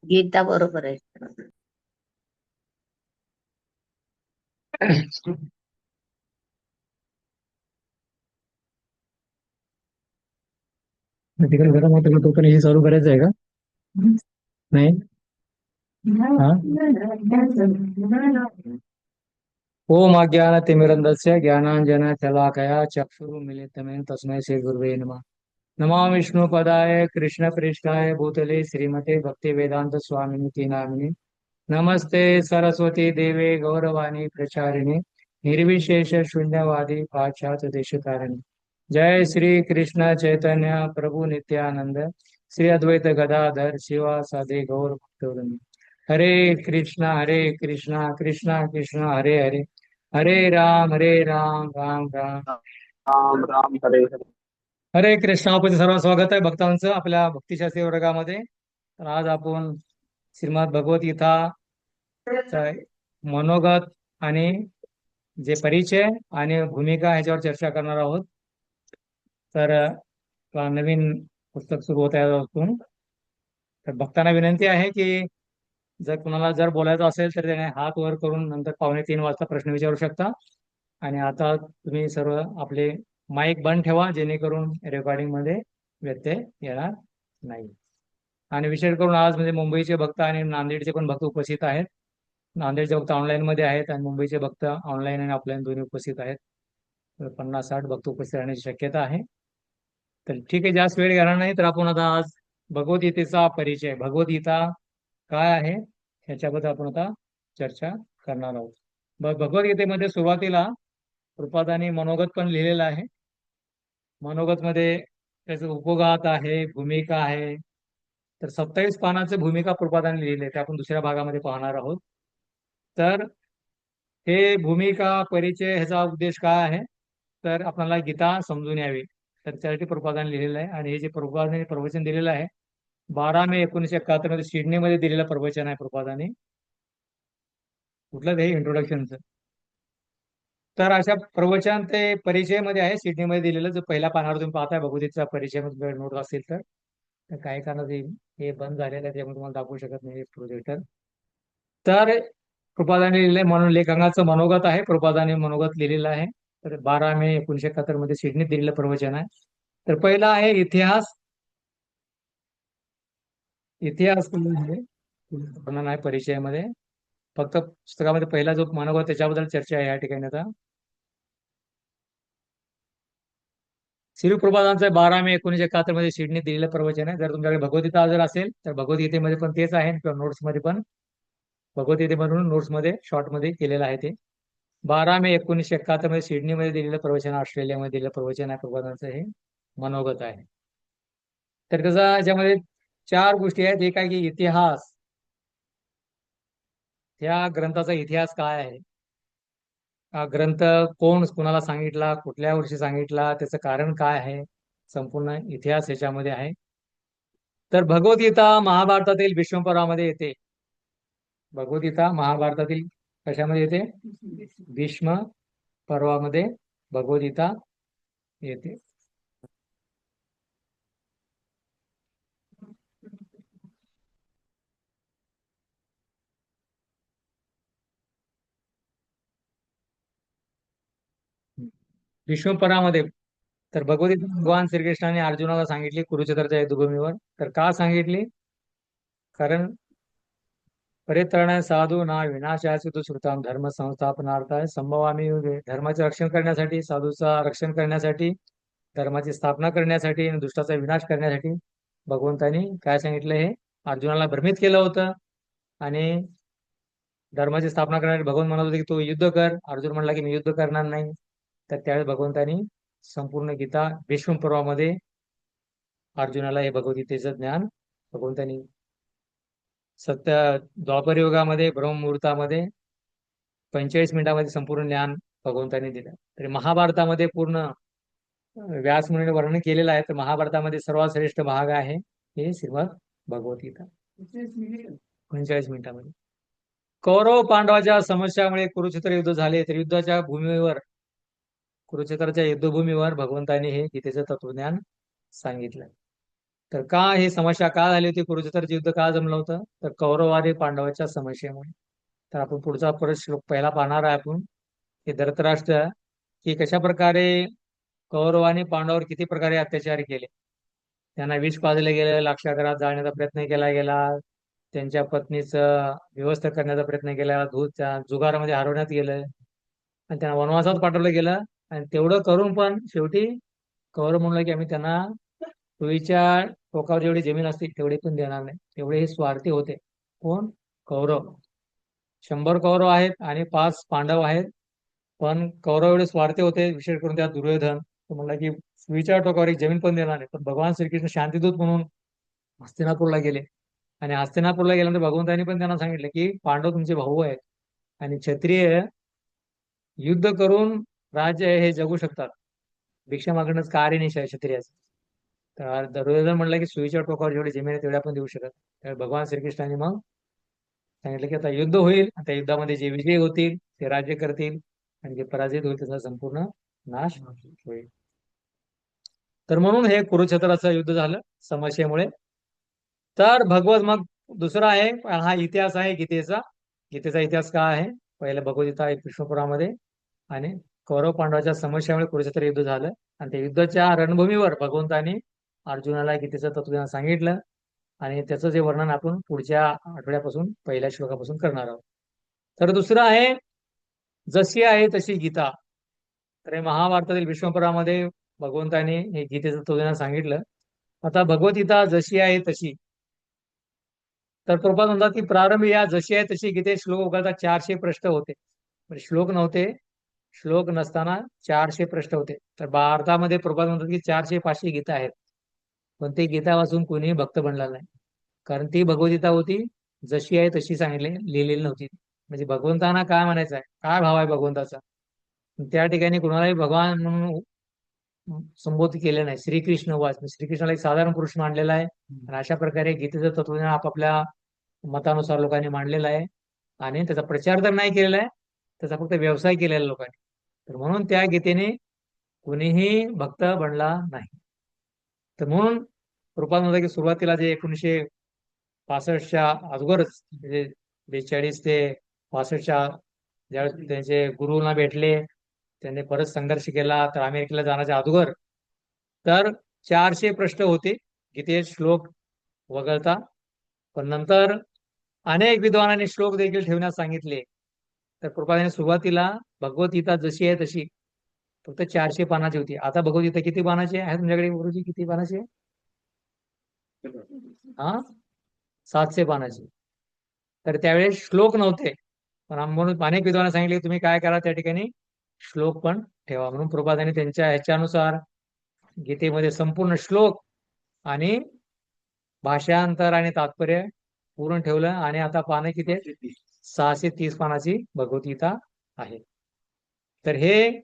गीता बरोबर आहे. तिकडे घरात म्हटलं तो पण हे चालू करायचं आहे का? नाही. हा. ओम अज्ञानतिमिरन्धस्य ज्ञानाञ्जनशलाकया चक्षुरुन्मीलितं तस्मै श्रीगुरुवे नमः। नमः विष्णुपदाय कृष्णप्रेष्ठाय भूतले श्रीमते भक्तिवेदांत स्वामिनिति नामिने। नमस्ते सरस्वती देवे गौरवाणी प्रचारिणे निर्विशेष शून्यवादी पाश्चात्य देशतारिणे। जय श्री कृष्ण चैतन्य प्रभु नित्यानंद श्री अद्वैत गदाधर शिवासादि गौर भक्तवृंद। हरे कृष्णा कृष्णा कृष्णा हरे हरे, हरे राम राम राम। राम राम हरे हरे। हरे कृष्णा आपलं सर्व स्वागत आहे भक्तांचं आपल्या भक्तिशास्त्री वर्गामध्ये। तर आज आपण श्रीमद भगवद्गीता मनोगत आणि जे परिचय आणि भूमिका ह्याच्यावर चर्चा करणार आहोत। तर नवीन पुस्तक सुरू होत आहे अजून। तर भक्तांना विनंती आहे की जर कुणाला जर बोलायचं असेल तर त्याने हात वर करून नंतर 2:45 वाजता प्रश्न विचारू शकता। आणि आता तुम्ही सर्व आपले माईक बंद ठेवा जेणेकरून रेकॉर्डिंग मध्ये व्यत्यय येणार नाही। आणि विशेष करून आज म्हणजे मुंबईचे भक्त आणि नांदेडचे पण भक्त उपस्थित आहेत। नांदेडचे भक्त ऑनलाईन मध्ये आहेत आणि मुंबईचे भक्त ऑनलाईन आणि ऑफलाईन दोन्ही उपस्थित आहेत। तर 50-60 भक्त उपस्थित राहण्याची शक्यता आहे। तर ठीक आहे, जास्त वेळ घेणार नाही। तर आपण आता आज भगवद्गीतेचा परिचय, भगवद्गीता काय आहे ह्याच्याबद्दल आपण आता चर्चा करणार आहोत। भगवद्गीतेमध्ये सुरुवातीला कृपादानी मनोगत पण लिहिलेलं आहे। मनोगत मध्ये त्याचं उपगात आहे, भूमिका आहे। तर 27 पानाचे भूमिका कृपादानी लिहिले ते आपण दुसऱ्या भागामध्ये पाहणार आहोत। तर हे भूमिका परिचय ह्याचा उद्देश काय आहे तर आपल्याला गीता समजून यावी तर त्यासाठी प्रभुपादांनी लिहिलेलं आहे। आणि हे जे प्रभुपादांनी प्रवचन दिलेलं आहे 12 मे 1971 मध्ये सिडनीमध्ये दिलेलं प्रवचन आहे प्रभुपादांनी। कुठलं ते इंट्रोडक्शनचं। तर अशा प्रवचन ते परिचय मध्ये आहे सिडनीमध्ये दिलेलं। जो पहिल्या पानावर तुम्ही पाहताय भगवद्गीतेचा परिचय मध्ये नोट असेल तर काही कारणाने हे बंद झालेलं आहे त्यामुळे तुम्हाला दाखवू शकत नाही प्रोजेक्टर। तर कृपादाने लिहिलंय म्हणून लेखकाचं मनोगत आहे, कृपादाने मनोगत लिहिलेलं आहे। तर 12 मे 1971 मध्ये सिडनीत दिलेलं प्रवचन आहे। तर पहिला आहे इतिहास। इतिहास वर्णन आहे परिचयामध्ये। फक्त पुस्तकामध्ये पहिला जो मनोगत त्याच्याबद्दल चर्चा आहे या ठिकाणी आता। श्रीकृपादांचं 12 मे 1971 मध्ये सिडनीत दिलेलं प्रवचन आहे। जर तुमच्याकडे भगवद्गीता जर असेल तर भगवद्गीतेमध्ये पण तेच आहे किंवा नोट्समध्ये पण भगवद्गीतेमधून नोट्समध्ये शॉर्टमध्ये केलेलं आहे ते। 12 मे 1971 मध्ये सिडनीमध्ये दिलेलं प्रवचन, ऑस्ट्रेलियामध्ये दिलेलं प्रवचन आहे प्रभुपादांचं हे मनोगत आहे। तर त्याचा याच्यामध्ये 4 गोष्टी आहेत। एक आहे की इतिहास, या ग्रंथाचा इतिहास काय आहे, हा ग्रंथ कोण कुणाला सांगितला, कुठल्या वर्षी सांगितला, त्याचं कारण काय आहे, संपूर्ण इतिहास याच्यामध्ये आहे। तर भगवद्गीता महाभारतातील भीष्मपर्वामध्ये येते। भगवद्गीता महाभारतातील कशामध्ये येते? भीष्म पर्वामध्ये भगवद्गीता येते। भीष्मपर्वामध्ये तर भगवद्गीता भगवान श्रीकृष्णाने अर्जुनाला सांगितली कुरुक्षेत्राच्या युद्धभूमीवर। तर का सांगितली? कारण परित्राणाय साधू ना विनाशाय सुश्रुताम धर्म संस्थापनार्थाय संभवामी युगे, धर्माचे रक्षण करण्यासाठी, साधूचा रक्षण करण्यासाठी, धर्माची स्थापना करण्यासाठी आणि दुष्टाचा विनाश करण्यासाठी भगवंतानी काय सांगितलं, हे अर्जुनाला भ्रमित केलं होतं। आणि धर्माची स्थापना करण्यासाठी भगवान म्हणत होते की तू युद्ध कर। अर्जुन म्हणला की मी युद्ध करणार नाही। तर त्यावेळेस भगवंतानी संपूर्ण गीता भीष्म पर्वामध्ये अर्जुनाला हे भगवद्गीतेचं ज्ञान भगवंतानी सत्य द्वापर युगामध्ये ब्रह्ममुहूर्तामध्ये 45 मिनिटामध्ये संपूर्ण ज्ञान भगवंतानी दिलं। तरी महाभारतामध्ये पूर्ण व्यासमुनीने वर्णन केलेलं आहे। तर महाभारतामध्ये सर्वात श्रेष्ठ भाग आहे हे श्रीमद भगवद्गीता। 45 मिनिटामध्ये कौरव पांडवाच्या समस्यामुळे कुरुक्षेत्र युद्ध झाले। तर युद्धाच्या भूमीवर, कुरुक्षेत्राच्या युद्धभूमीवर भगवंतानी हे गीतेचं तत्वज्ञान सांगितलं। तर का ही समस्या का झाली होती, कुरुक्षेत्राचे युद्ध का जमलं होतं, तर कौरव आणि पांडवाच्या समस्येमुळे. तर आपण पुढचा परत श्लोक पहिला पाहणार आहे आपण, की धृतराष्ट्र की कशा प्रकारे कौरव आणि पांडवावर किती प्रकारे अत्याचार केले. त्यांना विष पाजले गेले, लाक्षागृहात जाळण्याचा प्रयत्न केला गेला, त्यांच्या पत्नीचं व्यवस्था करण्याचा प्रयत्न केला, त्या जुगारामध्ये हरवण्यात गेलं आणि त्यांना वनवासात पाठवलं गेलं. आणि तेवढं करून पण शेवटी कौरव म्हणलं की आम्ही त्यांना रुईच्या टोकावर जेवढी जमीन असते तेवढी पण देणार नाही. तेवढे हे स्वार्थी होते. कोण? कौरव. 100 कौरव आहेत आणि 5 पांडव आहेत. पण कौरव एवढे स्वार्थी होते, विशेष करून त्या दुर्योधन. तो म्हणला की सुईच्या टोकावर एक जमीन पण देणार नाही. पण भगवान श्रीकृष्ण शांतीदूत म्हणून हस्तिनापूरला गेले. आणि हस्तिनापूरला गेल्यानंतर भगवंतांनी पण त्यांना सांगितलं की पांडव तुमचे भाऊ आहेत आणि क्षत्रिय युद्ध करून राज्य हे जगू शकतात. भिक्षा मागणंच कार्य नाही क्षत्रियाचं. तर दुर्योधन म्हणलं की सुईच्या टोकावर जेवढी जमीन आहे तेवढ्या पण देऊ शकत. तर भगवान श्रीकृष्णाने मग सांगितलं की आता युद्ध होईल, त्या युद्धामध्ये जे विजयी होतील ते राज्य करतील आणि जे पराजित होईल त्याचा संपूर्ण नाश होईल. तर म्हणून हे कुरुक्षेत्राचं युद्ध झालं समस्येमुळे. तर भगवत मग दुसरा आहे, हा इतिहास आहे गीतेचा. गीतेचा इतिहास काय आहे? पहिलं भगवद्गीता आहे विष्णुपुरामध्ये. आणि कौरव पांडवाच्या समस्येमुळे कुरुक्षेत्र युद्ध झालं आणि त्या युद्धाच्या रणभूमीवर भगवंतानी अर्जुनाला गीतेचं तत्वज्ञान सांगितलं. आणि त्याचं जे वर्णन आपण पुढच्या आठवड्यापासून पहिल्या श्लोकापासून करणार आहोत. तर दुसरं आहे जशी आहे तशी गीता. तर हे महाभारतातील विष्णुपुरामध्ये भगवंताने हे गीतेचं तत्वज्ञान सांगितलं. आता भगवद्गीता जशी आहे तशी. तर प्रभुपाद म्हणतात की प्रारंभी या जशी आहे तशी गीते श्लोक उघडता 400 पृष्ठ होते. म्हणजे श्लोक नव्हते, श्लोक नसताना 400 पृष्ठ होते. तर भारतामध्ये प्रभुपाद म्हणतात की 400-500 गीता आहेत. पण ते गीता वाचून कोणीही भक्त बनला नाही. कारण ती भगवद्गीता होती जशी आहे तशी सांगितले, लिहिलेली नव्हती. म्हणजे भगवंतांना काय म्हणायचं आहे, काय भाव आहे भगवंताचा, त्या ठिकाणी कुणालाही भगवान म्हणून संबोधित केले नाही. श्रीकृष्ण वाच, श्रीकृष्णाला एक साधारण पुरुष मांडलेला आहे. आणि अशा प्रकारे गीतेचं तत्वज्ञान आपापल्या मतानुसार लोकांनी मांडलेलं आहे. आणि त्याचा प्रचार तर नाही केलेला आहे, त्याचा फक्त व्यवसाय केलेला लोकांनी. तर म्हणून त्या गीतेने कुणीही भक्त बनला नाही. तर म्हणून कृपा म्हणतात की सुरुवातीला जे 1965च्या अगोदरच, म्हणजे 42 ते 65च्या ज्यावेळेस त्यांचे गुरुना भेटले, त्यांनी परत संघर्ष केला. तर अमेरिकेला जाण्याच्या अगोदर तर 400 पृष्ठ होते गीते श्लोक वगळता. पण नंतर अनेक विद्वानांनी श्लोक देखील ठेवण्यास सांगितले. तर कृपाने सुरुवातीला भगवद्गीता जशी आहे तशी फक्त 400 पानाची होती. आता भगवद्गीता किती पानाची आहे तुमच्याकडे गुरुजी, किती पानाची आहे? हा, 700 पानाची. तर त्यावेळेस श्लोक नव्हते. पण म्हणून अनेक विद्वानांनी सांगितले की तुम्ही काय करा, त्या ठिकाणी श्लोक पण ठेवा. म्हणून प्रभातांनी त्यांच्या ह्याच्यानुसार गीतेमध्ये संपूर्ण श्लोक आणि भाषांतर आणि तात्पर्य पूर्ण ठेवलं. आणि आता पानं किती आहेत? 630 पानाची भगवद्गीता आहे. तर हे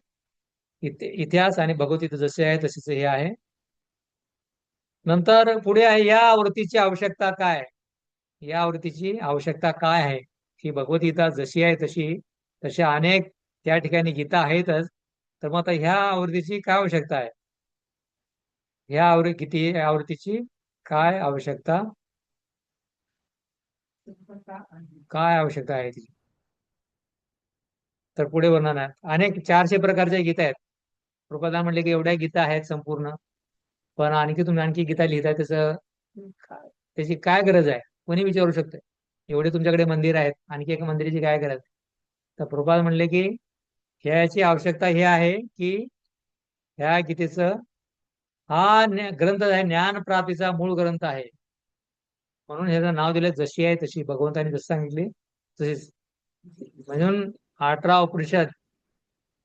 इतिहास आणि भगवद्गीता जसे आहे तसेच हे आहे. नंतर पुढे आहे या आवृत्तीची आवश्यकता काय. या आवृत्तीची आवश्यकता काय आहे की भगवद्गीता जशी आहे तशी, तसे अनेक त्या ठिकाणी गीता आहेतच. तर मग आता ह्या आवृत्तीची काय आवश्यकता आहे, ह्या आवृत्तीची काय आवश्यकता, काय आवश्यकता आहे ती. तर पुढे वर्णन आहे. अनेक 400 प्रकारच्या गीता आहेत. प्रपदा म्हणले की एवढ्या गीता आहेत संपूर्ण, पण आणखी तुम्ही आणखी गीता लिहिताय त्याची काय गरज आहे, कोणी विचारू शकतं. एवढे तुमच्याकडे मंदिर आहेत, आणखी एका मंदिराची काय गरज. तर प्रभुपाद म्हणले की ह्याची आवश्यकता हे आहे की ह्या गीतेचं हा ग्रंथ आहे, ज्ञान प्राप्तीचा मूळ ग्रंथ आहे. म्हणून ह्याचं नाव दिलं जशी आहे तशी. भगवंतांनी जसं सांगितले तशीच. म्हणून 18 उपनिषद,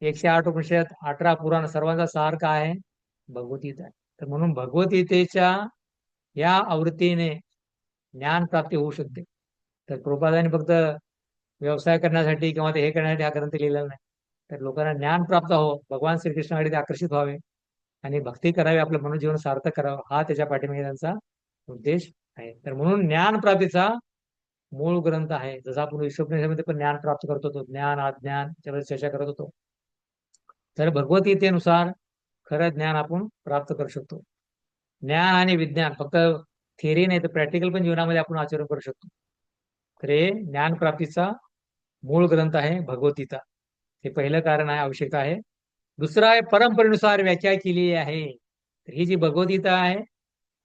108 उपनिषद, 18 पुराण, सर्वांचा सार काय आहे? भगवद्गीता आहे. तर म्हणून भगवद्गीतेच्या या आवृत्तीने ज्ञान प्राप्ती होऊ शकते. तर प्रभुपादांनी फक्त व्यवसाय करण्यासाठी किंवा ते हे करण्यासाठी हा ग्रंथ लिहिलेला नाही. तर लोकांना ज्ञान प्राप्त हो, भगवान श्रीकृष्णाकडे ते आकर्षित व्हावे आणि भक्ती करावी, आपलं मनोजीवन सार्थक करावं, हा त्याच्या पाठीमागे त्यांचा उद्देश आहे. तर म्हणून ज्ञान प्राप्तीचा मूळ ग्रंथ आहे. जसा आपण विश्वोपनिषदेमध्ये पण ज्ञान प्राप्त करतो, तो ज्ञान अज्ञान त्याच्यावर चर्चा करत होतो. तर भगवद्गीतेनुसार खरं ज्ञान आपण प्राप्त करू शकतो. ज्ञान आणि विज्ञान फक्त थिअरी नाही तर प्रॅक्टिकल पण जीवनामध्ये आपण आचरण करू शकतो. तर हे ज्ञान प्राप्तीचा मूळ ग्रंथ आहे भगवद्गीता. हे पहिलं कारण आहे, आवश्यकता आहे. दुसरं आहे परंपरेनुसार व्याख्या केली आहे. तर ही जी भगवद्गीता आहे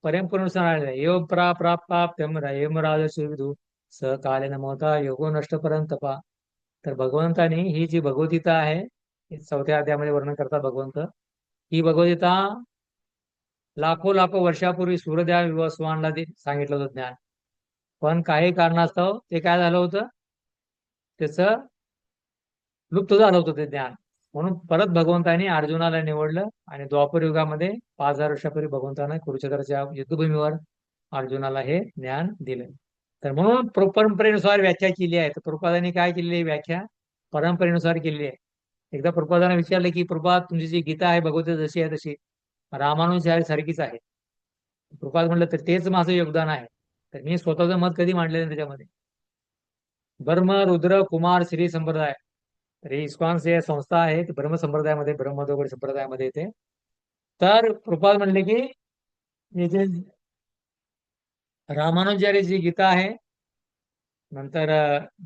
परंपरेनुसार आलेलं आहे. एवं प्राप्ताप्त्यम यमराजस्य स कालेन मोहता योगो नष्ट परंतपा. तर भगवंतानी ही जी भगवद्गीता आहे, ही 4थ्या अध्यायामध्ये वर्णन करतात भगवंत. ही भगवद्गीता लाखो लाखो वर्षापूर्वी सूर्यदेव विवस्वानला सांगितलं होतं ज्ञान. पण काही कारणास्तव ते काय झालं होतं, त्याचं लुप्त झालं होतं ते ज्ञान. म्हणून परत भगवंतानी अर्जुनाला निवडलं आणि द्वापर युगामध्ये 5,000 वर्षापूर्वी भगवंतानं कुरुक्षेत्राच्या युद्धभूमीवर अर्जुनाला हे ज्ञान दिलं. तर म्हणून परंपरेनुसार व्याख्या केली आहे. तर प्रभुपादांनी काय केलेली आहे व्याख्या? परंपरेनुसार केलेली आहे. एकदा प्रभुपादांना विचारलं की प्रभुपाद तुमची जी गीता आहे भगवद्गीता जशी आहे तशी रामानुज सारखीच आहे. प्रभुपाद म्हणलं तर तेच माझं योगदान आहे. तर मी स्वतःचं मत कधी मांडलेलं नाही त्याच्यामध्ये. ब्रह्म रुद्र कुमार श्री संप्रदाय, तर ही इस्कॉन जे संस्था आहे ती ब्रह्म संप्रदायामध्ये ब्रह्मदेवगड संप्रदायामध्ये येते. तर कृपाल म्हणले की हे जे रामानुजाचार्याची गीता आहे, नंतर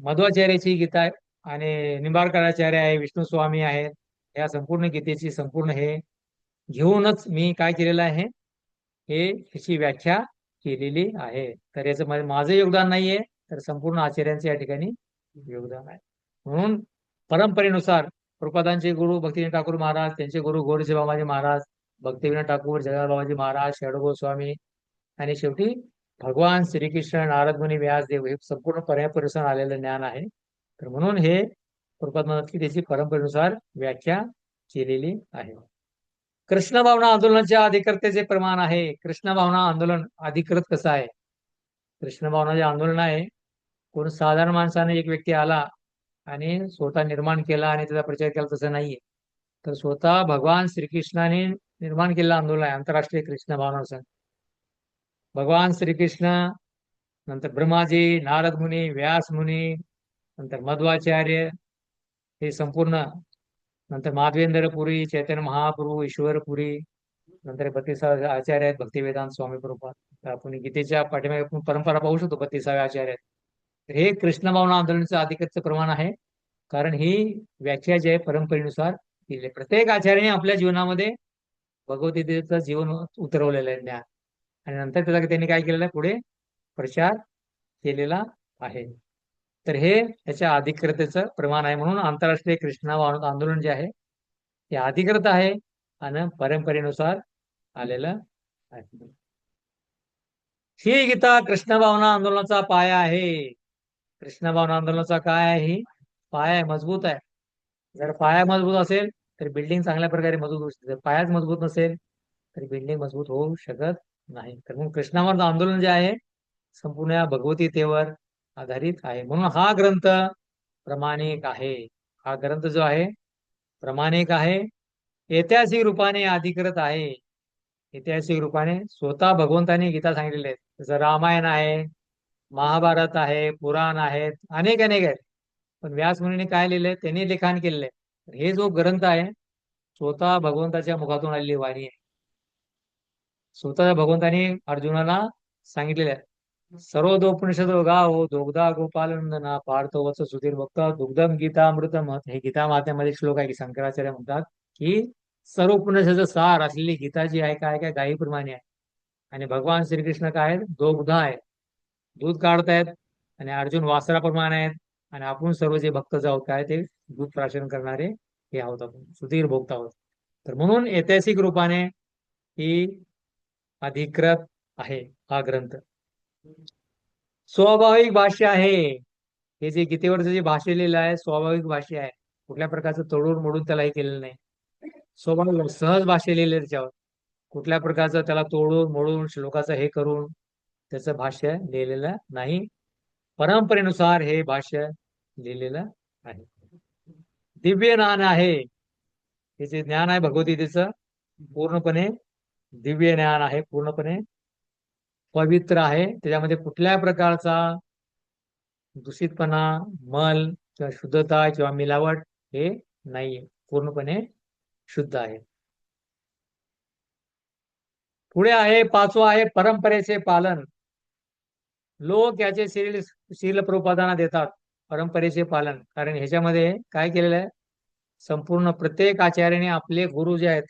मध्वाचार्याची गीता आहे आणि निंबाळकराचार्य आहे, विष्णू स्वामी आहेत, या संपूर्ण गीतेची संपूर्ण हे घेऊनच मी काय केलेलं आहे, हे ह्याची व्याख्या केलेली आहे. तर याचं माझं योगदान नाहीये, तर संपूर्ण आचार्यांचं या ठिकाणी योगदान आहे. म्हणून परंपरेनुसार प्रपादांचे गुरु भक्तिविनोद ठाकूर महाराज, त्यांचे गुरु गोडसे बाबाजी महाराज, भक्तिविनोद ठाकूर, जगन्नाथ बाबाजी महाराज, शेडो गोस्वामी आणि शेवटी भगवान श्रीकृष्ण, नारद मुनी, व्यासदेव हे संपूर्ण परंपरेनुसार आलेलं ज्ञान आहे. तर म्हणून हे प्रपाद म्हणतात की त्याची परंपरेनुसार व्याख्या केलेली आहे. कृष्ण भावना आंदोलनाच्या अधिकृतेचे प्रमाण आहे. कृष्ण भावना आंदोलन अधिकृत कसं आहे? कृष्ण भावना जे आंदोलन आहे, कोण साधारण माणसाने एक व्यक्ती आला आणि स्वतः निर्माण केला आणि त्याचा प्रचार केला तसं नाहीये. तर स्वतः भगवान श्रीकृष्णाने निर्माण केलेलं आंदोलन आहे आंतरराष्ट्रीय कृष्ण भावना संघ. भगवान श्रीकृष्ण, नंतर ब्रह्माजी, नारद मुनी, व्यास मुनी, नंतर मध्वाचार्य, हे संपूर्ण, नंतर माधवेंद्रपुरी, चैतन्य महाप्रभू, ईश्वरपुरी, नंतर 32 आचार्य आहेत भक्तिवेदांत स्वामी प्रभुपाद. तर आपण गीतेच्या पाठीमागे आपण परंपरा पाहू शकतो 32 आचार्य आहेत. तर हे कृष्ण भावना आंदोलनाचं अधिकृतचं प्रमाण आहे. कारण ही व्याख्या जी आहे परंपरेनुसार केली आहे. प्रत्येक आचार्याने आपल्या जीवनामध्ये भगवद्गीतेचं जीवन उतरवलेलं आहे ज्ञान, आणि नंतर त्याचा त्यांनी काय केलेलं आहे, पुढे प्रचार केलेला आहे. तर हे याच्या अधिकृतेचं प्रमाण आहे. म्हणून आंतरराष्ट्रीय कृष्ण भावना आंदोलन जे आहे ते अधिकृत आहे आणि परंपरेनुसार आलेलं आहे. ही गीता कृष्ण भावना आंदोलनाचा पाया आहे. कृष्ण भावना आंदोलनाचा काय आहे? ही पाया आहे, मजबूत आहे. जर पाया मजबूत असेल तर बिल्डिंग चांगल्या प्रकारे मजबूत होऊ शकते. जर पायाच मजबूत नसेल तर बिल्डिंग मजबूत होऊ शकत नाही. तर मग कृष्णावर आंदोलन जे आहे संपूर्ण या भगवद्गीतेवर आधारित आहे. म्हणून हा ग्रंथ प्रामाणिक आहे. हा ग्रंथ जो आहे प्रामाणिक आहे, ऐतिहासिक रूपाने अधिकृत आहे. ऐतिहासिक रूपाने स्वतः भगवंताने गीता सांगितलेले आहेत. जसं रामायण आहे, महाभारत आहे, पुराण आहेत, अनेक अनेक आहेत. पण व्यास मुनीने काय लिहिलंय? त्यांनी लिखाण केलेलं आहे. तर हे जो ग्रंथ आहे स्वतः भगवंताच्या मुखातून आलेली वाणी आहे. स्वतः भगवंताने अर्जुनाला सांगितलेलं आहे. सर्वोपनिषद गावो दोग्धा गोपालनंदना पार्थो वत्स सुधीर भक्ता दुग्धम गीतामृतम. हे गीता महात्म्यामध्ये श्लोक आहे की शंकराचार्य म्हणतात की सर्व उपनिषद सार असलेली गीता जी आहे काय काय गायीप्रमाणे आहे. आणि भगवान श्रीकृष्ण काय आहेत? दोग्धा आहेत, दूध काढतायत. आणि अर्जुन वासराप्रमाणे आहेत. आणि आपण सर्व जे भक्त आहोत काय ते दूध प्राशन करणारे हे आहोत, आपण सुधीर भोगता आहोत. तर म्हणून ऐतिहासिक रूपाने ही अधिकृत आहे हा ग्रंथ. स्वाभाविक भाष्य आहे. हे जे गीतेवरचं जे भाष्य लिहिलं आहे स्वाभाविक भाष्य आहे. कुठल्या प्रकारचं तोडून मोडून त्याला हे केलेलं नाही. स्वाभाविक सहज भाष्य लिहिलं त्याच्यावर. कुठल्या प्रकारचं त्याला तोडून मोडून श्लोकाचं हे करून त्याचं भाष्य लिहिलेलं नाही. परंपरेनुसार हे भाष्य लिहिलेलं आहे. दिव्य ज्ञान आहे. हे जे ज्ञान आहे भगवद्गीतेचं पूर्णपणे दिव्य ज्ञान आहे, पूर्णपणे पवित्र आहे. त्याच्यामध्ये कुठल्या प्रकारचा दूषितपणा, मल किंवा शुद्धता किंवा मिलावट हे नाहीये. पूर्णपणे शुद्ध आहे. पुढे आहे पाचवा आहे परंपरेचे पालन. लोक याचे शील प्रबोधना देतात परंपरेचे पालन. कारण ह्याच्यामध्ये काय केलेलं आहे, संपूर्ण प्रत्येक आचार्याने आपले गुरु जे आहेत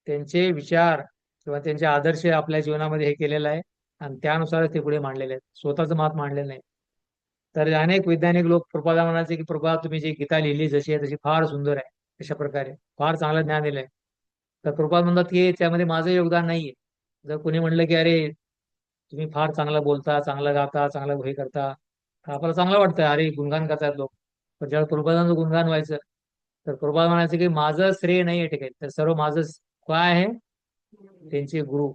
त्यांचे विचार किंवा त्यांचे आदर्श आपल्या जीवनामध्ये हे केलेलं आहे आणि त्यानुसारच ते पुढे मांडलेले आहेत, स्वतःच मत मांडलेलं नाही. तर अनेक वैज्ञानिक लोक प्रभुपादा म्हणायचे की प्रभुपादा तुम्ही जी गीता लिहिली जशी आहे तशी फार सुंदर आहे, अशा प्रकारे फार चांगलं ज्ञान दिलंय. तर प्रभुपाद म्हणतात की त्यामध्ये माझं योगदान नाहीये. जर कोणी म्हणलं की अरे तुम्ही फार चांगलं बोलता, चांगलं गाता, चांगलं हे करता, तर आपल्याला चांगलं वाटतं अरे गुणगान करतायत लोक. पण ज्यावेळेस प्रभुपादांचं गुणगान व्हायचं तर प्रभुपाद म्हणायचं की माझं श्रेय नाही आहे ठिकाणी, तर सर्व माझं काय आहे, त्यांचे गुरु.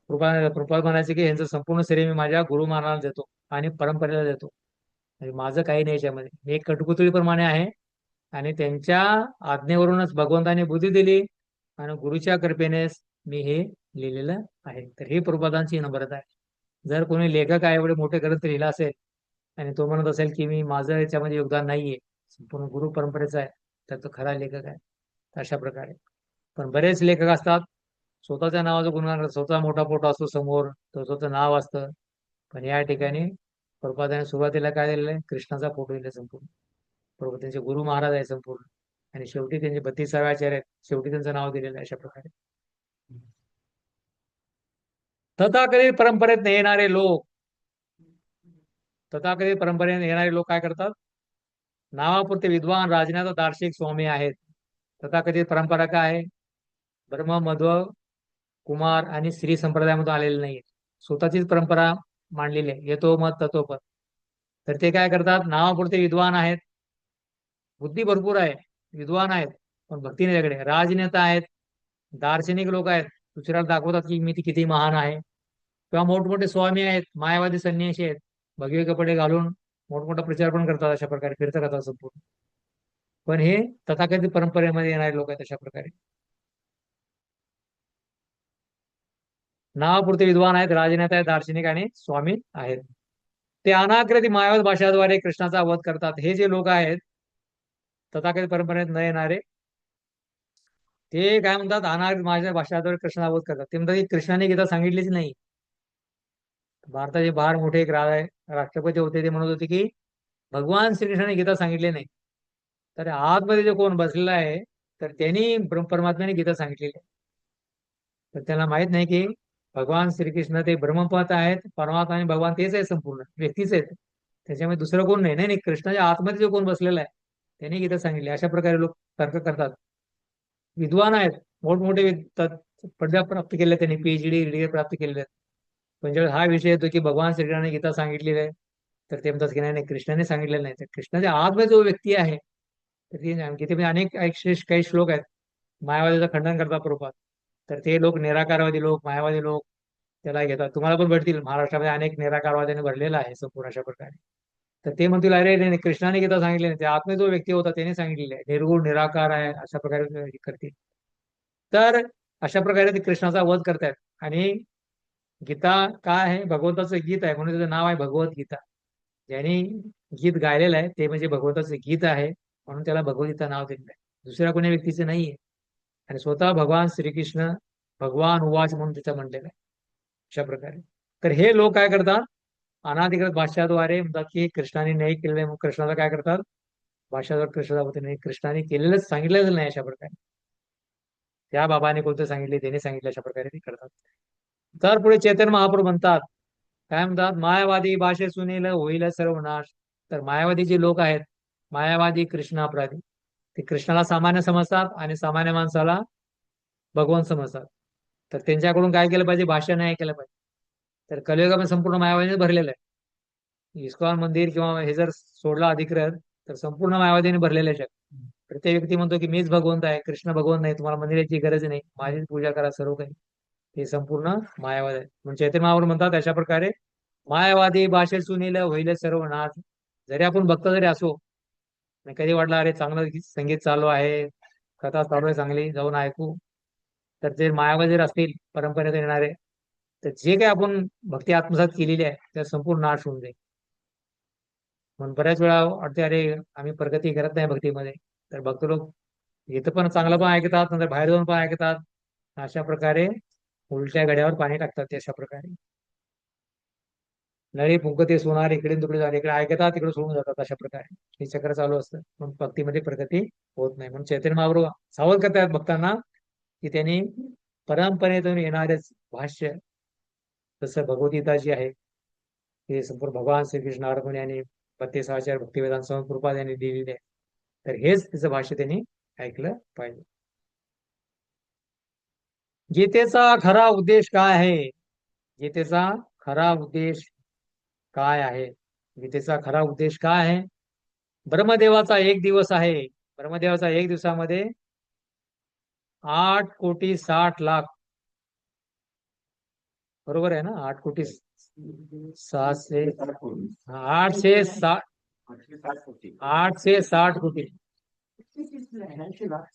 प्रभुपाद म्हणायचे की यांचं संपूर्ण श्रेय मी माझ्या गुरु महाराजांना देतो आणि परंपरेला देतो. म्हणजे माझं काही नाही याच्यामध्ये, मी एक कटपुतळीप्रमाणे आहे आणि त्यांच्या आज्ञेवरूनच भगवंताने बुद्धी दिली आणि गुरुच्या कृपेनेच मी हे लिहिलेलं आहे. तर ही प्रभुपादांची नम्रता आहे. जर कोणी लेखक आहे एवढे मोठे ग्रंथ लिहिला असेल आणि तो म्हणत असेल की मी माझं याच्यामध्ये योगदान नाहीये, संपूर्ण गुरु परंपरेचा आहे, तर तो खरा लेखक आहे. अशा प्रकारे पण बरेच लेखक असतात स्वतःच्या नावाचं गुणगान करतात, स्वतः मोठा फोटो असतो समोर, तो स्वतःचं नाव असतं. पण या ठिकाणी प्रभुपादाने सुरुवातीला काय दिलेलं आहे, कृष्णाचा फोटो दिला संपूर्ण. बरोबर, त्यांचे गुरु महाराज आहे संपूर्ण आणि शेवटी त्यांचे 32 आचार्य आहेत, शेवटी त्यांचं नाव दिलेलं आहे अशा प्रकारे. तथाकथित परंपरेत येणारे लोक, तथाकथित परंपरेने येणारे लोक काय करतात, नावापुरते विद्वान राजनाथ दार्शनिक स्वामी आहेत. तथाकथित परंपरा काय आहे, ब्रह्म मध्व कुमार आणि श्री संप्रदायामधून आलेले नाहीये, स्वतःचीच परंपरा मांडलेली आहे, येतो मत तत्वपद. तर ते काय करतात, नावापुरते विद्वान आहेत, बुद्धी भरपूर आहे, विद्वान आहेत, पण भक्ती नाही त्याकडे. राजनेता आहेत, दार्शनिक लोक आहेत, दुसऱ्याला दाखवतात की मी ती किती महान आहे. किंवा मोठमोठे स्वामी आहेत, मायावादी संन्यासी आहेत, भगवे कपडे घालून मोठमोठा प्रचार पण करतात, अशा प्रकारे फिरत करतात संपूर्ण. पण हे तथाकथित परंपरेमध्ये येणारे लोक आहेत अशा प्रकारे. नावापुरते विद्वान आहेत, राजनेता आहेत, दार्शनिक आणि स्वामी आहेत. ते अनाकृती मायावत भाषाद्वारे कृष्णाचा वध करतात. हे जे लोक आहेत तथाकथित परंपरेत न येणारे, ते काय म्हणतात, अनाकृत माझ्या भाषाद्वारे कृष्णाचा वध करतात. ते म्हणतात की कृष्णाने गीता सांगितलीच नाही. भारताचे फार मोठे एक राष्ट्रपती होते, ते म्हणत होते की भगवान श्रीकृष्णाने गीता सांगितली नाही. तर आतमध्ये जो कोण बसलेला आहे तर त्यांनी परमात्म्याने गीता सांगितलेली आहे. तर त्याला माहित नाही की भगवान श्रीकृष्ण ते ब्रह्मपत आहेत, परमात्मा आणि भगवान तेच आहे, संपूर्ण व्यक्तीच आहेत, त्याच्यामध्ये दुसरं कोण नाही. नाही नाही, कृष्णाच्या आतमध्ये जो कोण बसलेला आहे त्यांनी गीता सांगितली. अशा प्रकारे लोक तर्क करतात. विद्वान आहेत, मोठमोठे पदव्या प्राप्त केल्या त्यांनी, PhD डिग्री प्राप्त केलेल्या आहेत. पण ज्यावेळेस हा विषय येतो की भगवान श्रीकृष्णाने गीता सांगितलेली आहे, तर ते म्हणतात की नाही नाही, कृष्णाने सांगितलेलं नाही. तर कृष्णाच्या आतमध्ये जो व्यक्ती आहे तर ती गीतेमध्ये अनेक काही श्लोक आहेत, मायावादीचं खंडन करतात प्रभुपाद. तर ते लोक निराकारवादी लोक, मायावादी लोक त्याला घेतात. तुम्हाला पण भेटतील, महाराष्ट्रामध्ये अनेक निराकारवाद्याने भरलेला आहे संपूर्ण अशा प्रकारे. तर ते म्हणतील अरे नाही नाही, कृष्णाने गीता सांगितले नाही, त्या आतमध्ये जो व्यक्ती होता त्याने सांगितलेले आहे, निर्गुण निराकार आहे, अशा प्रकारे हे करतील. तर अशा प्रकारे ते कृष्णाचा वध करतायत. आणि गीता काय आहे, भगवंताचं गीत आहे, म्हणून त्याचं नाव आहे भगवद्गीता. ज्यांनी गीत गायलेलं आहे ते म्हणजे भगवंताचं गीत आहे, म्हणून त्याला भगवद्गीता नाव दिलेलं आहे, दुसऱ्या कोणी व्यक्तीचं नाहीये. आणि स्वतः भगवान श्रीकृष्ण भगवान उवाच म्हणून तिथं म्हटलेलं आहे अशा प्रकारे. तर हे लोक काय करतात, अनाधिकृत भाष्याद्वारे म्हणतात की कृष्णाने नाही केलेलं आहे, मग कृष्णाला काय करतात, भाष्याद्वारे कृष्णाला होते नाही, कृष्णाने केलेलंच सांगितलेलं नाही अशा प्रकारे, त्या बाबाने कोणतं सांगितले त्याने सांगितलं, अशा प्रकारे ते करतात. तर पुढे चैतन्य महाप्रभू म्हणतात, काय म्हणतात, मायावादी भाषे सुनील होईल सर्व नाश. तर मायावादी जे लोक आहेत, मायावादी कृष्ण अपराधी, ते कृष्णाला सामान्य समजतात आणि सामान्य माणसाला भगवान समजतात. तर त्यांच्याकडून काय केलं पाहिजे, भाष्य नाही केलं पाहिजे. तर कलियुगामध्ये संपूर्ण मायावादीने भरलेलं आहे. इस्कॉन मंदिर किंवा हे जर सोडला अधिकृत तर संपूर्ण मायावादीने भरलेलं आहे जग. प्रत्येक व्यक्ती म्हणतो की मीच भगवंत आहे, कृष्ण भगवंत नाही, तुम्हाला मंदिराची गरज नाही, माझीच पूजा करा सर्व काही. हे संपूर्ण मायावाद आहे. म्हणजे चैतन्य महाप्रभू म्हणतात अशा प्रकारे, मायावादी भाषे सुनील होईल सर्व नाथ. जरी आपण भक्त जरी असो आणि कधी वाटलं अरे चांगलं संगीत चालू आहे, कथा चालू आहे चांगली, जाऊन ऐकू, तर जे मायावादी जर असतील परंपरेत येणारे, तर जे काही आपण भक्ती आत्मसात केलेली आहे त्या संपूर्ण नाश होऊन जाईल. म्हणून बऱ्याच वेळा वाटते अरे आम्ही प्रगती करत नाही भक्तीमध्ये. तर भक्त लोक इथं पण चांगलं पण ऐकतात, नंतर बाहेर जाऊन पण ऐकतात, अशा प्रकारे उलट्या घड्यावर पाणी टाकतात ते अशा प्रकारे. नळी फुंकते सोनार इकडे तिकडे झाले, इकडे ऐकतात तिकडे सोडून जातात, अशा प्रकारे हे चक्र चालू असतं. पण भक्तीमध्ये प्रगती होत नाही. म्हणून चैतन्य महाप्रभू सावध करतात भक्तांना की त्यांनी परंपरेतून येणारेच भाष्य, जसं भगवद्गीता जी आहे ते संपूर्ण भगवान श्रीकृष्ण अर्पण यांनी 32 आचार्य भक्तिवेदांत स्वामी कृपाद यांनी दिलेले आहे. तर हेच तिचं भाष्य त्यांनी ऐकलं पाहिजे. गीतेचा खरा उद्देश काय आहे? गीतेचा खरा उद्देश काय आहे? गीतेचा खरा उद्देश काय आहे? ब्रह्मदेवाचा एक दिवस आहे. ब्रह्मदेवाचा एक दिवसामध्ये 8,60,00,000, बरोबर आहे ना? 8,60,00,000 860 860 कोटी 80 लाख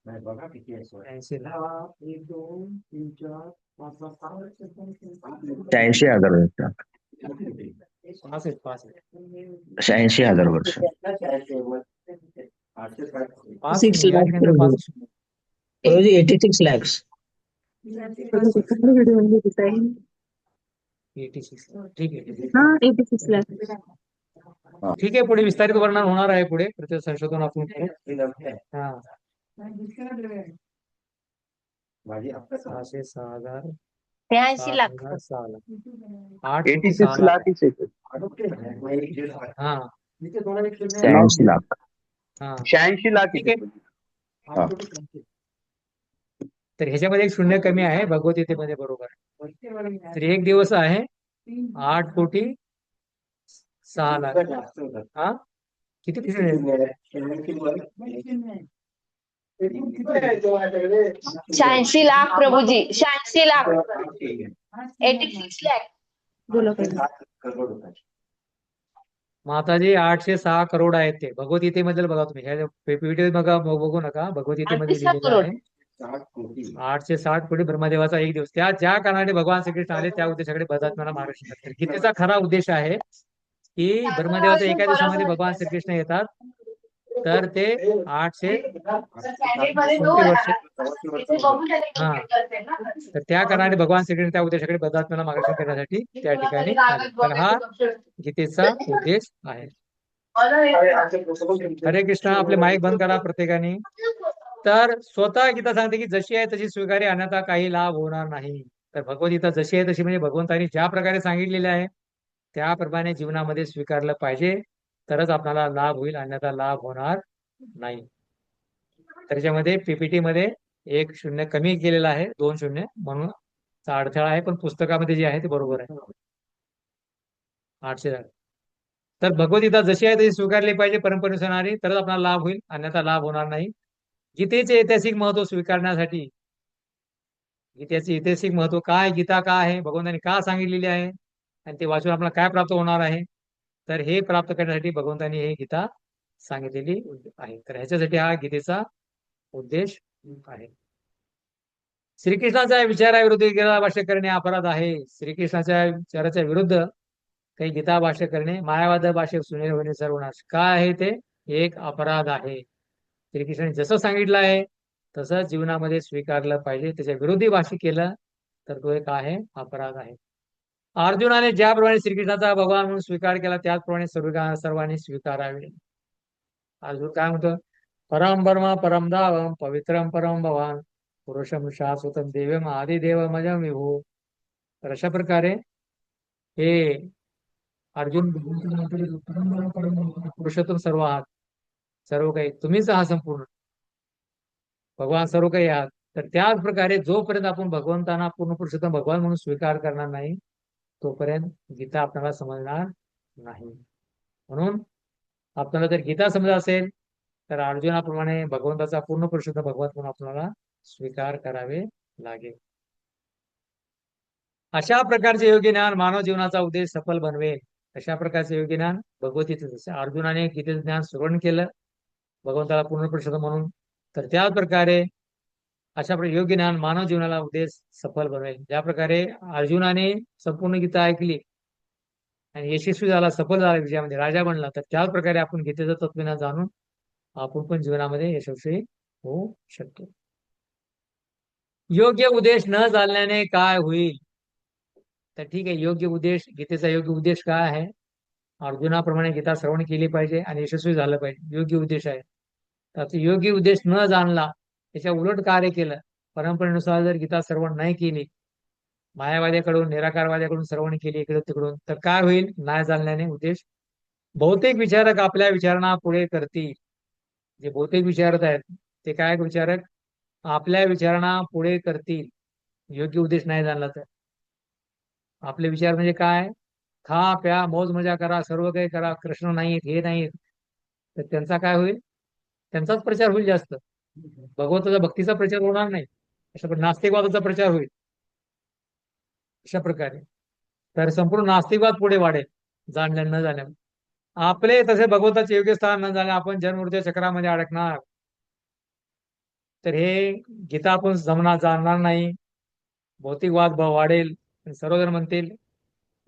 83,000 वर्ष. 65 86,000 वर्ष. 5 मिलियन के अंदर 5 86 lakhs. 86, ठीक आहे. 86 लाख. ठीक आहे, पुढे विस्तारित वर्णन होणार आहे पुढे, प्रत्येक संशोधन आपण करू. हा 606,000 83 लाख. 7,006 86 lakh lakh is it? हा 86 लाख. हा 86 लाख ठीक is आहे. it? हा. तर ह्याच्यामध्ये एक शून्य कमी आहे भगवद्गीतेमध्ये, बरोबर आहे. तर एक दिवस आहे 8,06,00,000. हा किती शून्य? 86 लाख प्रभूजी. 86 लाख. 86 लाख. बोला माताजी 806 करोड आहेत ते भगवद्गीतेमध्ये. बघा तुम्ही ह्या व्हिडिओ बघा, बघू नका, भगवद्गीतेमध्ये 86 लिहिलेलं करोड. आहे 860 कोटी ब्रह्मदेवाचा एक दिवस. त्या ज्या कारणाने भगवान श्रीकृष्ण आले त्या उद्देशाकडे बदात्म्याला महाराष्ट्र. गीतेचा खरा उद्देश आहे की ब्रह्मदेवाच्या एका दिवसामध्ये भगवान श्रीकृष्ण येतात, तर ते 800 वर्ष. हा तर त्या कारणाने भगवान श्रीकृष्ण त्या उद्देशाकडे बदात्म्याला मार्गदर्शन करण्यासाठी त्या ठिकाणी आले. तर हा गीतेचा उद्देश आहे. हरे कृष्ण. आपले माईक बंद करा प्रत्येकाने. तर स्वतः गीता सांगते की जशी आहे तशी स्वीकार्य, अन्यथा काही लाभ होणार नाही. तर भगवद्गीता जशी आहे तशी म्हणजे भगवंतांनी ज्या प्रकारे सांगितलेले आहे त्याप्रमाणे जीवनामध्ये स्वीकारलं पाहिजे, तरच आपल्याला लाभ होईल, अन्यथा लाभ होणार नाही. तर त्याच्यामध्ये पीपीटी मध्ये एक शून्य कमी केलेला आहे, 2 शून्य, म्हणून अडथळा आहे. पण पुस्तकामध्ये जे आहे ते बरोबर आहे 800. तर भगवद्गीता जशी आहे तशी स्वीकारली पाहिजे परंपरेनुसार, तरच आपल्याला लाभ होईल, अन्यथा लाभ होणार नाही. गीतेचे ऐतिहासिक महत्व स्वीकारण्यासाठी, गीतेचे ऐतिहासिक महत्व काय, गीता काय आहे, भगवंतांनी का सांगितलेली आहे, आणि ते वाचून आपल्याला काय प्राप्त होणार आहे, तर हे प्राप्त करण्यासाठी भगवंतांनी हे गीता सांगितलेली आहे. तर ह्याच्यासाठी हा गीतेचा उद्देश आहे. श्रीकृष्णाच्या विचाराविरुद्ध गीता भाष्य करणे अपराध आहे. श्रीकृष्णाच्या विचाराच्या विरुद्ध काही गीता भाष्य करणे, मायावाद भाष्य सुने होणे सर्वनाश, काय आहे ते एक अपराध आहे. श्रीकृष्णाने जसं सांगितलं आहे तसं जीवनामध्ये स्वीकारलं पाहिजे. त्याच्या विरोधी भाष्य केलं तर तो एक आहे अपराध आहे. अर्जुनाने ज्याप्रमाणे श्रीकृष्णाचा भगवान म्हणून स्वीकार केला त्याचप्रमाणे सर्वांनी स्वीकारावे. अर्जुन काय म्हणतो? परम ब्रह्म परम धावम पवित्रम परम भवान पुरुषम शाश्वतम देवम आदिदेवमजम विभू. तर अशा प्रकारे हे अर्जुन पुरुषोत्तम सर्व आहात, सर्व काही तुम्हीच आहात, संपूर्ण भगवान सर्व काही आहात. तर त्याच प्रकारे जोपर्यंत आपण भगवंतांना पूर्ण पुरुषोत्तम भगवान म्हणून स्वीकार करणार नाही तोपर्यंत गीता आपल्याला समजणार नाही. म्हणून आपल्याला जर गीता समजत असेल तर अर्जुनाप्रमाणे भगवंताचा पूर्ण पुरुषोत्तम भगवंत म्हणून आपल्याला स्वीकार करावे लागेल. अशा प्रकारचे योग्य ज्ञान मानव जीवनाचा उद्देश सफल बनवेल. अशा प्रकारचे योग्य ज्ञान भगवतीचे, जसे अर्जुनाने गीतेचे ज्ञान श्रवण केलं भगवंताला पूर्ण पुरुषोत्तम म्हणून, तर त्याच प्रकारे अशा प्रकारे योग्य ज्ञान मानव जीवनाला उद्देश सफल बनवेल. ज्या प्रकारे अर्जुनाने संपूर्ण गीता ऐकली आणि यशस्वी झाला, सफल झाला, विजयामध्ये राजा बनला, तर त्याच प्रकारे आपण गीतेचं तत्वज्ञान जाणून आपण पण जीवनामध्ये यशस्वी होऊ शकतो. योग्य उद्देश न जाणल्याने काय होईल? तर ठीक आहे, योग्य उद्देश, गीतेचा योग्य उद्देश काय आहे? अर्जुनाप्रमाणे गीता श्रवण केली पाहिजे आणि यशस्वी झालं पाहिजे, योग्य उद्देश आहे. तर आता योग्य उद्देश न जाणला, त्याच्या उलट कार्य केलं, परंपरेनुसार जर गीता श्रवण नाही केली, मायावाद्याकडून निराकारवाद्याकडून श्रवण केली इकडे तिकडून, तर काय होईल? नाही जाणल्याने उद्देश. बहुतेक विचारक आपल्या विचारणा पुढे करतील. जे बहुतेक विचारक आहेत ते काय विचारक? आपल्या विचारणा पुढे करतील, योग्य उद्देश नाही जाणला तर. आपले विचार म्हणजे काय? खा प्या मौज मजा करा, सर्व काही करा, कृष्ण नाहीत, हे नाहीत. तर त्यांचा काय होईल? त्यांचाच प्रचार होईल जास्त. भगवंताचा भक्तीचा प्रचार होणार नाही. अशा नास्तिकवादाचा प्रचार होईल अशा प्रकारे. तर संपूर्ण नास्तिकवाद पुढे वाढेल जाणल्या न जाण्या. आपले तसे भगवंताचे योग्य स्थान न जाणे आपण जन्ममृत्यू चक्रामध्ये अडकणार. तर हे गीता आपण जमणार जाणणार नाही, भौतिकवाद वाढेल. सर्वजण म्हणतील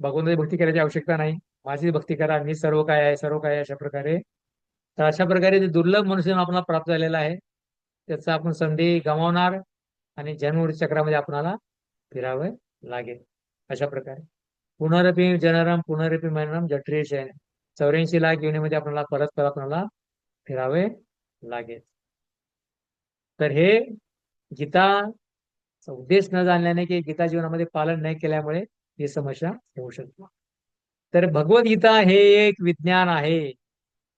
भगवंताची भक्ती करायची आवश्यकता नाही, माझी भक्ती करा, मी सर्व काय आहे, सर्व काय आहे, अशा प्रकारे. तर अशा प्रकारे जे दुर्लभ मनुष्य आपल्याला प्राप्त झालेला आहे, त्याचा आपण संधी गमावणार आणि जन्ममृत्यू चक्रामध्ये आपणाला फिरावे लागेल अशा प्रकारे. पुनरपी जननम पुनरपी मरणम जठरे शयन, 84 लाख योनीमध्ये आपल्याला परत परत आपल्याला फिरावे लागेल. तर हे गीता उद्देश न जाणल्याने की गीता जीवनामध्ये पालन नाही केल्यामुळे ही समस्या होऊ शकते. तर भगवद्गीता हे एक विज्ञान आहे.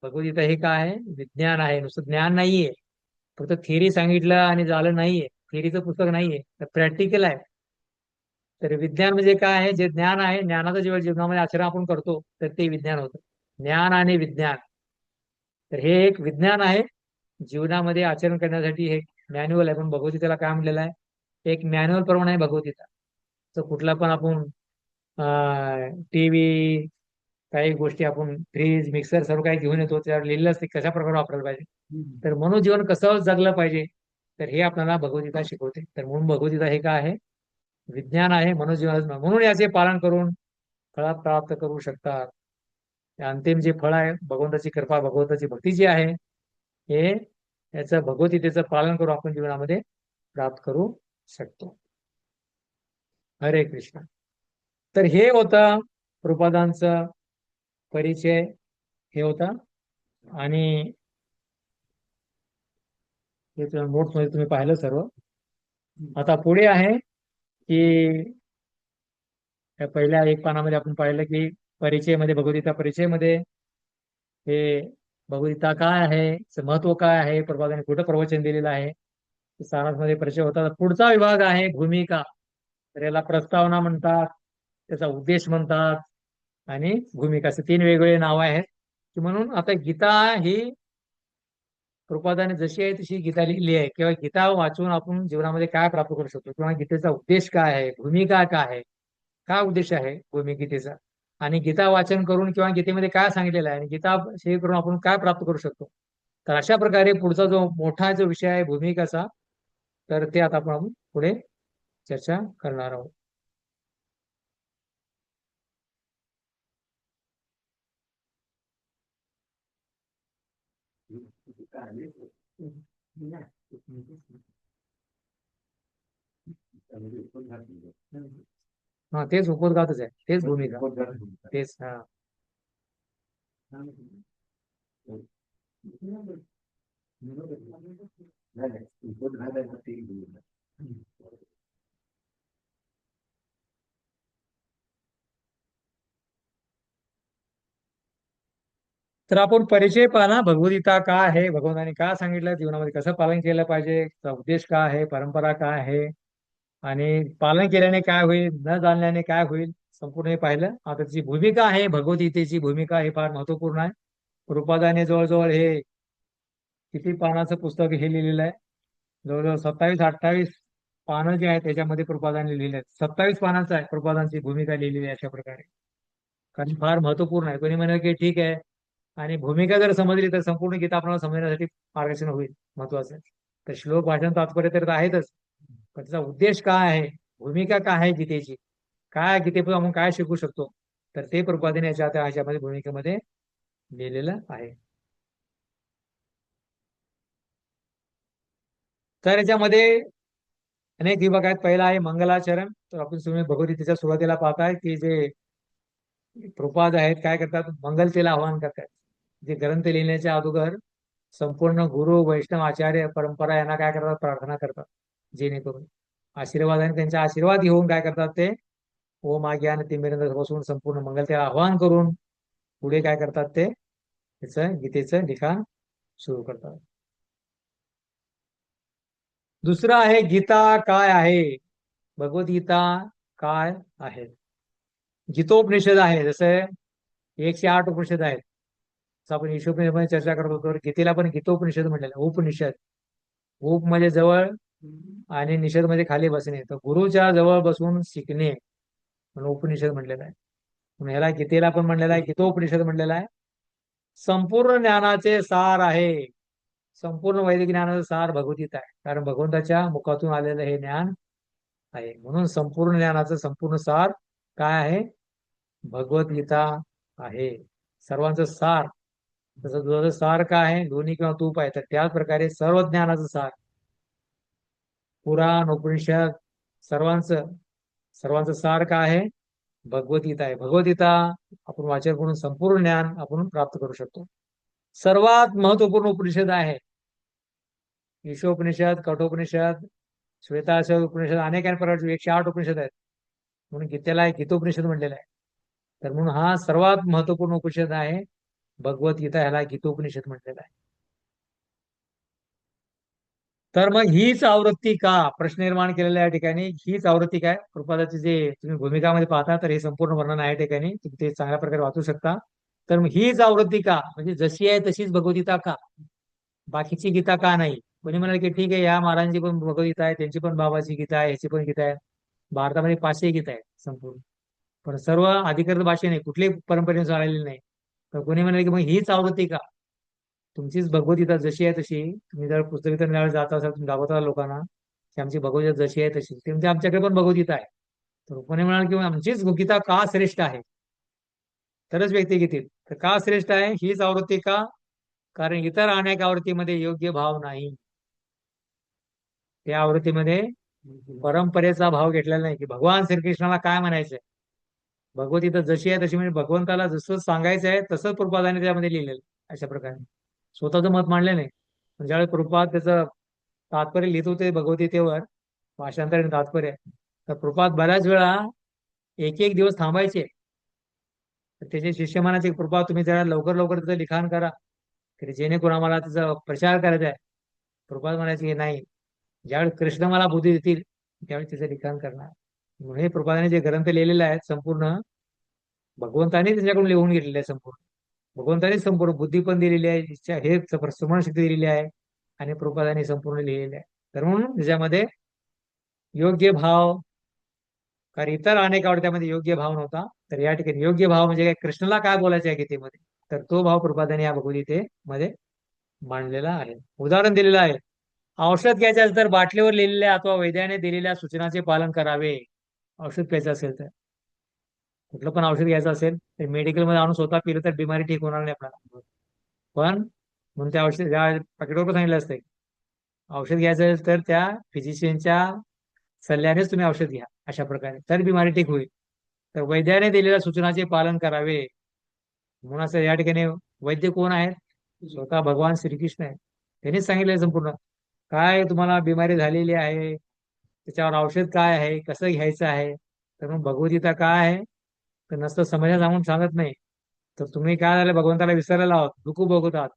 भगवद्गीता हे काय आहे? विज्ञान आहे, नुसतं ज्ञान नाहीये. फक्त थिअरी सांगितलं आणि झालं नाहीये, थिअरीचं पुस्तक नाहीये, तर प्रॅक्टिकल आहे. तर विज्ञान म्हणजे काय आहे? जे ज्ञान आहे, ज्ञानाचं जेव्हा जीवनामध्ये आचरण आपण करतो तर ते विज्ञान होतं. ज्ञान आणि विज्ञान, तर हे एक विज्ञान आहे जीवनामध्ये आचरण करण्यासाठी. हे मॅन्युअल आहे. पण भगवद्गीतेला काय म्हटलेलं आहे? एक मॅन्युअल प्रमाणे आहे भगवद्गीता. तर कुठला पण आपण टीव्ही, काही गोष्टी आपण फ्रीज मिक्सर सर्व काही घेऊन येतो, त्यावर लिहिलं असते कशा प्रकारे वापरायला पाहिजे, तर मनोजीवन कसं जगलं पाहिजे, तर हे आपल्याला भगवद्गीता शिकवते. तर म्हणून भगवद्गीता हे काय आहे? विज्ञान आहे, मनोजीवन. म्हणून याचे पालन करून फळ प्राप्त करू शकतात. अंतिम जे फळ आहे भगवंताची कृपा, भगवंताची भक्ती जी आहे, हे याचं भगवद्गीतेचं पालन करून आपण जीवनामध्ये प्राप्त करू शकतो. हरे कृष्ण. तर हे होतं प्रपादांचं परिचय, हे होता. आणि नोट्स मध्ये तुम्ही पाहिलं सर्व. आता पुढे आहे की पहिल्या एक पानामध्ये आपण पाहिलं की परिचय मध्ये, भगवद्गीता परिचय मध्ये हे भगवद्गीता काय आहे, महत्व काय आहे, प्रभादाने कुठं प्रवचन दिलेलं आहे, सारांशमध्ये परिचय होता. पुढचा विभाग आहे भूमिका. तर याला प्रस्तावना म्हणतात, त्याचा उद्देश म्हणतात आणि भूमिका, असे 3 वेगवेगळे नाव आहेत. म्हणून आता गीता ही प्रपादाने जशी आहे तशी गीता लिहिली आहे, किंवा गीता वाचून आपण जीवनामध्ये काय प्राप्त करू शकतो, किंवा गीतेचा उद्देश काय आहे, भूमिका काय आहे, काय उद्देश आहे गीतेचा, आणि गीता वाचन करून किंवा गीतेमध्ये काय सांगितलेलं आहे आणि गीता हे करून आपण काय प्राप्त करू शकतो. तर अशा प्रकारे पुढचा जो मोठा जो विषय आहे भूमिकाचा, तर ते आता आपण पुढे चर्चा करणार आहोत. हा, तेच उपोद्घातच आहे, तेच भूमिका, तेच. हा, तर आपण परिचय पाहना, भगवद्गीता काय आहे, भगवंताने काय सांगितलं, जीवनामध्ये कसं पालन केलं पाहिजे, त्याचा उद्देश काय आहे, परंपरा काय आहे, आणि पालन केल्याने काय होईल, न जाणल्याने काय होईल, संपूर्ण हे पाहिलं. आता त्याची भूमिका आहे, भगवद्गीतेची भूमिका हे फार महत्वपूर्ण आहे. रूपादाने जवळजवळ हे किती पानाचं पुस्तक हे लिहिलेलं आहे, जवळजवळ 27-28 पानं जे आहेत त्याच्यामध्ये कृपादाने लिहिले आहेत. 27 पानांचं आहे कृपादांची भूमिका लिहिलेली आहे अशा प्रकारे, कारण फार महत्वपूर्ण आहे. कोणी म्हणाल की ठीक आहे, आणि भूमिका जर समजली तर संपूर्ण गीता आपल्याला समजण्यासाठी मार्गदर्शन होईल, महत्वाचं आहे. तर श्लोक, भाषण, तात्पर्य तर आहेतच, पण त्याचा उद्देश काय आहे, भूमिका काय आहे गीतेची, काय गीतेतून आपण काय शिकू शकतो, तर ते प्रपादाने याच्यामध्ये भूमिकेमध्ये लिहिलेलं आहे. तर याच्यामध्ये अनेक विभाग आहेत. पहिला आहे मंगलाचरण. तर आपण तुम्ही भगवद्गीतेच्या सुरुवातीला पाहताय की जे प्रभुपाद आहेत काय करतात, मंगलतेला आवाहन करतात. जे ग्रंथ लिहिण्याच्या अगोदर संपूर्ण गुरु वैष्णव आचार्य परंपरा यांना काय करतात, प्रार्थना करतात, जेणेकरून आशीर्वादाने त्यांचा आशीर्वाद घेऊन काय करतात ते ओम आज्ञान तिमिरंद बसून संपूर्ण मंगलतेला आवाहन करून पुढे काय करतात ते त्याचं गीतेचं लिखाण सुरू करतात. दुसरं आहे गीता काय आहे. भगवद्गीता काय आहे. गीतोपनिषद आहे. जसं 108 उपनिषद आहेत. जसं आपण ईशोपनिषदमध्ये चर्चा करत होतो, गीतेला पण गीतोपनिषद म्हटलेलं आहे. उपनिषद, उप म्हणजे जवळ आणि निषेध म्हणजे खाली बसणे. तर गुरुच्या जवळ बसून शिकणे म्हणून उपनिषद म्हटलेलं आहे. म्हणून ह्याला गीतेला पण म्हणलेला आहे, गीतोपनिषद म्हणलेला आहे. संपूर्ण ज्ञानाचे सार आहे. संपूर्ण वैदिक ज्ञानाचं सार भगवद्गीता आहे. कारण भगवंताच्या मुखातून आलेलं हे ज्ञान आहे. म्हणून संपूर्ण ज्ञानाचं संपूर्ण सार काय आहे, भगवद्गीता आहे. सर्वांचं सार. तसं दुधाचं सार काय आहे, लोणी किंवा तूप आहे. तर त्याच प्रकारे सर्व ज्ञानाचं सार पुराण उपनिषद सर्वांचं सार काय आहे, भगवद्गीता आहे. भगवद्गीता आपण वाचन करून संपूर्ण ज्ञान आपण प्राप्त करू शकतो. सर्वात महत्वपूर्ण उपनिषद आहे ईशोपनिषद, कठोपनिषद, श्वेताश्व उपनिषद, अनेक प्रकारचे 108 उपनिषद आहेत. म्हणून गीतेला गीतोपनिषद म्हटलेलं आहे. तर म्हणून हा सर्वात महत्वपूर्ण उपनिषद आहे भगवद्गीता, ह्याला गीतोपनिषद म्हटलेलं आहे. तर मग हीच आवृत्ती का, प्रश्न निर्माण केलेला या ठिकाणी. हीच आवृत्ती काय, कृपादाची जे तुम्ही भूमिकामध्ये पाहता तर हे संपूर्ण वर्णन आहे ठिकाणी, तुम्ही ते चांगल्या प्रकारे वाचू शकता. तर मग हीच आवृत्ती का, म्हणजे जशी आहे तशीच भगवद्गीता का, बाकीची गीता का नाही. कोणी म्हणाल की ठीक आहे, या महाराजांची पण भगवद्गीता आहे, त्यांची पण बाबाची गीता आहे, ह्याची पण गीता आहे. भारतामध्ये 500 गीता आहे संपूर्ण, पण सर्व अधिकृत भाषेने कुठल्याही परंपरेने आलेली नाही. तर कोणी म्हणाले की मग हीच आवृत्ती का, तुमचीच भगवद्गीता जशी आहे तशी. तुम्ही जर पुस्तक वितरण जात असाल, तुम्ही दाखवता लोकांना की आमची भगवद्गीता जशी आहे तशी, ते म्हणजे आमच्याकडे पण भगवद्गीता आहे. तर कोणी म्हणाल की आमचीच गीता का श्रेष्ठ आहे, तरच व्यक्ती घेतील. तर का श्रेष्ठ आहे हीच आवृत्ती का, कारण इतर अनेक आवृत्तीमध्ये योग्य भाव नाही. त्या आवृत्तीमध्ये परंपरेचा भाव घेतलेला नाही, की भगवान श्रीकृष्णाला काय म्हणायचंय. भगवद्गीता जशी आहे तशी म्हणजे भगवंताला जसं सांगायचं आहे तसंच प्रभुपादाने त्यामध्ये लिहिलेलं. अशा प्रकारे स्वतःचं मत मांडले नाही. पण ज्यावेळेस प्रभुपाद त्याचं तात्पर्य लिहित होते भगवद्गीतेवर, भाषांतर आणि तात्पर्य, तर प्रभुपाद बऱ्याच वेळा एक एक दिवस थांबायचे. तर त्याचे शिष्य म्हणायचे, प्रभुपाद तुम्ही जरा लवकर लवकर त्याचं लिखाण करा, तरी जेणेकरून आम्हाला त्याचा प्रचार करायचा आहे. प्रभुपाद म्हणायचे की नाही, ज्यावेळेस कृष्ण मला बुद्धी देतील त्यावेळेस त्याचं लिखाण करणार. म्हणून हे प्रभुपादाने जे ग्रंथ लिहिलेले आहेत संपूर्ण भगवंताने त्याच्याकडून लिहून घेतलेले आहे. संपूर्ण भगवंताने संपूर्ण बुद्धी पण दिलेली आहे, इच्छा हे स्मरणशक्ती दिलेली आहे, आणि प्रभुपादाने संपूर्ण लिहिलेले आहे. तर म्हणून त्याच्यामध्ये योग्य भाव, कारण इतर अनेक आवडत्यामध्ये योग्य भाव नव्हता. तर या ठिकाणी योग्य भाव म्हणजे काय, कृष्णाला काय बोलायचं आहे गीतेमध्ये, तर तो भाव प्रभुपादाने या भगवद्गीतेमध्ये मांडलेला आहे. उदाहरण दिलेलं आहे, औषध घ्यायचं असेल तर बाटलीवर लिहिलेल्या अथवा वैद्याने दिलेल्या सूचनाचे पालन करावे. औषध प्यायचं असेल तर, कुठलं पण औषध घ्यायचं असेल तर मेडिकलमध्ये आणून स्वतः पिलं तर बिमारी ठीक होणार नाही आपल्याला. पण म्हणून त्या औषध ज्या पॅकेटवर सांगितलं असतं, औषध घ्यायचं असेल तर त्या फिजिशियनच्या सल्ल्यानेच तुम्ही औषध घ्या, अशा प्रकारे तर बिमारी ठीक होईल. तर वैद्याने दिलेल्या सूचनाचे पालन करावे. म्हणून असं या ठिकाणी वैद्य कोण आहेत, स्वतः भगवान श्रीकृष्ण आहे. त्यांनीच सांगितलंय संपूर्ण काय तुम्हाला बिमारी झालेली आहे, त्याच्यावर औषध काय आहे, कसं घ्यायचं आहे. तर मग भगवद्गीता काय आहे, तर नसतं समजा सांगून सांगत नाही. तर तुम्ही काय झालं, भगवंताला विसरायला आहोत, दुःख भोगत आहात,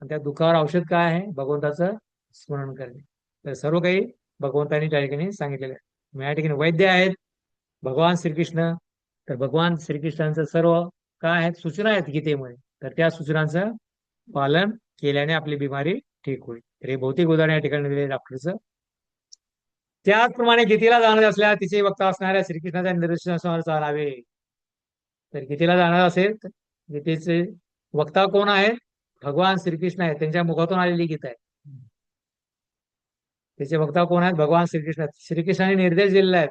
आणि त्या दुःखावर औषध काय आहे, भगवंताचं स्मरण करणे. तर सर्व काही भगवंतांनी त्या ठिकाणी सांगितलेलं आहे. या ठिकाणी वैद्य आहेत भगवान श्रीकृष्ण. तर भगवान श्रीकृष्णांचं सर्व काय आहेत, सूचना आहेत गीतेमध्ये. तर त्या सूचनांचं पालन केल्याने आपली बिमारी ठीक होईल. तर हे भौतिक उदाहरण या ठिकाणी दिलेले डॉक्टरचं. त्याचप्रमाणे गीतेला जाणत असल्या तिचे वक्ता असणाऱ्या श्रीकृष्णाच्या निर्देशानुसार चालावे. तर गीतेला जाणार असेल तर गीतेचे वक्ता कोण आहेत, भगवान श्रीकृष्ण आहेत. त्यांच्या मुखातून आलेली गीता आहे. त्याचे वक्ता कोण आहेत, भगवान श्रीकृष्ण आहेत. श्रीकृष्णाने निर्देश दिलेले आहेत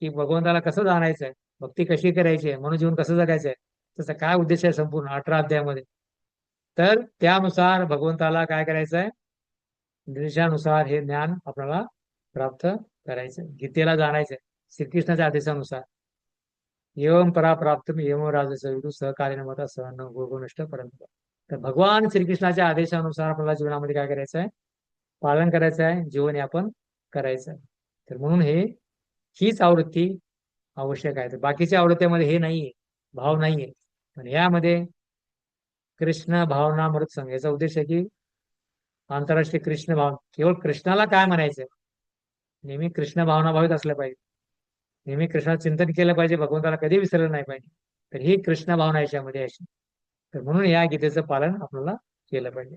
की भगवंताला कसं जाणायचं आहे, भक्ती कशी करायची आहे, म्हणून जीवन कसं जगायचं आहे, त्याचा काय उद्देश आहे संपूर्ण 18 अध्यायामध्ये. तर त्यानुसार भगवंताला काय करायचं आहे, निर्देशानुसार हे ज्ञान आपल्याला प्राप्त करायचं, गीतेला जाणायचं श्रीकृष्णाच्या आदेशानुसार. एवं परा प्राप्त एवं राजसविदु सहकार्य मता सहन गुरुनिष्ठ परंतु. तर भगवान श्रीकृष्णाच्या आदेशानुसार आपल्याला जीवनामध्ये काय करायचं आहे, पालन करायचं आहे, जीवन यापन करायचं आहे. तर म्हणून हीच आवृत्ती आवश्यक आहे. तर बाकीच्या आवृत्त्यामध्ये हे नाहीये, भाव नाहीये, पण यामध्ये कृष्ण भावनामृत संघ याचा उद्देश आहे की आंतरराष्ट्रीय कृष्ण भाव, केवळ कृष्णाला काय म्हणायचंय, नेहमी कृष्ण भावना भावित असल्या पाहिजे, नेहमी कृष्णाचं चिंतन केलं पाहिजे, भगवंताला कधी विसरलं नाही पाहिजे. तर ही कृष्ण भावना याच्यामध्ये अशी. तर म्हणून या गीतेचं पालन आपल्याला केलं पाहिजे.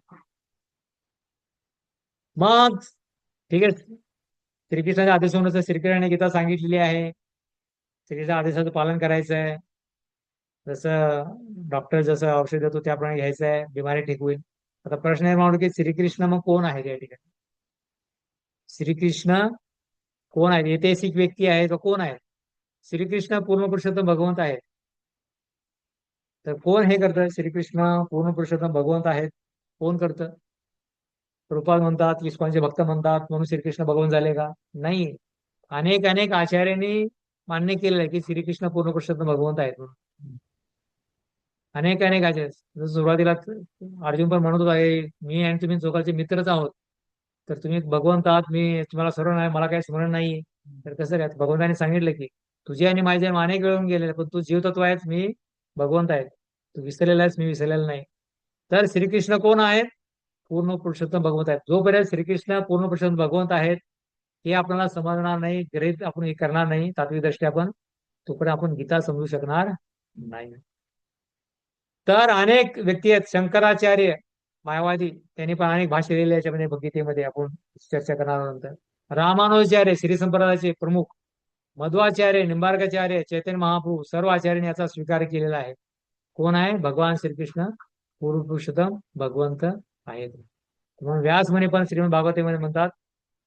मग ठीक आहे, श्रीकृष्णाच्या आदेशानुसार श्रीकृष्णाने गीता सांगितलेली आहे, श्रीकृष्णाच्या आदेशाचं पालन करायचं आहे. जसं डॉक्टर जसं औषध देतो त्याप्रमाणे घ्यायचं आहे, बिमारी ठीक होईल. आता प्रश्न निर्माण होतो की श्रीकृष्ण मग कोण आहे त्या ठिकाणी, श्रीकृष्ण कोण आहे, ऐतिहासिक व्यक्ती आहे का कोण आहे? श्रीकृष्ण पूर्ण पुरुषोत्तम भगवंत आहे. तर कोण हे करतं? श्रीकृष्ण पूर्ण पुरुषोत्तम भगवंत आहेत, कोण करतं? प्रभुपाद म्हणतात, इस्कॉनचे भक्त म्हणतात म्हणून श्रीकृष्ण भगवंत झाले का? नाही, अनेक अनेक आचार्यांनी मान्य केलेलं आहे की श्रीकृष्ण पूर्ण पुरुषोत्तम भगवंत आहेत म्हणून. अनेक अनेक आचार्य, जसं सुरुवातीला अर्जुन पण म्हणत होता, मी आणि तुम्ही चोखाचे मित्रच आहोत, तर तुम्ही भगवंत आहात, मी तुम्हाला स्मरण आहे, मला काही स्मरण नाही. तर कसं काय? भगवंताने सांगितलं की तुझे आणि माझे जन्म अनेक वेळून गेलेले, पण तू जीवतत्व आहेस, मी भगवंत आहेत, तू विसरलेला आहेस, मी विसरलेला नाही. तर श्रीकृष्ण कोण आहेत? पूर्ण पुरुषोत्तम भगवंत आहेत. जोपर्यंत श्रीकृष्ण पूर्ण पुरुषोत्तम भगवंत आहेत हे आपल्याला समजणार नाही, ग्रहित आपण हे करणार नाही तात्विक दृष्ट्या आपण, तोपर्यंत आपण गीता समजू शकणार नाही. तर अनेक व्यक्ती आहेत, शंकराचार्य मायावादी, त्यांनी पण अनेक भाष्य लिहिले याच्यामध्ये, गीतेमध्ये आपण चर्चा करणार नंतर. रामानुजाचार्य श्री संप्रदायाचे प्रमुख, मध्वाचार्य, निंबार्काचार्य, चैतन्य महाप्रभू, सर्व आचार्यांनी याचा स्वीकार केलेला आहे. कोण आहे? भगवान श्रीकृष्ण पूर्ण पुरुषोत्तम भगवंत आहेत. म्हणून व्यास म्हणे पण श्रीमद भागवतेमध्ये म्हणतात,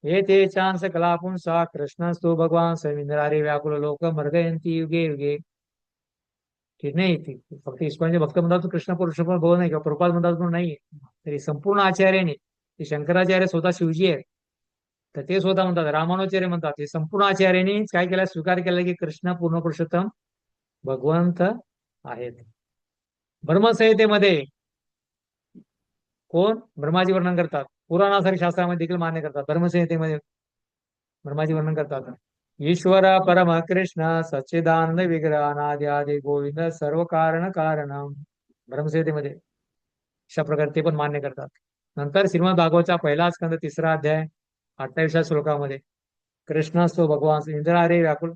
हे ते चांस कलापून सा कृष्ण स्तो भगवान सविंद्रारे व्याकुल लोक मर्दयंती युगे युगे. ठीक नाही, फक्त इस्कॉनचे भक्त म्हणतात कृष्ण पुरुषोत्तम भगवंत नाही, किंवा प्रभुपाद म्हणतात म्हणून नाही. तरी संपूर्ण आचार्याने, ते शंकराचार्य स्वतः शिवजी आहेत, तर ते स्वतः म्हणतात, रामानुजाचार्य म्हणतात, हे संपूर्ण आचार्यांनी काय केलं? स्वीकार केला की कृष्ण पूर्ण पुरुषोत्तम भगवंत आहेत. ब्रह्मसंहितेमध्ये कोण ब्रह्माजी वर्णन करतात? पुराणासारख्या शास्त्रामध्ये देखील मान्य करतात, ब्रह्मसंहितेमध्ये ब्रह्माजी वर्णन करतात. ईश्वर परम कृष्ण सच्चिदानंद विग्रह अनादि आदि गोविंद सर्व कारण कारणम, ब्रह्मसंहितेमध्ये अशा प्रकारे ते पण मान्य करतात. नंतर श्रीमद भागवतचा पहिला स्कंद 3रा अध्याय 28व्या श्लोकामध्ये कृष्णस्तो भगवान इंद्रारे व्याकुल,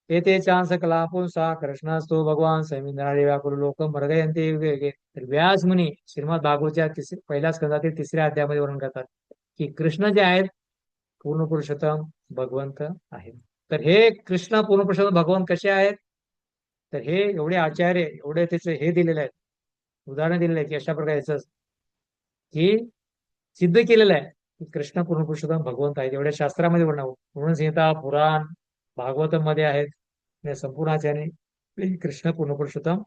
ते चांस कलापून सा कृष्णस्तो भगवान समिंद्रारे व्याकुल लोक मर्दयंते युगे युगे. तर व्यास मुनी श्रीमद भागवतच्या पहिल्या स्कंदातील 3ऱ्या अध्यायामध्ये वर्णन करतात की कृष्ण जे आहेत पूर्ण पुरुषोत्तम भगवंत आहेत. तर हे कृष्ण पूर्ण पुरुषोत्तम भगवंत कसे आहेत? तर हे एवढे आचार्य, एवढे त्याचे हे दिलेले आहेत, उदाहरण दिलेलं आहे की अशा प्रकारचं की सिद्ध केलेलं आहे की कृष्ण पूर्ण पुरुषोत्तम भगवंत आहेत, एवढ्या शास्त्रामध्ये वर्णन. म्हणून संहिता, पुराण, भागवतम मध्ये आहेत, संपूर्ण आचार्य कृष्ण पूर्ण पुरुषोत्तम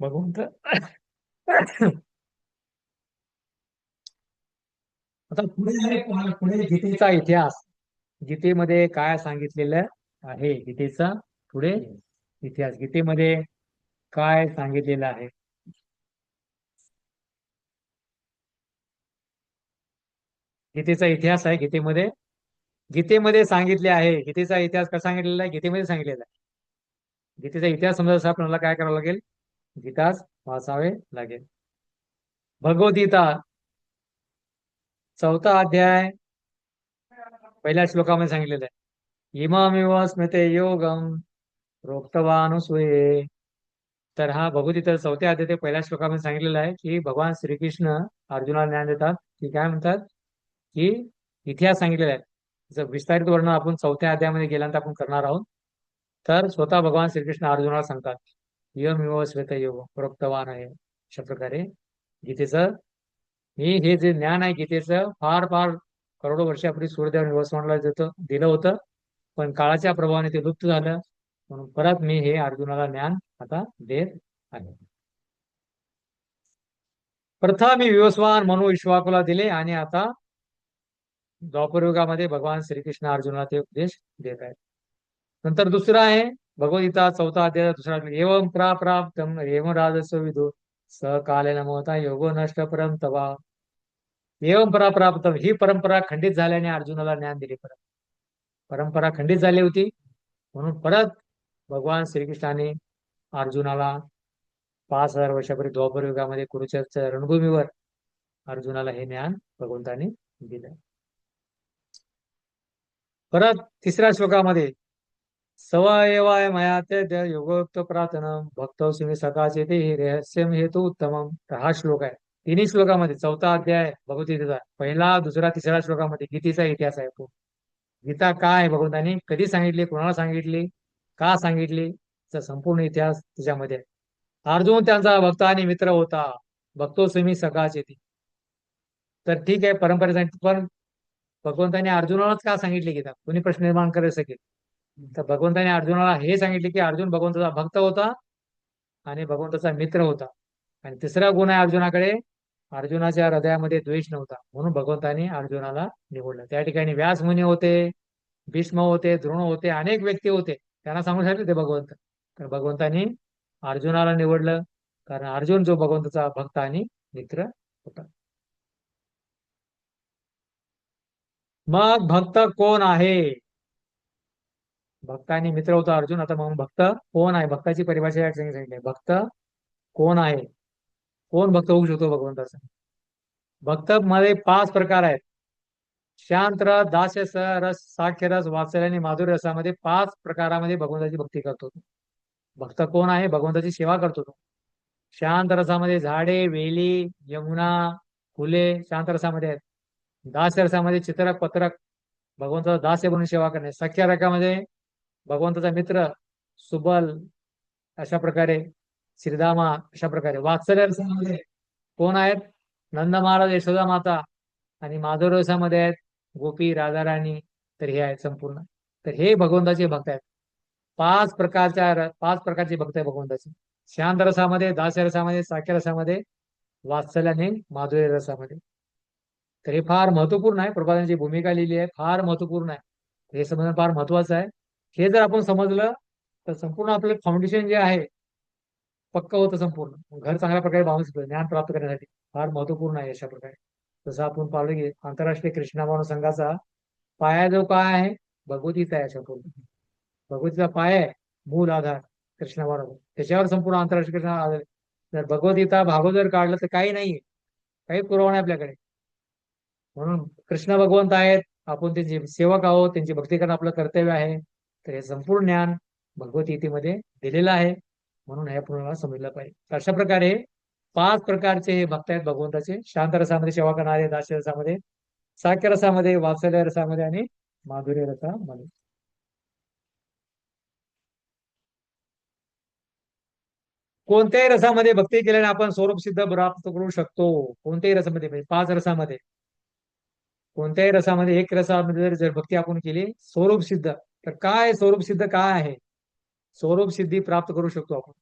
भगवंत. आता पुढे गीतेचा इतिहास, गीतेमध्ये काय सांगितलेलं आहे, गीतेचा पुढे इतिहास, गीतेमध्ये काय सांगितलेलं आहे? गीतेचा इतिहास आहे गीतेमध्ये, गीतेमध्ये सांगितले आहे. गीतेचा इतिहास कसा सांगितलेला आहे? गीतेमध्ये सांगितलेला आहे. गीतेचा इतिहास समजायचा आपल्याला काय करावं लागेल? गीताच वाचावे लागेल. भगवद्गीता 4था अध्याय पहिल्या श्लोकामध्ये सांगितलेलं आहे, इमामेव स्मृते योगम प्रोक्तवानुसूये. तर हा भगवद्गीता 4थ्या अध्याय पहिल्या श्लोकामध्ये सांगितलेलं आहे की भगवान श्रीकृष्ण अर्जुनाला ज्ञान देतात, की काय म्हणतात की इतिहास सांगितलेला आहे. जर विस्तारित वर्णन आपण 4थ्या अध्यायामध्ये गेल्यानंतर आपण करणार आहोत. तर स्वतः भगवान श्रीकृष्ण अर्जुनाला सांगतात, इयमेव स्मृते योग प्रोक्तवान आहे. अशा प्रकारे गीतेचं हे जे ज्ञान आहे गीतेचं, फार फार करोडो वर्षापूर्वी सूर्यदेवाने वसवणला दिलं होतं, पण काळाच्या प्रभावाने ते लुप्त झालं. म्हणून परत मी हे अर्जुनाला ज्ञान आता देत आहे. प्रथम मी विवस्वान म्हणून इक्ष्वाकूला दिले आणि आता द्वापर युगामध्ये भगवान श्रीकृष्ण अर्जुनाला ते उपदेश देत आहेत. नंतर दुसरं आहे भगवद्गीता 4था अध्याय 2रा श्लोक. एवं प्राप्तम एवं राजस्व विदो स कालेन मोहता योगो नष्ट परम तवा. एवं प्राप्तम, ही परंपरा खंडित झाल्याने अर्जुनाला ज्ञान दिले. परंपरा खंडित झाली होती म्हणून परत भगवान श्रीकृष्णाने अर्जुनाला 5000 वर्षापूर्वी द्वापर युगामध्ये कुरुक्षेत्र रणभूमीवर अर्जुनाला हे ज्ञान भगवंताने दिलं. परत 3ऱ्या श्लोकामध्ये सवयवाय मया ते योगोक्त प्रार्थना भक्तोऽस्मि सकाचे ते रहस्यम हेतु उत्तमम. तर हा श्लोक आहे. तिन्ही श्लोकामध्ये 4था अध्याय भगवद्गीतेचा 1, 2, 3रा श्लोकामध्ये गीतेचा इतिहास आहे. तो गीता काय आहे, भगवंताने कधी सांगितली, कोणाला सांगितली, का सांगितली, त्याचा संपूर्ण इतिहास त्याच्यामध्ये आहे. अर्जुन त्यांचा भक्त आणि मित्र होता. भक्तोऽस्मि सकाचे ते. तर ठीक आहे, परंपरा सांगितली, पण भगवंताने अर्जुनालाच का सांगितले गीता, कोणी प्रश्न निर्माण करू शकेल. तर भगवंताने अर्जुनाला हे सांगितले की अर्जुन भगवंताचा भक्त होता आणि भगवंताचा मित्र होता. आणि तिसरा गुण आहे अर्जुनाकडे, अर्जुनाच्या हृदयामध्ये द्वेष नव्हता. म्हणून भगवंताने अर्जुनाला निवडलं. त्या ठिकाणी व्यास मुनी होते, भीष्म होते, द्रोण होते, अनेक व्यक्ती होते, त्यांना सांगू शकले ते भगवंत. तर भगवंताने अर्जुनाला निवडलं कारण अर्जुन जो भगवंताचा भक्त आणि मित्र होता. मग भक्त कोण आहे? भक्त आणि मित्र होता अर्जुन. आता मग भक्त कोण आहे, भक्ताची परिभाषा या ठिकाणी सांगितली. भक्त कोण आहे, कोण भक्त होऊ शकतो भगवंताचा? भक्त मध्ये 5 प्रकार आहेत. शांत रस, दास्य रस, साख्य रस, वात्सल्य आणि माधुर्य रसामध्ये 5 प्रकारामध्ये भगवंताची भक्ती करतो. भक्त कोण आहे? भगवंताची सेवा करतो तो. शांत रसामध्ये झाडे, वेली, यमुना, फुले शांत रसामध्ये आहेत. दास्य रसामध्ये चित्रक, पत्रक, भगवंताचा दास्य म्हणून सेवा करणे. सख्य रसामध्ये भगवंताचा मित्र, सुबल, अशा प्रकारे श्रीदामा, अशा प्रकारे. वात्सल्य रसामध्ये कोण आहेत? नंद महाराज, यशोदा माता. आणि माधुर्य रसामध्ये आहेत गोपी, राधाराणी. तर हे आहेत संपूर्ण. तर हे भगवंताचे भक्त आहेत. 5 प्रकारचे भक्त आहे भगवंताचे. शांत रसामध्ये, दास्य रसामध्ये, साख्य रसामध्ये, वात्सल्याने, माधुर्य रसामध्ये. तर हे फार महत्वपूर्ण आहे. प्रभुपादांची भूमिका लिहिली आहे, फार महत्वपूर्ण आहे. हे समजणं फार महत्वाचं आहे. हे जर आपण समजलं तर संपूर्ण आपलं फाउंडेशन जे आहे पक्क होतं संपूर्ण. घर चांगल्या प्रकारे बांधू शकतो ज्ञान प्राप्त करण्यासाठी. फार महत्वपूर्ण आहे अशा प्रकारे. जसं आपण पाहिलं की आंतरराष्ट्रीय कृष्णभावना संघाचा पाया जो काय आहे, भगवद्गीता आहे. अशा पूर्ण भगवद्गीता पाया आहे, मूल आधार कृष्णभावना. त्याच्यावर संपूर्ण आंतरराष्ट्रीय कृष्ण आधार. जर भगवद्गीता भागवत जर काढलं तर काही नाहीये, काही पुरावा नाही आपल्याकडे. म्हणून कृष्ण भगवंत आहेत, आपण त्यांचे सेवक आहोत, त्यांची भक्ती करणं आपलं कर्तव्य आहे. तर हे संपूर्ण ज्ञान भगवद्गीतेमध्ये दिलेलं आहे. म्हणून हे आपल्याला समजलं पाहिजे. अशा प्रकारे 5 प्रकारचे हे भक्त आहेत भगवंताचे. शांत रसामध्ये सेवा करणारे, दास्य रसामध्ये, साख्य रसामध्ये, वात्सल्य रसामध्ये आणि माधुर्य रसामध्ये. कोणत्याही रसामध्ये भक्ती केल्याने आपण स्वरूप सिद्ध प्राप्त करू शकतो. कोणत्याही रसामध्ये, म्हणजे 5 रसामध्ये, कोणत्याही रसामध्ये, एक रसामध्ये जर भक्ती आपण केली स्वरूप सिद्ध. तर काय स्वरूप सिद्ध काय आहे? स्वरूप सिद्धी प्राप्त करू शकतो आपण.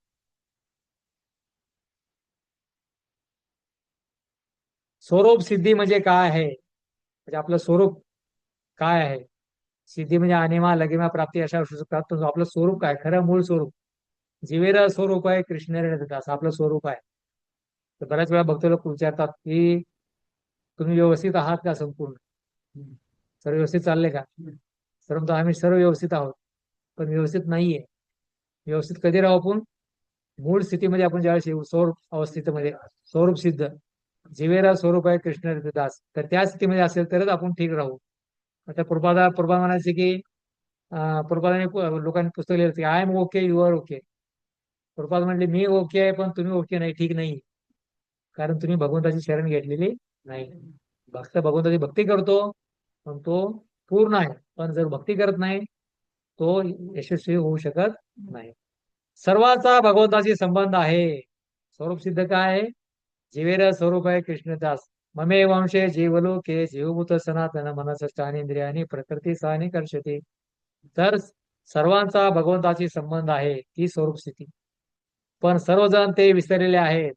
स्वरूप सिद्धी म्हणजे काय आहे? म्हणजे आपलं स्वरूप काय आहे? सिद्धी म्हणजे अनिमा, लगिमा, प्राप्ती अशा प्राप्त. आपलं स्वरूप काय, खरं मूळ स्वरूप. जीवेर स्वरूप आहे कृष्ण असं आपलं स्वरूप आहे. तर बऱ्याच वेळा भक्त लोक विचारतात की तुम्ही व्यवस्थित आहात का, संपूर्ण सर्व व्यवस्थित चालले का? सर्व आम्ही सर्व व्यवस्थित आहोत, पण व्यवस्थित नाहीये. व्यवस्थित कधी राहू आपण? मूळ स्थितीमध्ये आपण ज्यावेळेस येऊ, स्वरूप अवस्थितीमध्ये, स्वरूप सिद्ध, जीवेरा स्वरूप आहे कृष्ण दास. तर त्या स्थितीमध्ये असेल तरच आपण ठीक राहू. आता प्रभुपाद म्हणायचे की प्रभुपादाने लोकांनी पुस्तक लिहिलं की I am okay, you are okay. Prabhupada म्हणले मी ओके आहे पण तुम्ही ओके नाही, ठीक नाही. कारण तुम्ही भगवंताची शरण घेतलेली नाही. भक्त भगवंताची भक्ती करतो पण तो पूर्ण आहे, पण जर भक्ती करत नाही तो यशस्वी होऊ शकत नाही. सर्वांचा भगवंताशी संबंध आहे. स्वरूप सिद्ध काय आहे? जीवेर स्वरूप आहे कृष्णदास. ममे वंशे जीवलोके जीवभूत सनातन मनसष्टानी इंद्रियानी प्रकृती सानी कर्षते. तर सर्वांचा भगवंताशी संबंध आहे, ती स्वरूप स्थिती. पण सर्वजण ते विसरलेले आहेत.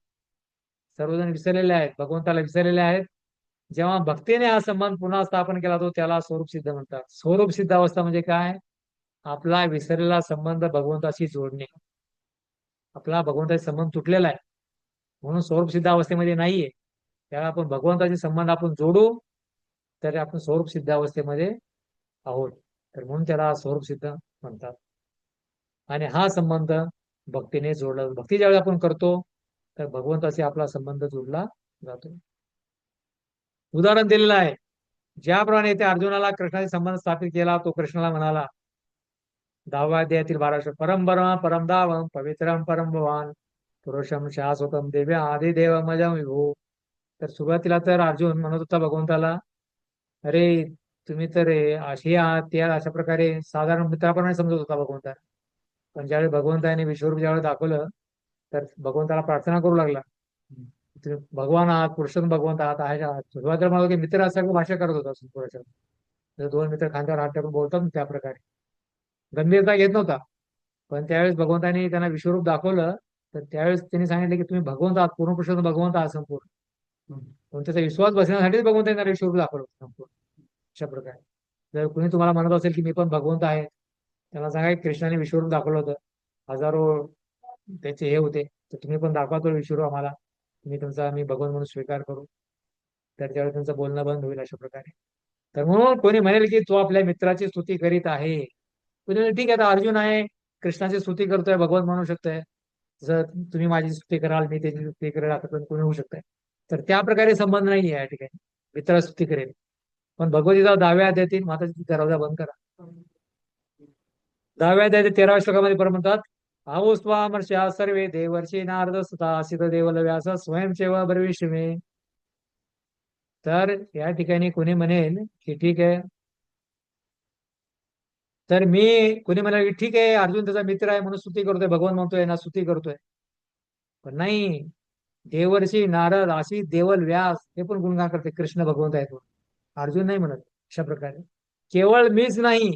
सर्वजण विसरलेले आहेत, भगवंताला विसरलेले आहेत. जेव्हा भक्तीने हा संबंध पुन्हा स्थापन केला तो त्याला स्वरूप सिद्ध म्हणतात. स्वरूप सिद्ध अवस्था म्हणजे काय? आपला विसरलेला संबंध भगवंताशी जोडणे. आपला भगवंताशी संबंध तुटलेला आहे म्हणून स्वरूप सिद्ध अवस्थेमध्ये नाहीये. त्याला आपण भगवंताचे संबंध आपण जोडू तर आपण स्वरूप सिद्ध अवस्थेमध्ये आहोत. तर म्हणून त्याला स्वरूप सिद्ध म्हणतात. आणि हा संबंध भक्तीने जोडला. भक्ती ज्यावेळी आपण करतो तर भगवंताशी आपला संबंध जोडला जातो. उदाहरण दिलेलं आहे. ज्याप्रमाणे ते अर्जुनाला कृष्णाशी संबंध स्थापित केला, तो कृष्णाला म्हणाला 10व्या अध्यायातील 12 परम ब्रह्म परम धावम पवित्रम परम भवान पुरुषम शाश्वतम देव्या आदि देव मजम विभू. तर सुरुवातीला तर अर्जुन म्हणत होता भगवंताला, अरे तुम्ही तर अशी आहात ते अशा प्रकारे साधारण मित्राप्रमाणे समजत होता भगवंता. पण ज्यावेळी भगवंताने विश्वरूप ज्यावेळी दाखवलं तर भगवंताला प्रार्थना करू लागला, तुम्ही भगवान आहात, पुरुषोत्तम भगवंत आहात आहे. सुरुवातीला मला की मित्र असं भाषा करत होता पुरुषात. जर दोन मित्र खांद्यावर हात टाकून बोलतात ना त्या प्रकारे गंभीरता घेत नव्हता. पण त्यावेळेस भगवंतांनी त्यांना विश्वरूप दाखवलं तर त्यावेळेस त्यांनी सांगितलं की तुम्ही भगवंत आहात, पूर्ण पुरुषोत्तम भगवंत आहात संपूर्ण. पण त्याचा विश्वास बसण्यासाठीच भगवंतांनी त्यांना विश्वरूप दाखवलं संपूर्ण. अशा प्रकारे जर कुणी तुम्हाला म्हणत असेल की मी पण भगवंत आहे, त्याला सांगा की कृष्णाने विश्वरूप दाखवलं होतं, हजारो त्याचे हे होते, तर तुम्ही पण दाखवा तो विश्वरूप आम्हाला, तुम्ही तुमचा आम्ही भगवान म्हणून स्वीकार करू. तर त्यावेळी तुमचं बोलणं बंद होईल अशा प्रकारे. तर म्हणून कोणी म्हणेल की तो आपल्या मित्राची स्तुती करीत आहे, ठीक आहे, आता अर्जुन आहे कृष्णाची स्तुती करतोय, भगवान म्हणू शकतोय. जर तुम्ही माझी स्तुती कराल मी त्याची स्तुती करेल असं पण कोणी होऊ शकतंय. तर त्या प्रकारे संबंध नाही आहे या ठिकाणी. मित्र स्तुती करेल पण भगवद्गीता 10व्या अध्यायातील माताजी दरवाजा बंद करा. 10व्या अध्यायातील 13व्या श्लोकामध्ये परम म्हणतात आहुस्वामर्षा सर्वे देवर्षी नारद सुता सिद्ध देवल व्यास स्वयंसेव ब्रवीष्मे. तर या ठिकाणी कोणी म्हणेल की ठीक आहे, तर मी कोणी म्हणाल की ठीक आहे अर्जुन त्याचा मित्र आहे म्हणून स्तुती करतोय, भगवान म्हणतोय ना स्तुती करतोय. पण नाही, देवर्षी नारद अशी देवल व्यास हे पण गुणगान करते कृष्ण भगवंत आहेत. अर्जुन नाही म्हणत अशा प्रकारे. केवळ मीच नाही,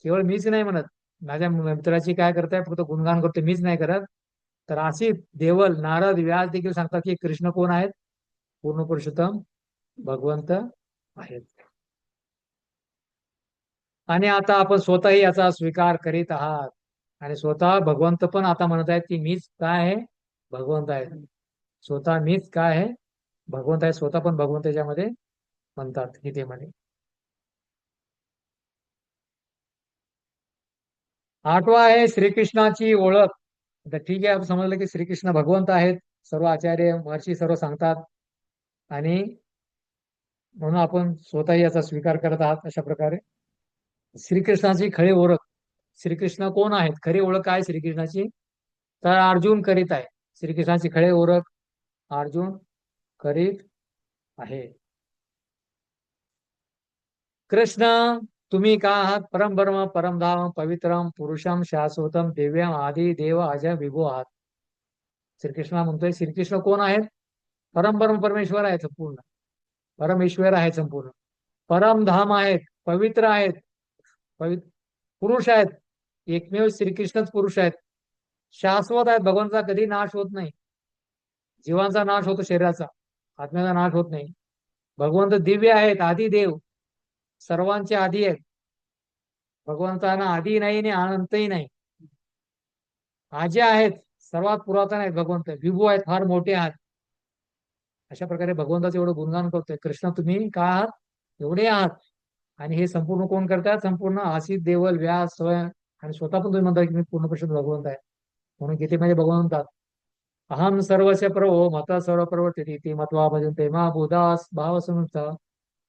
केवळ मीच नाही म्हणत, माझ्या मित्राची काय करताय फक्त गुणगान करतोय, मीच नाही करत. तर अशी देवल नारद व्यास देखील सांगतात की कृष्ण कोण आहेत? पूर्ण पुरुषोत्तम भगवंत आहेत. आणि आता आपण स्वतःही याचा स्वीकार करीत आहात आणि स्वतः भगवंत पण आता म्हणत आहेत की मीच काय आहे? भगवंत आहे. स्वतः मीच काय आहे? भगवंत आहे. स्वतः पण भगवंत याच्यामध्ये म्हणतात गीतेमध्ये. 8वा आहे श्रीकृष्णाची ओळख. तर ठीक आहे, आपण समजलं की श्रीकृष्ण भगवंत आहेत, सर्व आचार्य महर्षी सर्व सांगतात आणि म्हणून आपण स्वतःही याचा स्वीकार करत आहात अशा प्रकारे. श्रीकृष्णाची खरी ओळख, श्रीकृष्ण कोण आहेत, खरी ओळख काय श्रीकृष्णाची, तर अर्जुन करीत आहे. श्रीकृष्णाची खरी ओळख अर्जुन करीत आहे. कृष्ण तुम्ही का आहात? परम ब्रह्म परम धाम पवित्रम पुरुषम शाश्वतम दिव्यम आदि देव अजय विभू आहात. श्रीकृष्ण म्हणतोय श्रीकृष्ण कोण आहेत? परम ब्रह्म परमेश्वर आहेत संपूर्ण, परमेश्वर आहेत संपूर्ण, परम धाम आहेत, पवित्र आहेत, पुरुष आहेत, एकमेव श्रीकृष्णच पुरुष आहेत, शाश्वत आहेत, भगवंताचा कधी नाश होत नाही. जीवांचा नाश होतो, शरीराचा, आत्म्याचा नाश होत नाही. भगवंत दिव्य आहेत, आदी देव, सर्वांचे आधी आहेत. भगवंतांना आधी नाही आणि अनंतही नाही, आजी आहेत, सर्वात पुरातन आहेत भगवंत, विभू आहेत, फार मोठे आहात. अशा प्रकारे भगवंताचं एवढं गुणगान करतोय. कृष्ण तुम्ही का आहात? एवढे आहात. आणि हे संपूर्ण कोण करतात? संपूर्ण आसित देवल व्यास स्वयं आणि स्वतः पण तुम्ही म्हणता की मी पूर्ण पुरुष भगवंत आहे. म्हणून गीतेमध्ये भगवान म्हणतात अहम सर्वस्य प्रभो मता सर्व प्रवर्तिती मत्वा भजन्ते मा भूदास भाव समुत्था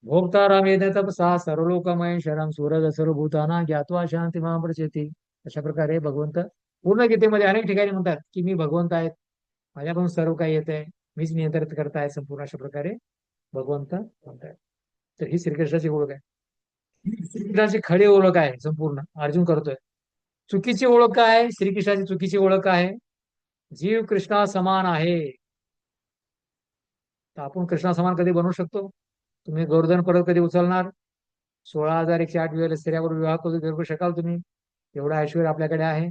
भोक्ता रामेद तपसा सर्वलोकमय शरम सूरज सर्वभूताना ज्ञात्वा शांती मा प्रचेती. अशा प्रकारे भगवंत पूर्ण गीतेमध्ये अनेक ठिकाणी म्हणतात की मी भगवंत आहेत, माझ्याकडून सर्व काही येत आहे, मीच नियंत्रित करताय संपूर्ण. अशा प्रकारे भगवंत म्हणताय. तर ही श्रीकृष्णाची ओळख आहे. श्रीकृष्णाची खरी ओळख आहे संपूर्ण अर्जुन करतोय. चुकीची ओळख काय आहे? श्रीकृष्णाची चुकीची ओळख आहे जीव कृष्णा समान आहे. तर आपण कृष्णा समान कधी बनवू शकतो? तुम्ही गोवर्धन पर्वत कधी उचलणार? 16,108 वेळेला स्त्रियावर विवाह करू शकाल तुम्ही? एवढा ऐश्वर्य आपल्याकडे आहे.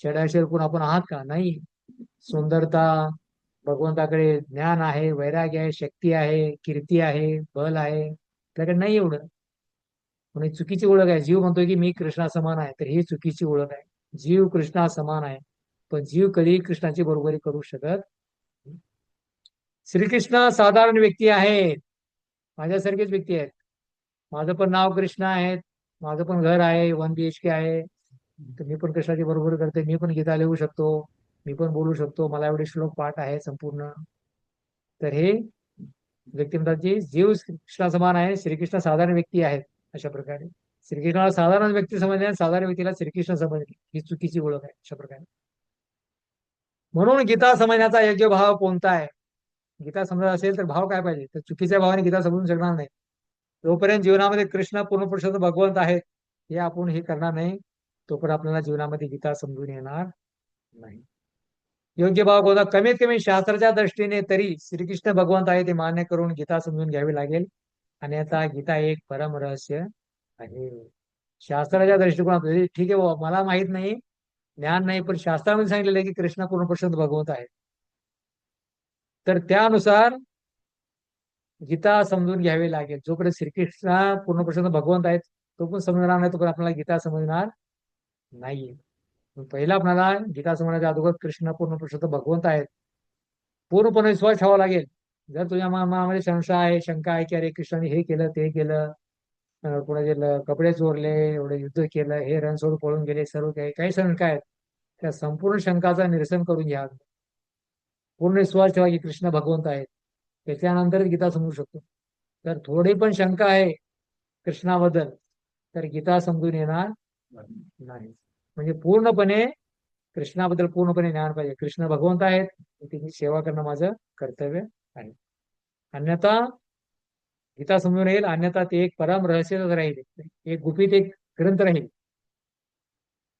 षड ऐश्वर्य कोण आपण आहात का? नाही. सुंदरता, भगवंताकडे ज्ञान आहे, वैराग्य आहे, शक्ती आहे, कीर्ती आहे, बल आहे, त्याकडे नाही एवढं. म्हणून चुकीची ओळख आहे. जीव म्हणतोय की मी कृष्णा समान आहे, तर ही चुकीची ओळख आहे. जीव कृष्णा समान आहे, पण जीव कधी कृष्णाची बरोबरी करू शकत नाही. श्रीकृष्ण साधारण व्यक्ती आहेत, माझ्यासारखेच व्यक्ती आहेत. माझं पण नाव कृष्ण आहे, माझं पण घर आहे, 1 BHK आहे, तर मी पण कृष्णाची बरोबरी करते. मी पण गीता लिहू शकतो, मी पण बोलू शकतो, मला एवढे श्लोक पाठ आहे संपूर्ण. तर हे व्यक्ती म्हणतात की जीव कृष्णासमान आहे, श्रीकृष्ण साधारण व्यक्ती आहेत. अशा प्रकारे श्रीकृष्णाला साधारण व्यक्ती समजले आणि साधारण व्यक्तीला श्रीकृष्ण समजले, ही चुकीची ओळख आहे. अशा प्रकारे म्हणून गीता समजण्याचा योग्य भाव कोणता आहे? गीता समजत असेल तर भाव काय पाहिजे? तर चुकीच्या भावाने गीता समजून शकणार नाही. जोपर्यंत जीवनामध्ये कृष्ण पूर्ण पुरुषोत्तम भगवंत आहेत हे आपण हे करणार नाही, तोपर्यंत आपल्याला जीवनामध्ये गीता समजून येणार नाही. योग्य भाव कोणता? कमीत कमी शास्त्राच्या दृष्टीने तरी श्रीकृष्ण भगवंत आहे ते मान्य करून गीता समजून घ्यावी लागेल. आणि आता गीता एक परम रहस्य आहे. शास्त्राच्या दृष्टिकोनात ठीक आहे बाबा, मला माहित नाही, ज्ञान नाही, पण शास्त्रामध्ये सांगितलेलं आहे की कृष्ण पूर्ण पुरुषोत्तम भगवंत आहे, तर त्यानुसार गीता समजून घ्यावी लागेल. जोपर्यंत श्रीकृष्ण पूर्ण पुरुषोत्तम भगवंत आहेत तो पण समजणार नाही, तोपर्यंत आपल्याला गीता समजणार नाहीये. पहिला आपल्याला गीता समजण्याच्या अगोदर कृष्ण पूर्ण पुरुषोत्तम भगवंत आहेत पूर्णपणे विश्वास ठेवावा लागेल. जर तुझ्या मनामध्ये संशय आहे, शंका आहे की अरे कृष्णाने हे केलं ते केलं, कोणाचे कपडे चोरले, एवढं युद्ध केलं, हे रण सोडून पळून गेले, सर्व काही काही शंका आहेत, त्या संपूर्ण शंकाचं निरसन करून घ्या. पूर्ण विश्वास ठेवा की कृष्ण भगवंत आहेत, त्याच्यानंतर गीता समजू शकतो. तर थोडी पण शंका आहे कृष्णाबद्दल तर गीता समजून येणार नाही. म्हणजे पूर्णपणे कृष्णाबद्दल पूर्णपणे ज्ञान पाहिजे. कृष्ण भगवंत आहेत, त्यांची सेवा करणं माझं कर्तव्य आहे. अन्यथा गीता समजून येईल, अन्यथा ते एक परम रहस्यच राहील, एक गुपित एक ग्रंथ राहील,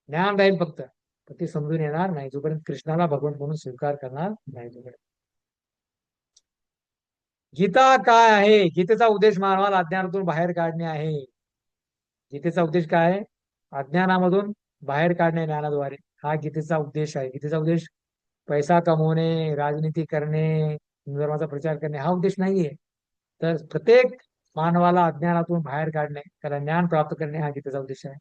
ज्ञान राहील फक्त, पण ते समजून येणार नाही जोपर्यंत कृष्णाला भगवंत म्हणून स्वीकार करणार नाही तोपर्यंत. गीता काय आहे? गीतेचा उद्देश मानवाला अज्ञानातून बाहेर काढणे आहे. गीतेचा उद्देश काय आहे? अज्ञानामधून बाहेर काढणे ज्ञानाद्वारे, हा गीतेचा उद्देश आहे. गीतेचा उद्देश पैसा कमवणे, राजनीती करणे, हिंदू धर्माचा प्रचार करणे हा उद्देश नाहीये. तर प्रत्येक मानवाला अज्ञानातून बाहेर काढणे, त्याला ज्ञान प्राप्त करणे हा गीतेचा उद्देश आहे.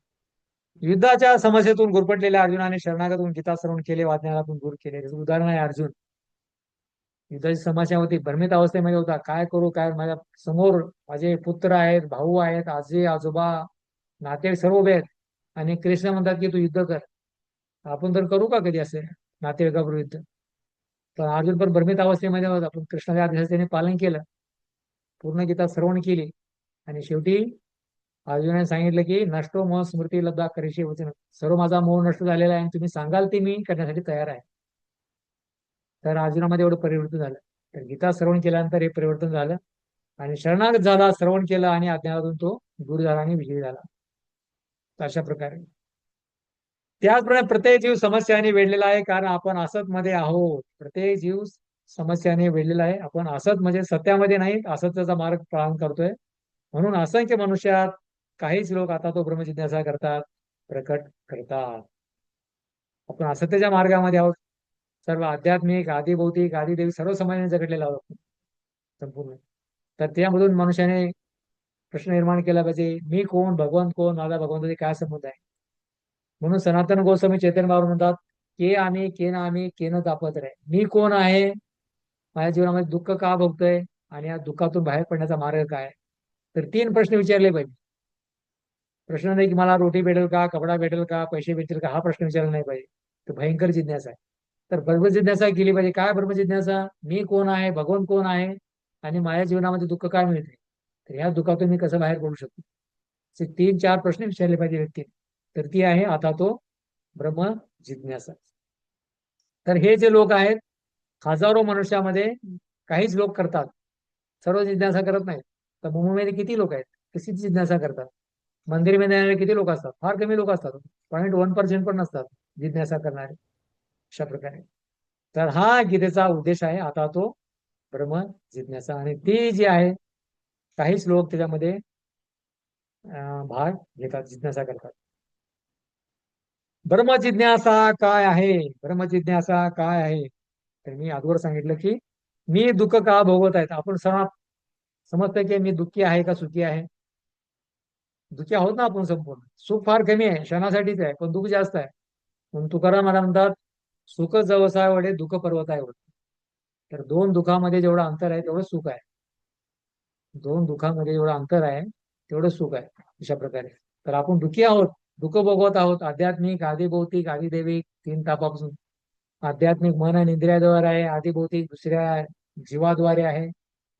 युद्धाच्या समस्येतून गुरफटलेल्या अर्जुनाने शरणागतून गीता श्रवण केले, अज्ञानातून दूर केले. त्याचं उदाहरण आहे अर्जुन. युद्धाची समस्या होती, भ्रमित अवस्थेमध्ये होता, काय करू काय, माझ्या समोर माझे पुत्र आहेत, भाऊ आहेत, आजी आजोबा नाते सर्व उभे आहेत, आणि कृष्ण म्हणतात की तू युद्ध कर. आपण तर करू का कधी असे नातेवाईकाबरोबर युद्ध? तर अर्जुन पण भ्रमित अवस्थेमध्ये होता, पण कृष्णाच्या आदेशाचे त्याने पालन केलं, पूर्ण गीता श्रवण केली, आणि शेवटी अर्जुनाने सांगितलं की नष्टो मोह स्मृती लब्धा करीशी वचन, सर्व माझा मोह नष्ट झालेला आहे आणि तुम्ही सांगाल ते मी करण्यासाठी तयार आहे. तर अर्जुनामध्ये एवढं परिवर्तन झालं. तर गीता श्रवण केल्यानंतर हे परिवर्तन झालं, आणि शरणागत झाला, श्रवण केलं, आणि अज्ञानातून तो दूर झाला आणि विजयी झाला. अशा प्रकारे त्याचप्रमाणे प्रत्येक जीव समस्याने वेढलेला आहे, कारण आपण असतमध्ये आहोत. प्रत्येक जीव समस्याने वेढलेला आहे. आपण असत म्हणजे सत्यामध्ये नाही, असत्याचा मार्ग पालन करतोय. म्हणून असंख्य मनुष्यात काहीच लोक आता तो ब्रह्मजिज्ञासा करतात, प्रकट करतात. आपण असत्याच्या मार्गामध्ये आहोत. सर्व आध्यात्मिक, आदी भौतिक, आदी देवी सर्व समाजाने जगडलेला आहोत संपूर्ण. तर त्यामधून मनुष्याने प्रश्न निर्माण केला पाहिजे, मी कोण, भगवंत कोण, माझा भगवंताचे काय संबंध आहे? म्हणून सनातन गोस्वामी चैतन्य महाराज म्हणतात, के आम्ही केन आम्ही केन तापत्र आहे. मी कोण आहे, माझ्या जीवनामध्ये दुःख का भोगतोय, आणि या दुःखातून बाहेर पडण्याचा मार्ग काय? तर 3 प्रश्न विचारले पाहिजे. प्रश्न नाही की मला रोटी भेटेल का, कपडा भेटेल का, पैसे भेटतील का, हा प्रश्न विचारला नाही पाहिजे. तो भयंकर जिज्ञासा आहे. तर ब्रह्मजिज्ञासा केली पाहिजे. काय ब्रह्मजिज्ञासा? मी कोण आहे, भगवंत कोण आहे, आणि माझ्या जीवनामध्ये दुःख काय मिळते, तर ह्या दुःखातून मी कसं बाहेर पडू शकतो, असे 3-4 प्रश्न विचारले पाहिजे व्यक्ती. तर ती आहे आता तो ब्रह्म जिज्ञासा. तर हे जे लोक आहेत, हजारो मनुष्यामध्ये काहीच लोक करतात, सर्व जिज्ञासा करत नाहीत. तर मुंबईमध्ये किती लोक आहेत कशी जिज्ञासा करतात? मंदिरमध्ये येणारे किती लोक असतात? फार कमी लोक असतात, 0.1% पण नसतात जिज्ञासा करणारे. अशा प्रकारे तर हा गीतेचा उद्देश आहे, आता तो ब्रह्म जिज्ञासा. आणि ती जी आहे, काहीच लोक त्याच्यामध्ये भाग घेतात, जिज्ञासा करतात. ब्रह्मजिज्ञासा काय आहे? ब्रह्मजिज्ञासा काय आहे? तर मी अगोदर सांगितलं की मी दुःख का भोगवत आहेत. आपण सर्व समजतंय की मी दुःखी आहे का सुखी आहे. दुःखी आहोत ना आपण संपूर्ण. सुख फार कमी आहे, क्षणासाठीच आहे, पण दुःख जास्त आहे. म्हणून तुकाराम महाराज म्हणतात, सुख जवसा वडे दुःख पर्वत आहे. तर दोन दुःखामध्ये जेवढं अंतर आहे तेवढं सुख आहे. दोन दुःखामध्ये जेवढं अंतर आहे तेवढं सुख आहे. अशा प्रकारे तर आपण दुःखी आहोत, दुःख भोगवत आहोत. आध्यात्मिक, आदिभौतिक, आदिदैविक तीन तापापासून. आध्यात्मिक मन आणि इंद्रियाद्वारे आहे, आदिभौतिक दुसऱ्या जीवाद्वारे आहे,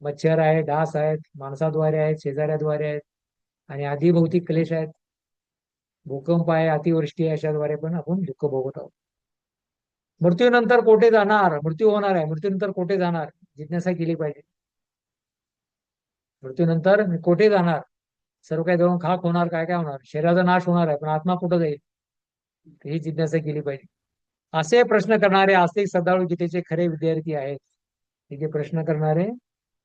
मच्छर आहे, डास आहेत, माणसाद्वारे आहेत, शेजाऱ्याद्वारे आहेत, आणि आदिभौतिक क्लेश आहेत, भूकंप आहे, अतिवृष्टी आहे, अशाद्वारे पण आपण दुःख भोगत आहोत. मृत्यूनंतर कोठे जाणार, मृत्यू होणार आहे, मृत्यूनंतर कोठे जाणार जिज्ञासा केली पाहिजे. मृत्यूनंतर मी कोठे जाणार, सर्व काही जळून खाक होणार, काय काय होणार, शरीराचा नाश होणार आहे, पण आत्मा कुठं जाईल ही जिज्ञासा केली पाहिजे. असे प्रश्न करणारे आस्तिक श्रद्धाळू गीतेचे खरे विद्यार्थी आहेत. हे जे प्रश्न करणारे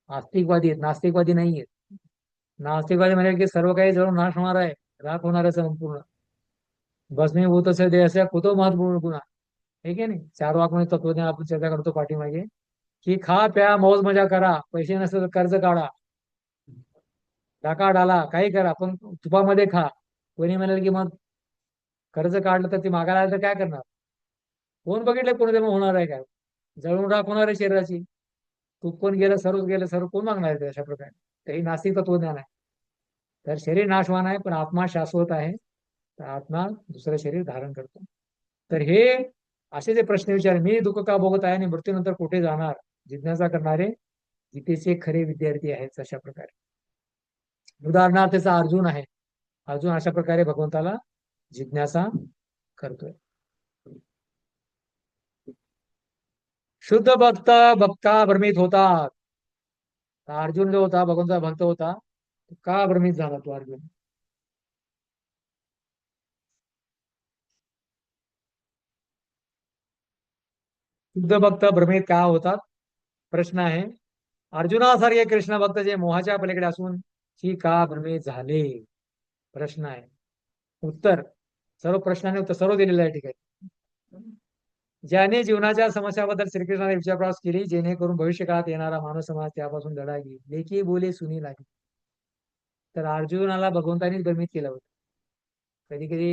आस्तिकवादी आहेत, नास्तिकवादी नाही आहेत. नास्तिकवादी म्हणजे की सर्व काही जळून नाश होणार आहे, राख होणार आहे संपूर्ण. भस्मीभूत असे देह कुतो महत्वपूर्ण गुन्हा, हे की नाही. चार वाक्यामध्ये तत्वज्ञान आपण चर्चा करतो पाठीमागे, की खा प्या मौज मजा करा, पैसे नसतील तर कर्ज काढा, टाका डाला, काही करा, पण तुपामध्ये खा. कोणी म्हणाल की मग कर्ज काढलं तर ते मागायला आलं तर काय करणार. कोण बघितलं कोणी तेव्हा होणार आहे काय, जळून राख होणार आहे शरीराची. तूप पण गेलं, सर्वच गेलं, सर्व कोण मागणार आहे अशा प्रकारे. तर हे नास्तिक तत्वज्ञान आहे. तर शरीर नाशवान आहे पण आत्मा शाश्वत आहे. तर आत्मा दुसरं शरीर धारण करतो. तर हे असे जे प्रश्न विचार, मी दुःख का भोगत आहे आणि मृत्यूनंतर कुठे जाणार, जिज्ञासा करणारे गीतेचे खरे विद्यार्थी आहेत. अशा प्रकारे उदाहरणार्थ त्याचा अर्जुन आहे. अर्जुन अशा प्रकारे भगवंताला जिज्ञासा करतोय. शुद्ध भक्त भक्ता भ्रमित होतात. अर्जुन जो होता भगवंता भक्त होता, का भ्रमित झाला तो अर्जुन. शुद्ध भक्त भ्रमित का होतात, प्रश्न आहे. अर्जुनासारखे कृष्ण भक्त जे मोहाच्या पलीकडे असून ही का भ्रमित झाले, प्रश्न आहे. उत्तर सर्व प्रश्नाने उत्तर सर्व दिलेलं आहे ठिकाणी. ज्याने जीवनाच्या समस्याबद्दल श्रीकृष्णाने विचारप्रवास केली, जेणेकरून भविष्यकाळात येणारा मानव समाज त्यापासून धडा घेईल. लेखी बोले सुनी लागे. तर अर्जुनाला भगवंतानीच भ्रमित केलं होतं. कधी कधी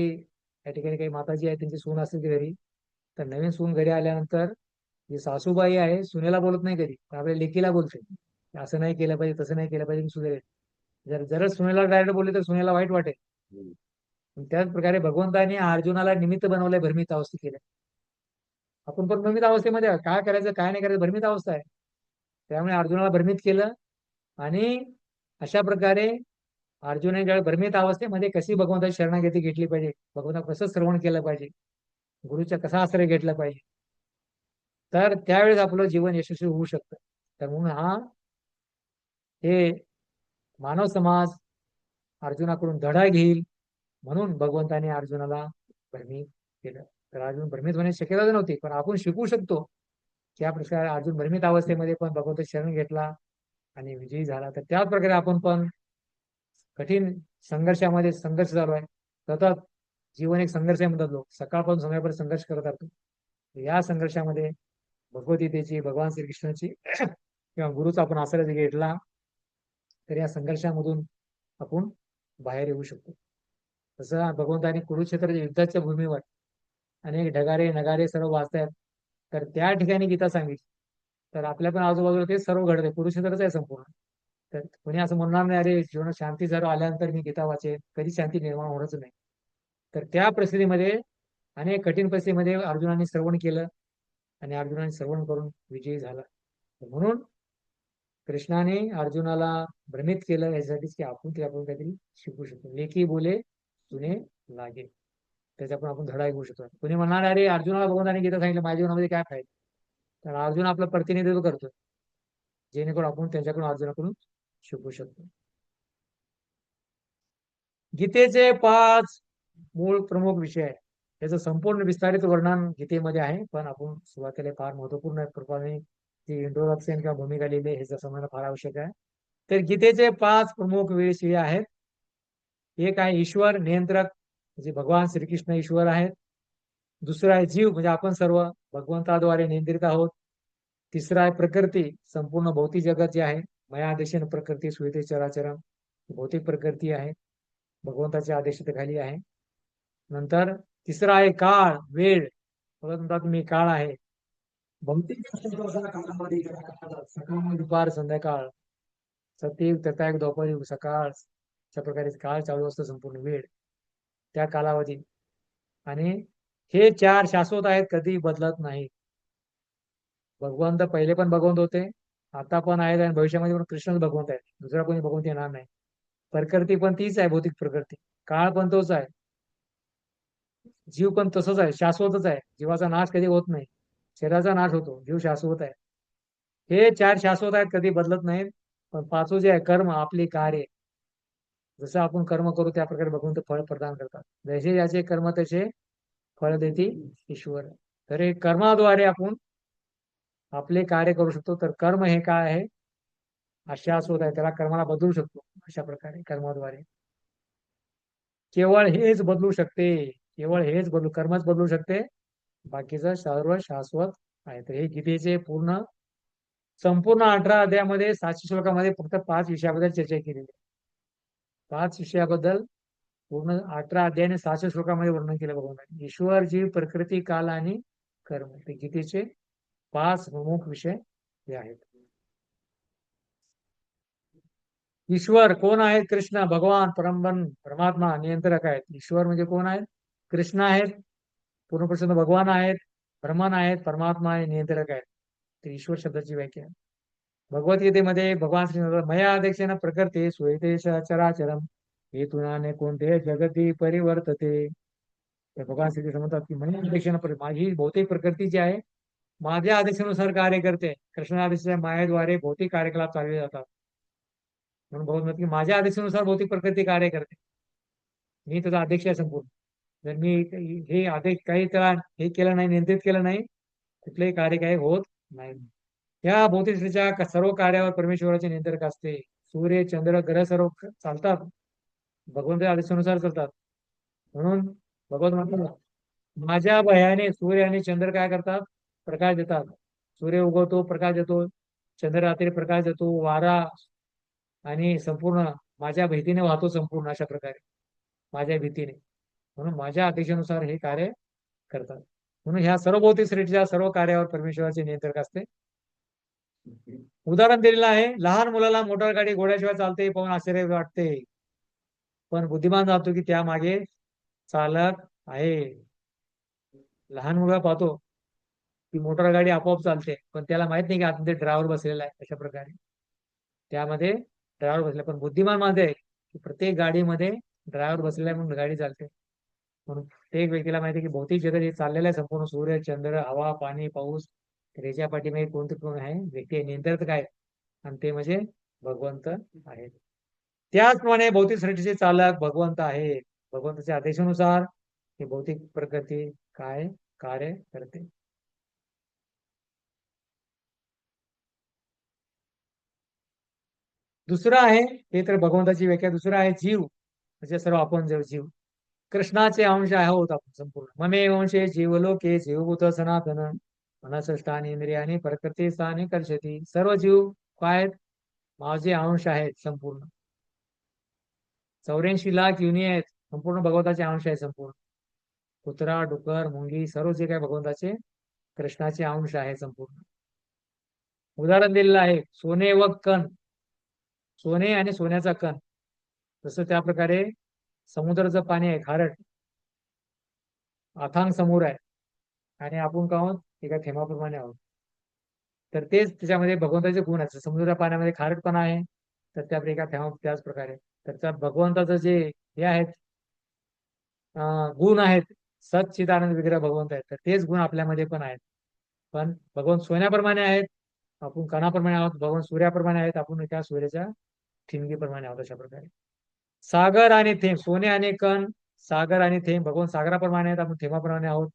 या ठिकाणी काही माताजी आहे, त्यांची सून असते घरी, तर नवीन सून घरी आल्यानंतर जी सासूबाई आहे सुनेला बोलत नाही कधी, पण आपल्या लेकीला बोलते, असं नाही केलं पाहिजे, तसं नाही केलं पाहिजे, सुनेल. जर सुनेला डायरेक्ट बोलले तर सुनेला वाईट वाटेल. त्याच प्रकारे भगवंताने अर्जुनाला निमित्त बनवलंय, भ्रमित अवस्था केल्या. आपण पण भ्रमित अवस्थेमध्ये काय करायचं काय नाही करायचं भ्रमित अवस्था आहे. त्यामुळे अर्जुनाला भ्रमित केलं. आणि अशा प्रकारे अर्जुनाने ज्यावेळी भ्रमित अवस्थेमध्ये कशी भगवंताची शरणागती घेतली पाहिजे, भगवंता कसं श्रवण केलं पाहिजे, गुरुचा कसा आश्रय घेतला पाहिजे, तर त्यावेळेस आपलं जीवन यशस्वी होऊ शकतं. तर म्हणून हे मानव समाज अर्जुनाकडून धडा घेईल म्हणून भगवंताने अर्जुनाला भ्रमित केलं. तर अर्जुन भ्रमित होण्याची शक्यता नव्हती, पण आपण शिकू शकतो की या प्रकारे अर्जुन भ्रमित अवस्थेमध्ये पण भगवंत शरण घेतला आणि विजयी झाला. तर त्याच प्रकारे आपण पण कठीण संघर्षामध्ये संघर्ष चालू आहे. सतत जीवन एक संघर्ष आहे म्हणतात लोक, सकाळपासून संध्याकाळपर्यंत संघर्ष करत राहतो. या संघर्षामध्ये भगवद्गीतेची, भगवान श्रीकृष्णाची किंवा गुरुचा आपण आश्रय घेतला तर या संघर्षामधून आपण बाहेर येऊ शकतो. तसं भगवंताने कुरुक्षेत्राच्या युद्धाच्या भूमीवर अनेक ढगारे नगारे सर्व वाचतात, तर त्या ठिकाणी गीता सांगितली. तर आपल्या पण आजूबाजूला ते सर्व घडते, कुरुक्षेत्रच आहे संपूर्ण. तर कोणी असं म्हणणार नाही अरे जीवनात शांती जर आल्यानंतर मी गीता वाचेन, कधी शांती निर्माण होणंच नाही. तर त्या परिस्थितीमध्ये अनेक कठीण परिस्थितीमध्ये अर्जुनाने श्रवण केलं आणि अर्जुनाने श्रवण करून विजयी झाला. म्हणून कृष्णाने अर्जुनाला भ्रमित केलं यासाठीच की आपण काहीतरी शिकू शकतो. लेखी बोले सुने लागे, त्याचा पण आपण धडा घेऊ शकतो. कोणी म्हणणार अरे अर्जुनाला भगवंताने गीता सांगितलं, माझ्या जीवनामध्ये काय फायदा. तर अर्जुन आपलं प्रतिनिधित्व करतोय, जेणेकरून आपण त्यांच्याकडून अर्जुनाकडून शिकू शकतो. गीतेचे 5 मूळ प्रमुख विषय आहे. त्याचं संपूर्ण विस्तारित वर्णन गीतेमध्ये आहे, पण आपण सुरुवातीला फार महत्वपूर्ण प्रकारे जी इंट्रोडक्शन किंवा भूमिका लिहिली आहे ह्याचा समजणं फार आवश्यक आहे. तर गीतेचे 5 प्रमुख विषय आहेत. एक आहे ईश्वर नियंत्रक, म्हणजे भगवान श्रीकृष्ण ईश्वर आहेत. दुसरा आहे जीव, म्हणजे आपण सर्व भगवंताद्वारे नियंत्रित आहोत. तिसरा आहे प्रकृती, संपूर्ण भौतिक जगत जे आहे मया आदेशाने प्रकृती सुयते चराचरम, भौतिक प्रकृती आहे, भगवंताच्या आदेशाखाली आहे. नंतर तिसरा आहे काळ, वेळ. भगवंत म्हणतात मी काळ आहे. भौतिक काळामध्ये सकाळ दुपार संध्याकाळ, सत्ययुग त्रेतायुग द्वापरयुग सकाळ, अशा प्रकारे काळ चालू असतो, संपूर्ण वेळ त्या कालावधी. आणि हे चार शाश्वत आहेत, कधी बदलत नाही. भगवंत पहिले पण भगवंत होते, आता पण आहेत आणि भविष्यामध्ये पण कृष्णच भगवंत आहेत, दुसरा कोणी भगवंत येणार नाही. प्रकृती पण तीच आहे, भौतिक प्रकृती. काळ पण तोच आहे, जीव पण तसंच आहे, शाश्वतच आहे. जीवाचा नाश कधी होत नाही, शरीराचा नाश होतो, जीव शाश्वत आहे. हे चार शाश्वत आहेत, कधी बदलत नाहीत. पण पाचवं जे आहे कर्म, आपली कार्य, जसं आपण कर्म करू त्या प्रकारे भगवंत फळ प्रदान करतात. जसे याचे कर्म तसे फळ देती ईश्वर. तर हे कर्माद्वारे आपण आपले कार्य करू शकतो. तर कर्म हे काय आहे, अशाश्वत आहे, त्याला कर्माला बदलू शकतो. अशा प्रकारे कर्माद्वारे केवळ हेच बदलू शकते, केवळ हेच बदलू, कर्मच बदलू शकते, बाकीचं सर्व शाश्वत आहे. तर हे गीतेचे संपूर्ण 18 अध्यायामध्ये 700 श्लोकामध्ये फक्त 5 विषयाबद्दल चर्चा केलेली आहे. 5 विषयाबद्दल पूर्ण 18 अध्यायाने 700 श्लोकामध्ये वर्णन केलं भगवंतांनी. ईश्वर, जीव, प्रकृती, काल आणि कर्म, ते गीतेचे 5 प्रमुख विषय हे आहेत. ईश्वर कोण आहेत? कृष्ण, भगवान, परमात्मा, नियंत्रक आहेत. ईश्वर म्हणजे कोण आहेत? कृष्ण आहेत, पूर्णप्रसन्न भगवान आहेत, ब्रह्मन आहेत, परमात्मा आहे, नियंत्रक आहेत. तर ईश्वर शब्दाची व्याख्या भगवद्गीतेमध्ये भगवान श्री मया अध्यक्षेन प्रकृती सुयते चराचरम हेतुनाने कोणते जगती परिवर्तते. तर भगवान श्री म्हणतात की मया अध्यक्षेन, माझी भौतिक प्रकृती जी आहे माझ्या आदेशानुसार कार्य करते. कृष्ण आदेशाच्या मायेद्वारे भौतिक कार्यकलाप चालले जातात. म्हणून भगवंत म्हणतात की माझ्या आदेशानुसार भौतिक प्रकृती कार्य करते, मी त्याचा अध्यक्ष आहे संपूर्ण. जर मी हे आदेश काही त्याला हे केलं नाही, नियंत्रित केलं नाही, कुठलेही कार्य काही होत नाही. या भौतिक सृष्टीच्या सर्व कार्यावर परमेश्वराचे नियंत्रक असते. सूर्य, चंद्र, ग्रह सर्व चालतात भगवंताच्या आदेशानुसार चालतात. म्हणून भगवंत म्हणतात माझ्या भयाने सूर्य आणि चंद्र काय करतात? प्रकाश देतात. सूर्य उगवतो, प्रकाश देतो, चंद्र रात्री प्रकाश देतो, वारा आणि संपूर्ण माझ्या भीतीने वाहतो, संपूर्ण अशा प्रकारे माझ्या भीतीने. म्हणून माझ्या आदेशानुसार हे कार्य करतात. म्हणून ह्या सर्व भौतिक सृष्टीच्या सर्व कार्यावर परमेश्वराचे नियंत्रक असते. उदाहरण दिलेलं आहे, लहान मुलाला मोटार गाडी घोड्याशिवाय चालते पाहून आश्चर्य वाटते, पण बुद्धिमान जातो की त्या मागे चालक आहे. लहान मुलगा पाहतो की मोटार गाडी आपोआप चालते, पण त्याला माहित नाही की आतमध्ये ड्रायव्हर बसलेला आहे. अशा प्रकारे त्यामध्ये ड्रायव्हर बसले, पण बुद्धिमान मध्ये की प्रत्येक गाडीमध्ये ड्रायव्हर बसलेला आहे म्हणून गाडी चालते. म्हणून प्रत्येक व्यक्तीला माहिती आहे की भौतिक जगत हे चाललेलं आहे, संपूर्ण सूर्य, चंद्र, हवा, पाणी, पाऊस. त्याच्या पाठीमागे कोणते कोण आहे? व्यक्ती आहे, नियंत्रक आहे, आणि ते म्हणजे भगवंत आहेत. त्याचप्रमाणे भौतिक सृष्टीचे चालक भगवंत आहे. भगवंताच्या आदेशानुसार ही भौतिक प्रकृती काय कार्य करते. दुसरं आहे, हे तर भगवंताची व्याख्या. दुसरं आहे जीव, म्हणजे सर्व आपण जीव कृष्णाचे अंश आहोत आपण संपूर्ण. ममे अंशे जीवलोके जीवभूत सनातन मनसष्टानी इंद्रियानी प्रकृती स्थानी कर्षती. सर्व जीव काय आहेत? माझे अंश आहेत संपूर्ण. 84 लाख युनी आहेत, संपूर्ण भगवंताचे अंश आहे संपूर्ण. कुत्रा, डुकर, मुंगी सर्व जे काय भगवंताचे कृष्णाचे अंश आहे संपूर्ण. उदाहरण दिलेलं आहे, सोने व कण, सोने आणि सोन्याचा कण. जसं त्या प्रकारे समुद्राचं पाणी आहे खारट, अथांग समोर आहे, आणि आपण का आहोत? एका थेंबाप्रमाणे आहोत. तर तेच त्याच्यामध्ये भगवंताचे गुण आहेत. समुद्राच्या पाण्यामध्ये खारटपणा आहे, तर त्यापैकी एका थेंबा त्याच प्रकारे. तर त्या भगवंताचं जे हे आहेत गुण आहेत, सच्चिदानंद विग्रह भगवंत आहेत, तर तेच गुण आपल्यामध्ये पण आहेत. पण भगवंत सोन्याप्रमाणे आहेत, आपण कणाप्रमाणे आहोत. भगवंत सूर्याप्रमाणे आहेत, आपण त्या सूर्याच्या ठिणगीप्रमाणे आहोत. अशा प्रकारे सागर आणि थेंब, सोने आणि कण, सागर आणि थेंब. भगवंत सागराप्रमाणे आहेत, आपण थेंबाप्रमाणे आहोत.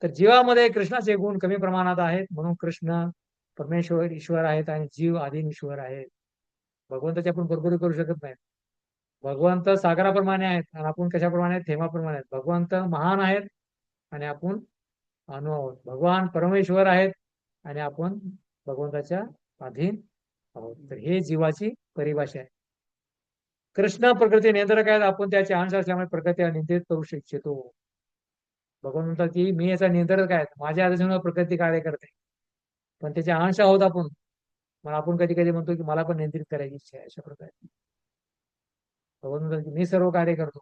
तर जीवामध्ये कृष्णाचे गुण कमी प्रमाणात आहेत, म्हणून कृष्ण परमेश्वर ईश्वर आहेत आणि जीव आदिन ईश्वर आहेत. भगवंताची आपण बरोबरी करू शकत नाही. भगवंत सागराप्रमाणे आहेत आणि आपण कशाप्रमाणे आहेत? थेंबाप्रमाणे आहेत. भगवंत महान आहेत आणि आपण अणु आहोत. भगवान परमेश्वर आहेत आणि आपण भगवंताच्या अधीन आहोत. तर हे जीवाची परिभाषा आहे. कृष्ण प्रकृती नियंत्रक आहेत, आपण त्याचे अंश असल्यामुळे प्रकृतीला नियंत्रित करू इच्छितो. भगवान म्हणतात की मी याचा नियंत्रक आहे, माझ्या आदेशानुसार प्रकृती कार्य करते, पण त्याचे अंश आहोत आपण. मग आपण कधी कधी म्हणतो की मला पण नियंत्रित करायची इच्छा आहे, अशा प्रकारे. भगवान म्हणतात की मी सर्व कार्य करतो,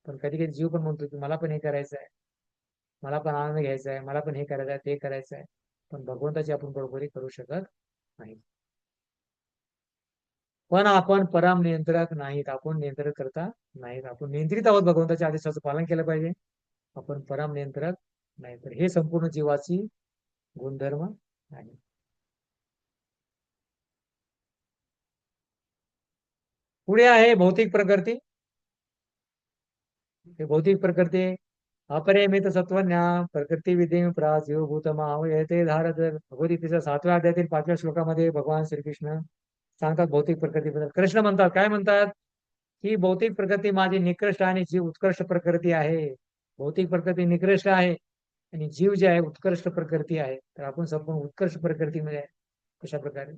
पण कधी कधी जीव पण म्हणतो की मला पण हे करायचं आहे, मला पण आनंद घ्यायचा आहे, मला पण हे करायचं आहे, ते करायचं आहे. पण भगवंताची आपण बरोबरी करू शकत नाही. पण आपण परम नियंत्रक नाहीत, आपण नियंत्रण करता नाहीत. आपण नियंत्रित आहोत, भगवंताच्या आदेशाचं पालन केलं पाहिजे. आपण परम नियंत्रक नाही. तर हे संपूर्ण जीवाची गुणधर्म आहे. पुढे आहे भौतिक प्रकृती. हे भौतिक प्रकृती अपरिमित सत्वज्ञा प्रकृती विधी प्राजीवभूतमावयते धारत. भगवद्गीतेच्या 7व्या अध्यायातील 5व्या श्लोकामध्ये भगवान श्रीकृष्ण सांगतात भौतिक प्रकृतीबद्दल. कृष्ण म्हणतात, काय म्हणतात, ही भौतिक प्रकृती माझी निकृष्ट आणि जीव उत्कृष्ट प्रकृती आहे. भौतिक प्रकृती निकृष्ट आहे आणि जीव जे आहे उत्कृष्ट प्रकृती आहे. तर आपण संपूर्ण उत्कृष्ट प्रकृतीमध्ये आहे. कशा प्रकारे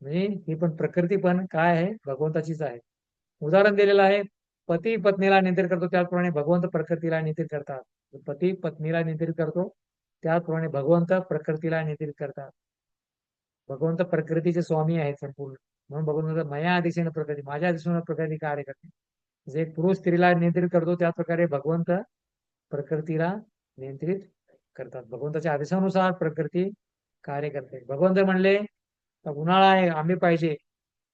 म्हणजे ही पण प्रकृती पण काय आहे, भगवंताचीच आहे. उदाहरण दिलेलं आहे, पती पत्नीला नियंत्रित करतो त्याचप्रमाणे भगवंत प्रकृतीला नियंत्रित करतात. पती पत्नीला नियंत्रित करतो त्याचप्रमाणे भगवंत प्रकृतीला नियंत्रित करतात. भगवंत प्रकृतीचे स्वामी आहेत संपूर्ण. म्हणून भगवंत मया आदेशाने प्रकृती, माझ्या आदेशाने प्रकृती कार्य करते. जे एक पुरुष स्त्रीला नियंत्रित करतो त्याच प्रकारे भगवंत प्रकृतीला नियंत्रित करतात. भगवंताच्या आदेशानुसार प्रकृती कार्य करते. भगवंत म्हणले उन्हाळा आहे, आंबे पाहिजे,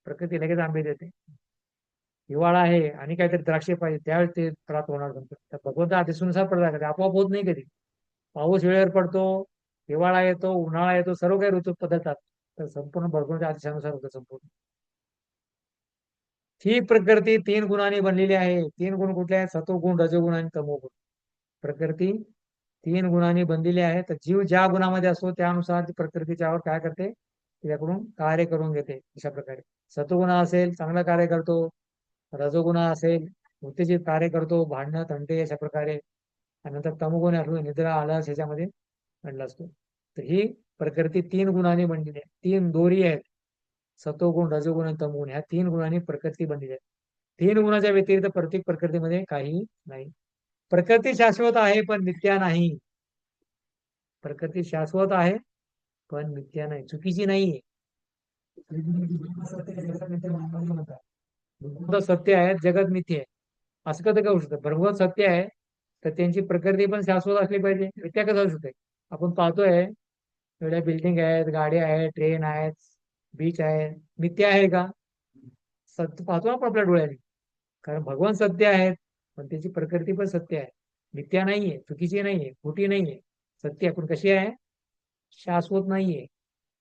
प्रकृती लगेच आंबे देते. हिवाळा आहे आणि काहीतरी द्राक्षे पाहिजे, त्यावेळेस ते प्राप्त होणार नंतर. तर भगवंत आदेशानुसार प्रदान करते, आपोआप होत नाही कधी. पाऊस वेळेवर पडतो, हिवाळा येतो, उन्हाळा येतो, सर्व काही ऋतू बदलतात. तर संपूर्ण भगवंताच्या आदेशानुसार होतं संपूर्ण. ही प्रकृती 3 गुणांनी बनलेली आहे. 3 गुण कुठले आहेत, सतोगुण, रजोगुण आणि तमोगुण. प्रकृती 3 गुणांनी बनलेली आहे. तर जीव ज्या गुणामध्ये असतो त्यानुसार ती प्रकृतीच्यावर काय करते, तिच्याकडून कार्य करून घेते. अशा प्रकारे सतोगुण असेल चांगलं कार्य करतो, रजोगुण असेल उत्तेजित कार्य करतो, भांडणं थंडे अशा प्रकारे. आणि नंतर तमोगुण असतो, निद्रा आळस ह्याच्यामध्ये बनला असतो. तर ही प्रकृती 3 गुणांनी बनलेली आहे. 3 दोरी आहेत, सतोगुण, रजोगुण आणि तमोगुण. ह्या 3 गुणांनी प्रकृती बनलेली आहे. 3 गुणाच्या व्यतिरिक्त प्रत्येक प्रकृतीमध्ये काही नाही. प्रकृती शाश्वत आहे पण मिथ्या नाही. प्रकृती शाश्वत आहे पण मिथ्या नाही, चुकीची नाहीये. भगवंत सत्य आहे, जगत मिथ्य आहे, असं कधी होऊ शकतं. भगवंत सत्य आहे तर त्यांची प्रकृती पण शाश्वत असली पाहिजे, मिथ्या कसं असू शकते. आपण पाहतोय एवढ्या बिल्डिंग आहेत, गाड्या आहेत, ट्रेन आहेत, बीच आहे, मिथ्या आहे का? सत्य पाहतो आपण आपल्या डोळ्याने. कारण भगवान सत्य आहेत पण त्याची प्रकृती पण सत्य आहे, मिथ्या नाहीये, चुकीची नाहीये, खोटी नाहीये, सत्य आहे. पण कशी आहे, शाश्वत नाहीये,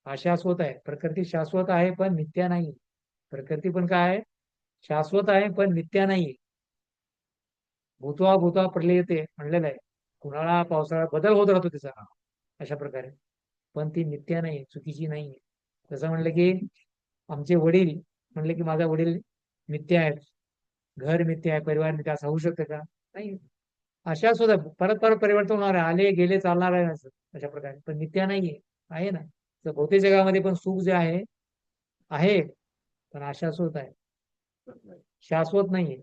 अशाश्वत आहे. प्रकृती शाश्वत आहे पण मिथ्या नाही. प्रकृती पण काय आहे, शाश्वत आहे पण मिथ्या नाहीये. भूतवा भूतवा पडले येते म्हणलेलं आहे. उन्हाळा पावसाळा बदल होत राहतो त्याचा, अशा प्रकारे. पण ती मिथ्या नाही, चुकीची नाहीये. जसं म्हणलं की आमचे वडील म्हणले की माझा वडील मिथ्या आहेत, घर मिथ्या आहे, परिवार मिथ्या, असं होऊ शकतं का? नाही. अशा सुद्धा परत परत परिवर्तन होणार आहे, आले गेले चालणार आहे असं, अशा प्रकारे. पण मिथ्या नाहीये, आहे ना. तर भौतिक जगामध्ये पण सुख जे आहे पण अशाश्वत आहे, शाश्वत नाहीये.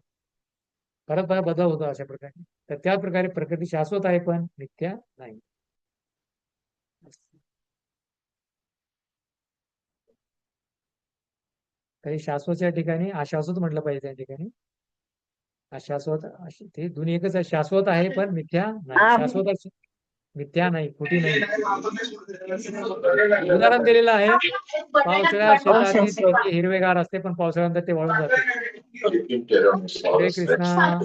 परत परत बदल होतो अशा प्रकारे. तर त्या प्रकारे प्रकृती शाश्वत आहे पण मिथ्या नाही. काही शाश्वतच्या ठिकाणी अशाश्वत म्हटलं पाहिजे त्या ठिकाणी. अशाश्वत ते दोन्ही एकच आहे, शाश्वत आहे पण मिथ्या नाही. शाश्वत मिथ्या नाही, खोटी नाही. उदाहरण दिलेलं आहे, पावसाळ्यात शेतातील पिके हिरवेगार असते पण पावसाळ्यानंतर ते वाळून जाते. हरे कृष्णा.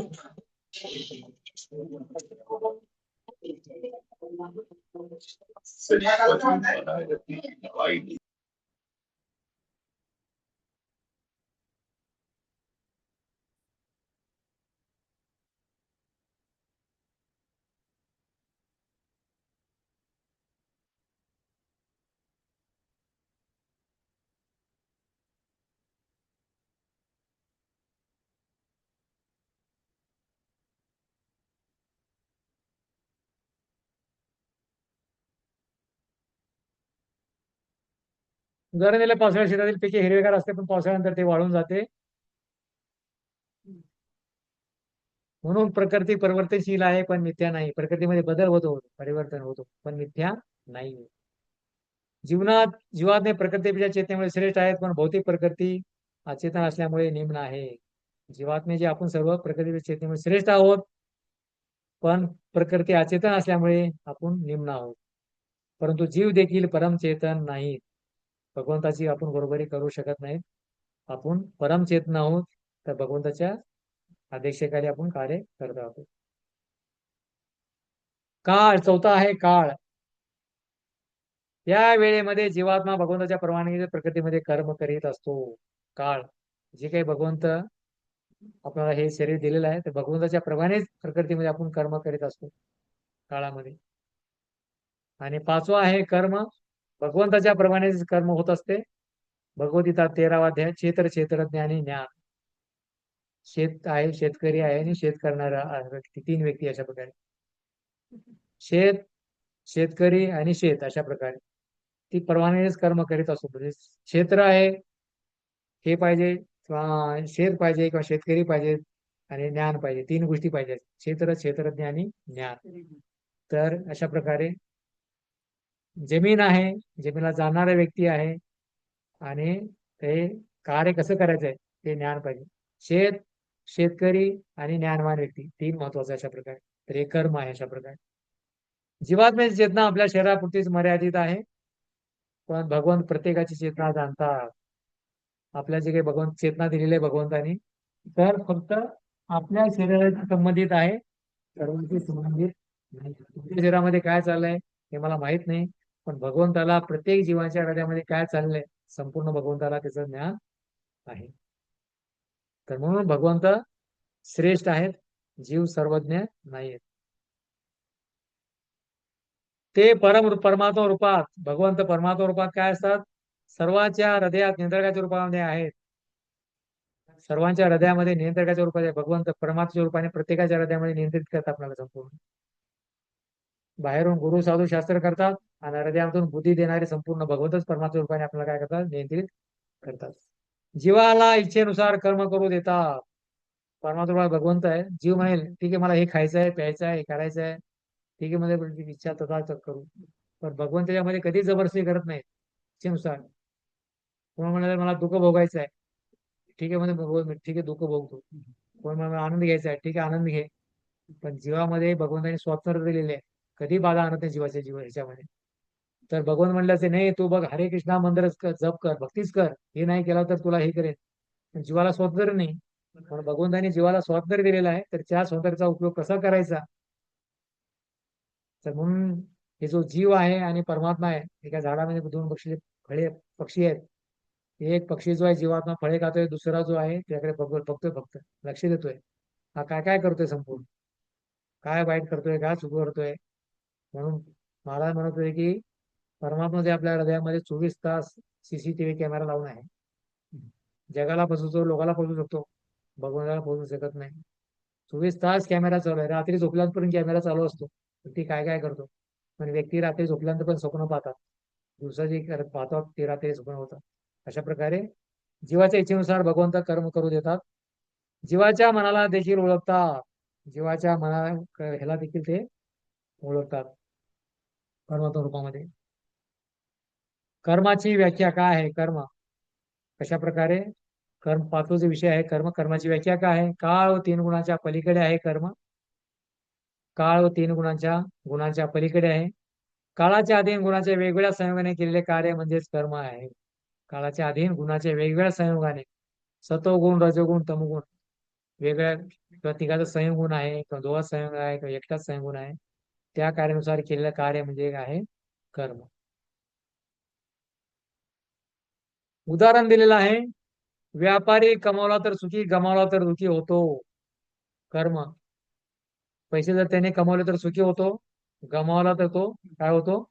उदाहरण दिलं, पावसाळ्यात शेतातील पिके हिरवेगार असते, पण पावसाळ्यानंतर ते वाळून जाते. म्हणून प्रकृती परिवर्तनशील आहे, पण मिथ्या नाही. प्रकृतीमध्ये बदल होतो, परिवर्तन होतो, पण मिथ्या नाही. जीवात्मे प्रकृतीपेक्षा चेतनेमुळे श्रेष्ठ आहेत, पण भौतिक प्रकृती अचेतन असल्यामुळे निम्न आहे. जीवात्मे जे आपण सर्व प्रकृतीपेक्षा चेतनेमुळे श्रेष्ठ आहोत, पण प्रकृती अचेतन असल्यामुळे आपण निम्न आहोत. परंतु जीव देखील परमचेतन नाहीत. भगवंताची आपण बरोबरी करू शकत नाहीत. आपण परमचेतन आहोत, तर भगवंताच्या आदेशाखाली आपण कार्य करत आहोत. काळ, चौथा आहे काळ. या वेळेमध्ये जीवात्मा भगवंताच्या परवानगीने प्रकृतीमध्ये कर्म करीत असतो. काळ, जे काही भगवंत आपल्याला हे शरीर दिलेलं आहे, तर भगवंताच्या प्रमाणेच प्रकृतीमध्ये आपण कर्म करीत असतो काळामध्ये. आणि पाचवा आहे कर्म. भगवंताच्या प्रमाणेच कर्म होत असते. भगवद्गीता 13वा अध्याय, क्षेत्र क्षेत्रज्ञ आणि ज्ञान. शेत आहे, शेतकरी आहे आणि शेत करणारा व्यक्ती, 3 व्यक्ती अशा प्रकारे. शेत, शेतकरी आणि शेत अशा प्रकारे ती परवानगीनेच कर्म करीत असतो. म्हणजे क्षेत्र आहे हे पाहिजे, किंवा शेत पाहिजे, किंवा शेतकरी पाहिजे, आणि ज्ञान पाहिजे. 3 गोष्टी पाहिजे, क्षेत्र, क्षेत्रज्ञ आणि ज्ञान. तर अशा प्रकारे जमीन आहे, जमीनला जाणारा व्यक्ती आहे, आणि ते कार्य कसं करायचंय ते ज्ञान पाहिजे. शेत, शेतकरी आणि ज्ञानवान व्यक्ती, 3 महत्वाचे अशा प्रकारे. तर हे कर्म आहे अशा प्रकारे. जीवात्म्याची चेतना आपल्या शरीरापुरतीच मर्यादित आहे, पण भगवंत प्रत्येकाची चेतना जाणतात. आपल्या जे काही भगवंत चेतना दिलेली आहे भगवंतानी, तर फक्त आपल्या शरीराशी संबंधित आहे, सर्वांशी संबंधित नाही. तुमच्या शरीरामध्ये काय चाललंय हे मला माहित नाही, पण भगवंताला प्रत्येक जीवाच्या हृदयामध्ये काय चाललंय संपूर्ण भगवंताला त्याचं ज्ञान आहे. तर म्हणून भगवंत श्रेष्ठ आहेत, जीव सर्वज्ञ नाहीत. ते परमात्मा रूपात, भगवंत परमात्मा रूपात काय असतात, सर्वांच्या हृदयात नियंत्रकाच्या रूपामध्ये आहेत. सर्वांच्या हृदयामध्ये नियंत्रकाच्या रूपात आहे. भगवंत परमात्म्याच्या रूपाने प्रत्येकाच्या हृदयामध्ये नियंत्रित करतात आपल्याला संपूर्ण. बाहेरून गुरु साधू शास्त्र करतात, आणि हृदयातून बुद्धी देणारे संपूर्ण भगवंतच परमात्मा रूपाने आपल्याला काय करतात, नियंत्रित करतात. जीवाला इच्छेनुसार कर्म करू देतात. परमात्मा भगवंत आहे, जीव म्हणेल ठीक आहे मला हे खायचं आहे, प्यायचं आहे, हे करायचं आहे, ठीक आहे मध्ये इच्छा तथा करू. पण भगवंत त्याच्यामध्ये कधीच जबरदस्ती करत नाही, इच्छेनुसार. कोण म्हणाले मला दुःख भोगायचं आहे, ठीक आहे मध्ये ठीक आहे दुःख भोगतो. कोण मला आनंद घ्यायचा आहे, ठीक आहे आनंद घे. पण जीवामध्ये भगवंताने स्वातंत्र्य दिलेले आहे, कधी बाधा आणत नाही जीवाच्या ह्याच्यामध्ये. तर भगवंत म्हणलं असे नाही तू बघ हरे कृष्णा मंत्र जप कर, भक्तीच कर, हे नाही केला तर तुला हे करेल. जीवाला स्वातंत्र्य नाही, पण भगवंताने जीवाला स्वातंत्र्य दिलेलं आहे, तर त्या स्वातंत्र्याचा उपयोग कसा करायचा. तर म्हणून हे जो जीव आहे आणि परमात्मा आहे, एका झाडामध्ये 2 पक्षी आहेत. एक पक्षी जो आहे जीवात्मा फळे खातोय, दुसरा जो आहे त्याकडे बघतोय, फक्त लक्ष देतोय, हा काय काय करतोय, संपूर्ण काय वाईट करतोय, काय चुक करतोय. म्हणून महाराज म्हणत होते की परमात्मा जे आपल्या हृदयामध्ये 24 तास CCTV कॅमेरा लावून आहे. जगाला फसवतो, लोकाला फसवू शकतो, भगवंताला फसवू शकत नाही. 24 तास कॅमेरा चालू आहे. रात्री झोपल्यानंतर कॅमेरा चालू असतो, ती काय काय करतो. पण व्यक्ती रात्री झोपल्यानंतर पण स्वप्न पाहतात, दिवसा जे पाहतात ते रात्री स्वप्न होतात. अशा प्रकारे जीवाच्या इच्छेनुसार भगवंत कर्म करू देतात. जीवाच्या मनाला देखील ओळखतात, जीवाच्या मनाला ह्याला देखील ते ओळखतात परमात्मा रूपामध्ये. कर्माची व्याख्या काय आहे, कर्म कशा प्रकारे, कर्म पाचवा विषय आहे कर्म. कर्माची व्याख्या काय आहे, काळ व 3 गुणांच्या पलीकडे आहे कर्म. काळ व 3 गुणांच्या पलीकडे आहे. काळाच्या अधीन गुणाच्या वेगवेगळ्या संयोगाने केलेले कार्य म्हणजेच कर्म आहे. काळाच्या अधीन गुणाच्या वेगवेगळ्या संयोगाने, सतोगुण, रजोगुण, तमोगुण, वेगळ्या किंवा तिघाचा संयोगुण आहे, किंवा 2 संयोग आहे, किंवा एकटाच संयोगुण आहे, त्या कार्यानुसार केलेलं कार्य म्हणजे काय आहे, कर्म. उदाहरण दिलेलं आहे, व्यापारी कमावला तर सुखी, गमावला तर दुखी होतो. कर्म, पैसे जर त्याने कमावले तर सुखी होतो, गमावला तर तो काय होतो,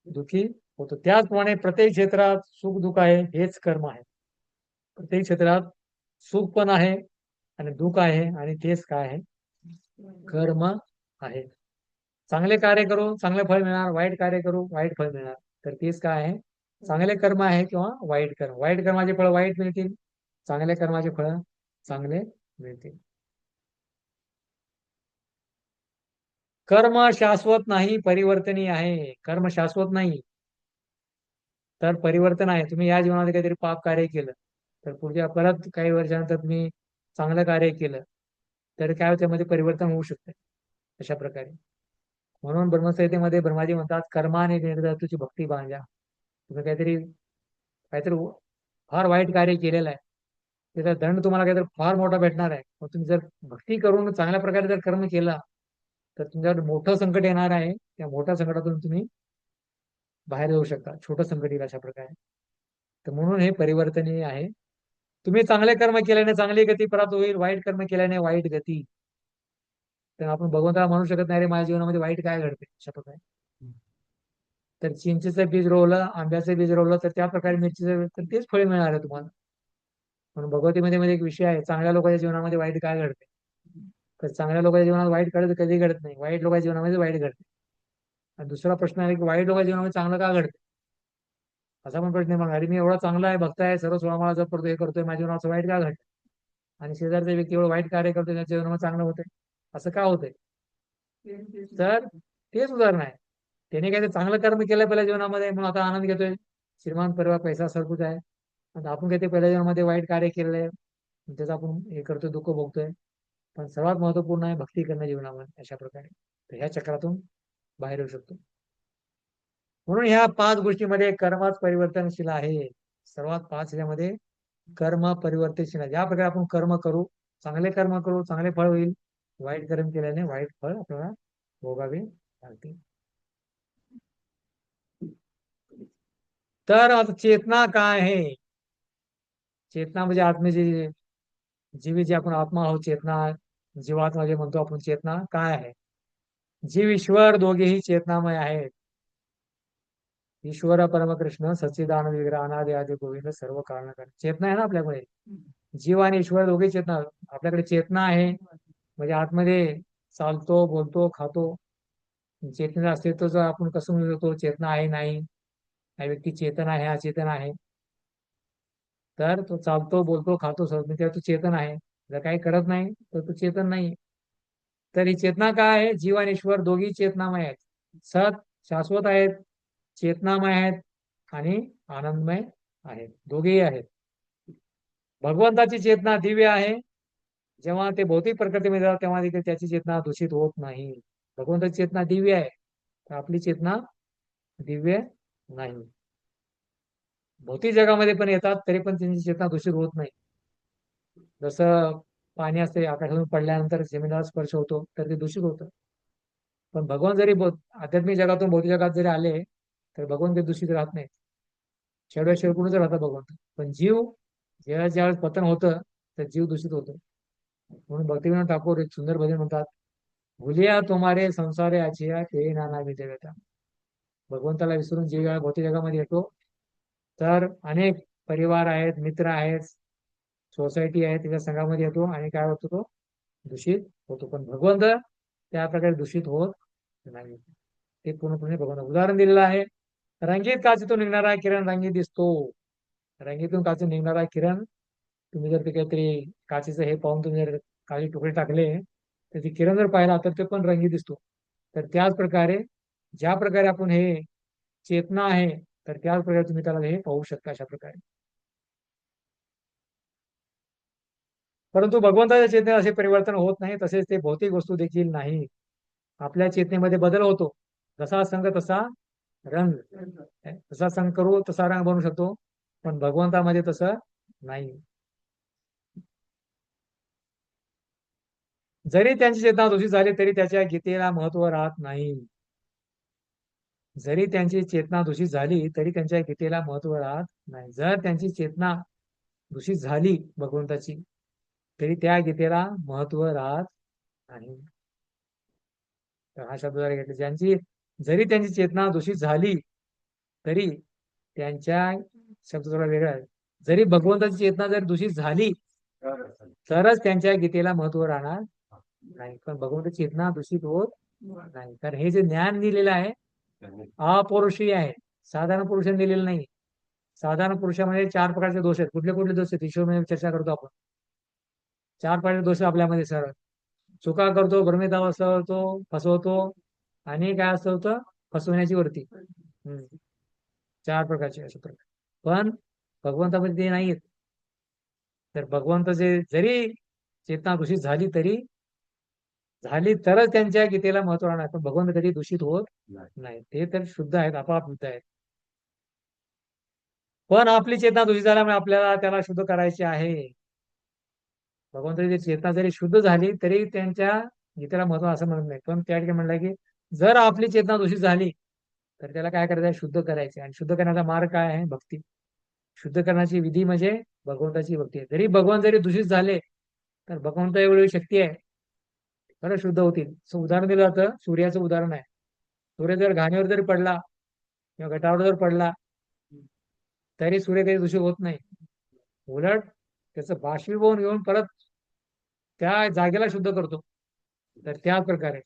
दुखी होतो. त्याचप्रमाणे प्रत्येक क्षेत्रात सुख दुःख आहे, हेच कर्म आहे. प्रत्येक क्षेत्रात सुख पण आहे आणि दुःख आहे, आणि तेच काय आहे, कर्म आहे. चांगले कार्य करू चांगले फळ मिळणार, वाईट कार्य करू वाईट फळ मिळणार, तर तेच काय आहे, चांगले कर्म आहे किंवा वाईट कर्म. वाईट कर्माचे फळ वाईट मिळतील, चांगल्या कर्माचे फळ चांगले मिळतील. कर्म शाश्वत नाही, परिवर्तनीय आहे. कर्म शाश्वत नाही, तर परिवर्तन आहे. तुम्ही या जीवनामध्ये काहीतरी पाप कार्य केलं, तर पुढच्या परत काही वर्षानंतर तुम्ही चांगलं कार्य केलं, तर काय त्यामध्ये परिवर्तन होऊ शकते. अशा प्रकारे म्हणून ब्रह्मसंहितेमध्ये ब्रह्माजी म्हणतात, कर्माने निर्धातूची भक्ती बांधा. तुम्ही काहीतरी काहीतरी फार वाईट कार्य केलेलं आहे, त्याचा दंड तुम्हाला काहीतरी फार मोठा भेटणार आहे. मग तुम्ही जर भक्ती करून चांगल्या प्रकारे जर कर्म केला, तर तुमच्यावर मोठं संकट येणार आहे. त्या मोठ्या संकटातून तुम्ही बाहेर जाऊ शकता. छोटं संकट येईल अशा प्रकारे. तर म्हणून हे परिवर्तनीय आहे. तुम्ही चांगले कर्म केल्याने चांगली गती प्राप्त होईल, वाईट कर्म केल्याने वाईट गती. तर आपण भगवंताला म्हणू शकत नाही रे माझ्या जीवनामध्ये वाईट काय घडते अशा प्रकारे. तर चिंचेचं बीज रोवलं, आंब्याचं बीज रोवलं, तर त्या प्रकारे मिरचीचं तर तेच फळ मिळणार आहे तुम्हाला. म्हणून भगवतीमध्ये मध्ये एक विषय आहे, चांगल्या लोकांच्या जीवनामध्ये वाईट काय घडते. तर चांगल्या लोकांच्या जीवनात वाईट कधी घडत नाही, वाईट लोकांच्या जीवनामध्ये वाईट घडते. आणि दुसरा प्रश्न आहे की वाईट लोकांच्या जीवनामध्ये चांगलं का घडते, असा पण प्रश्न आहे. मग अरे मी एवढा चांगला आहे, भक्त आहे, सर्व सोळा माळा जप करतोय, हे करतोय, माझ्या जीवनात वाईट का घडतं. आणि शेजारचा व्यक्ती एवढं वाईट कार्य करतोय, त्याच्या जीवनामध्ये चांगलं होतंय, असं का होतंय. तर तेच उदाहरण आहे. त्याने काही चांगलं कर्म केलं पहिल्या जीवनामध्ये, म्हणून आता आनंद घेतोय, श्रीमान परिवार पैसा सरकूच आहे. आता आपण काही ते पहिल्या जीवनामध्ये वाईट कार्य केलेलं आहे, त्याचं आपण हे करतोय, दुःख भोगतोय. पण सर्वात महत्वपूर्ण आहे भक्ती करणं जीवनामध्ये. अशा प्रकारे तर ह्या चक्रातून बाहेर येऊ शकतो. म्हणून ह्या 5 गोष्टीमध्ये कर्मच परिवर्तनशील आहे. सर्वात 5 ह्यामध्ये कर्म परिवर्तनशील आहे. ज्या प्रकारे आपण कर्म करू, चांगले कर्म करू, चांगले फळ होईल. वाईट कर्म केल्याने वाईट फळ आपल्याला भोगावे लागतील. तर आता चेतना काय आहे. चेतना म्हणजे आत्म्याची जीवी जे आपण आत्मा आहोत, चेतना जीवात्मा जे म्हणतो आपण, चेतना काय आहे. जीव ईश्वर दोघेही चेतनामय आहेत. ईश्वर परमकृष्ण सच्चिदानंद विग्रह अनादि आदि गोविंद सर्व कारण. चेतना आहे ना आपल्याकडे, जीव आणि ईश्वर दोघे चेतना. आपल्याकडे चेतना आहे म्हणजे आतमध्ये चालतो, बोलतो, खातो. चेतना अस्तित्वाचं आपण कसं म्हणू शकतो, चेतना आहे नाही, हा व्यक्ती चेतन आहे, हा चेतन आहे. तर तो चालतो, बोलतो, खातो, म्हणजे तो चेतन आहे. जर काही करत नाही तर तो चेतन नाही. तर ही चेतना काय आहे, जीव आणि ईश्वर दोघी चेतनामय आहेत. सत शाश्वत आहेत, चेतनामय आहेत आणि आनंदमय आहेत, दोघेही आहेत. भगवंताची चेतना दिव्य आहे. जेव्हा ते भौतिक प्रकृतीमध्ये जातात तेव्हा देखील त्याची चेतना दूषित होत नाही. भगवंताची चेतना दिव्य आहे, तर आपली चेतना दिव्य नाही. भौतिक जगामध्ये पण येतात तरी पण त्यांची चेतना दूषित होत नाही. जसं पाणी असते, आकाशातून पडल्यानंतर जमिनीला स्पर्श होतो तर ते दूषित होतं. पण भगवान जरी आध्यात्मिक जगातून भौतिक जगात जरी आले तर भगवान ते दूषित राहत नाही. शेवट्या शेवटूनच राहतात भगवंत. पण जीव ज्यावेळेस पतन होतं तर जीव दूषित होतो. म्हणून भक्तिविनोद ठाकूर एक सुंदर भजन म्हणतात, भुलिया तुम्हारे संसारे आचिया ते नाना विदेवता. भगवंताला विसरून जीव या भौतिक जगामध्ये येतो तर अनेक परिवार आहेत, मित्र आहेत, सोसायटी आहे, त्याच्या संघामध्ये येतो आणि काय होतो, तो दूषित होतो. पण भगवंत त्या प्रकारे दूषित होत नाही. ते पूर्णपणे भगवंत उदाहरण दिलेलं आहे. रंगीत काचेतून निघणारा किरण रंगीत दिसतो. रंगीतून काचेतून निघणारा किरण, तुम्ही जर ते काहीतरी काचेचं हे पाहून तुम्ही जर काही तुकडे टाकले तर ते किरण जर पाहिला तर ते पण रंगीत दिसतो. तर त्याच प्रकारे ज्या प्रकारे आपण हे चेतना आहे, तर त्याच प्रकारे तुम्ही त्याला हे पाहू शकता अशा प्रकारे. परंतु भगवंताच्या चेतनेत असे परिवर्तन होत नाही, तसेच ते भौतिक वस्तू देखील नाही. आपल्या चेतनेमध्ये बदल होतो, जसा संग तसा रंग. जसा संग करू तसा रंग बनू शकतो, पण भगवंतामध्ये तसं नाही. जरी त्यांची चेतना दूषित झाली तरी त्याच्या गीतेला महत्व राहत नाही. जरी त्यांची चेतना दूषित झाली तरी त्यांच्या गीतेला महत्व राहत नाही. जर त्यांची चेतना दूषित झाली भगवंताची तरी त्या गीतेला महत्व राहत नाही. तर हा शब्द जरा घेतला, जरी त्यांची चेतना दूषित झाली तरी त्यांच्या, शब्द थोडा वेगळा आहे, जरी भगवंताची चेतना जर दूषित झाली तरच त्यांच्या गीतेला महत्व राहणार नाही. पण भगवंताची चेतना दूषित होत नाही. कारण हे जे ज्ञान दिलेलं आहे अपौरुषीय आहे, साधारण पुरुषांनी दिलेलं नाही. साधारण पुरुषामध्ये 4 प्रकारचे दोष आहेत. कुठले कुठले दोष आहेत ईश्वरमध्ये चर्चा करतो आपण. 4 प्रकारचे दोष आपल्यामध्ये सर. चुका करतो, भ्रमित अवस्था होतो, फसवतो आणि काय असं होतं फसवण्याची वृत्ती. 4 प्रकारचे अशा प्रकार. पण भगवंतामध्ये ते नाही आहेत. तर भगवंत जरी चेतना दूषित झाली तरच त्यांच्या गीतेला महत्व राहणार. पण भगवंत कधी दूषित होत नाही. ते तर शुद्ध आहेत, आपोआप शुद्ध आहेत. पण आपली चेतना दूषित झाल्यामुळे आपल्याला त्याला शुद्ध करायचे आहे. भगवंताची चेतना जरी शुद्ध झाली तरी त्यांच्या गीतेला महत्व असं म्हणत नाही. पण त्या ठिकाणी म्हणलं की जर आपली चेतना दूषित झाली तर त्याला काय करायचं आहे, शुद्ध करायचे. आणि शुद्ध करण्याचा मार्ग काय आहे, भक्ती. शुद्ध करण्याची विधी म्हणजे भगवंताची भक्ती आहे. जरी दूषित झाले तर भगवंत एवढी शक्ती आहे, खरं शुद्ध होतील. उदाहरण दिलं जातं, सूर्याचं उदाहरण आहे. सूर्य जर घाणीवर जरी पडला किंवा गटावर जर पडला तरी सूर्य काही दूषित होत नाही. उलट त्याचं बाष्पीभवन घेऊन परत त्या जागेला शुद्ध करतो. तर त्या प्रकारे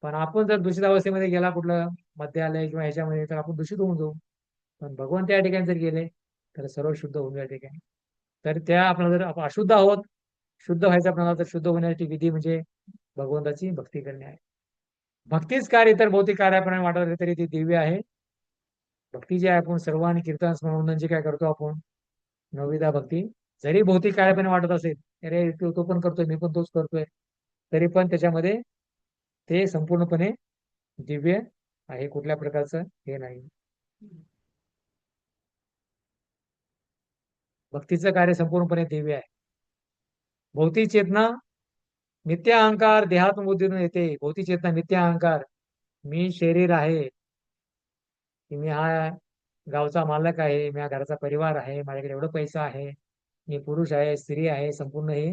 पण आपण जर दूषित अवस्थेमध्ये गेला कुठलं मध्यालय किंवा ह्याच्यामध्ये तर आपण दूषित होऊन जाऊ. पण भगवान त्या ठिकाणी जर गेले तर सर्व शुद्ध होऊन त्या ठिकाणी. तर त्या आपल्याला जर आपण अशुद्ध आहोत, शुद्ध व्हायचं आपल्याला, तर शुद्ध होण्याची विधी म्हणजे भगवंताची भक्ती करणे आहे. भक्तीच कार्य इतर भौतिक कार्याप्रमाणे वाटत तरी ती दिव्य आहे. भक्ती जी आहे आपण सर्व आणि कीर्तन स्मरण जे काय करतो आपण नवविधा भक्ती, जरी भौतिक कार्याप्रमाणे वाटत असेल, अरे तो पण करतोय, मी पण तोच करतोय, तरी पण त्याच्यामध्ये ते संपूर्णपणे दिव्य आहे. कुठल्या प्रकारचं हे नाही. भक्तीचं कार्य संपूर्णपणे दिव्य आहे. भौतिक चेतना नित्य अहंकार देहात्म बुद्धीतून येते. भौतिक चेतना नित्य अहंकार, मी शरीर आहे, की मी हा गावचा मालक आहे, मी हा घराचा परिवार आहे, माझ्याकडे एवढं पैसा आहे, मी पुरुष आहे, स्त्री आहे, संपूर्ण हे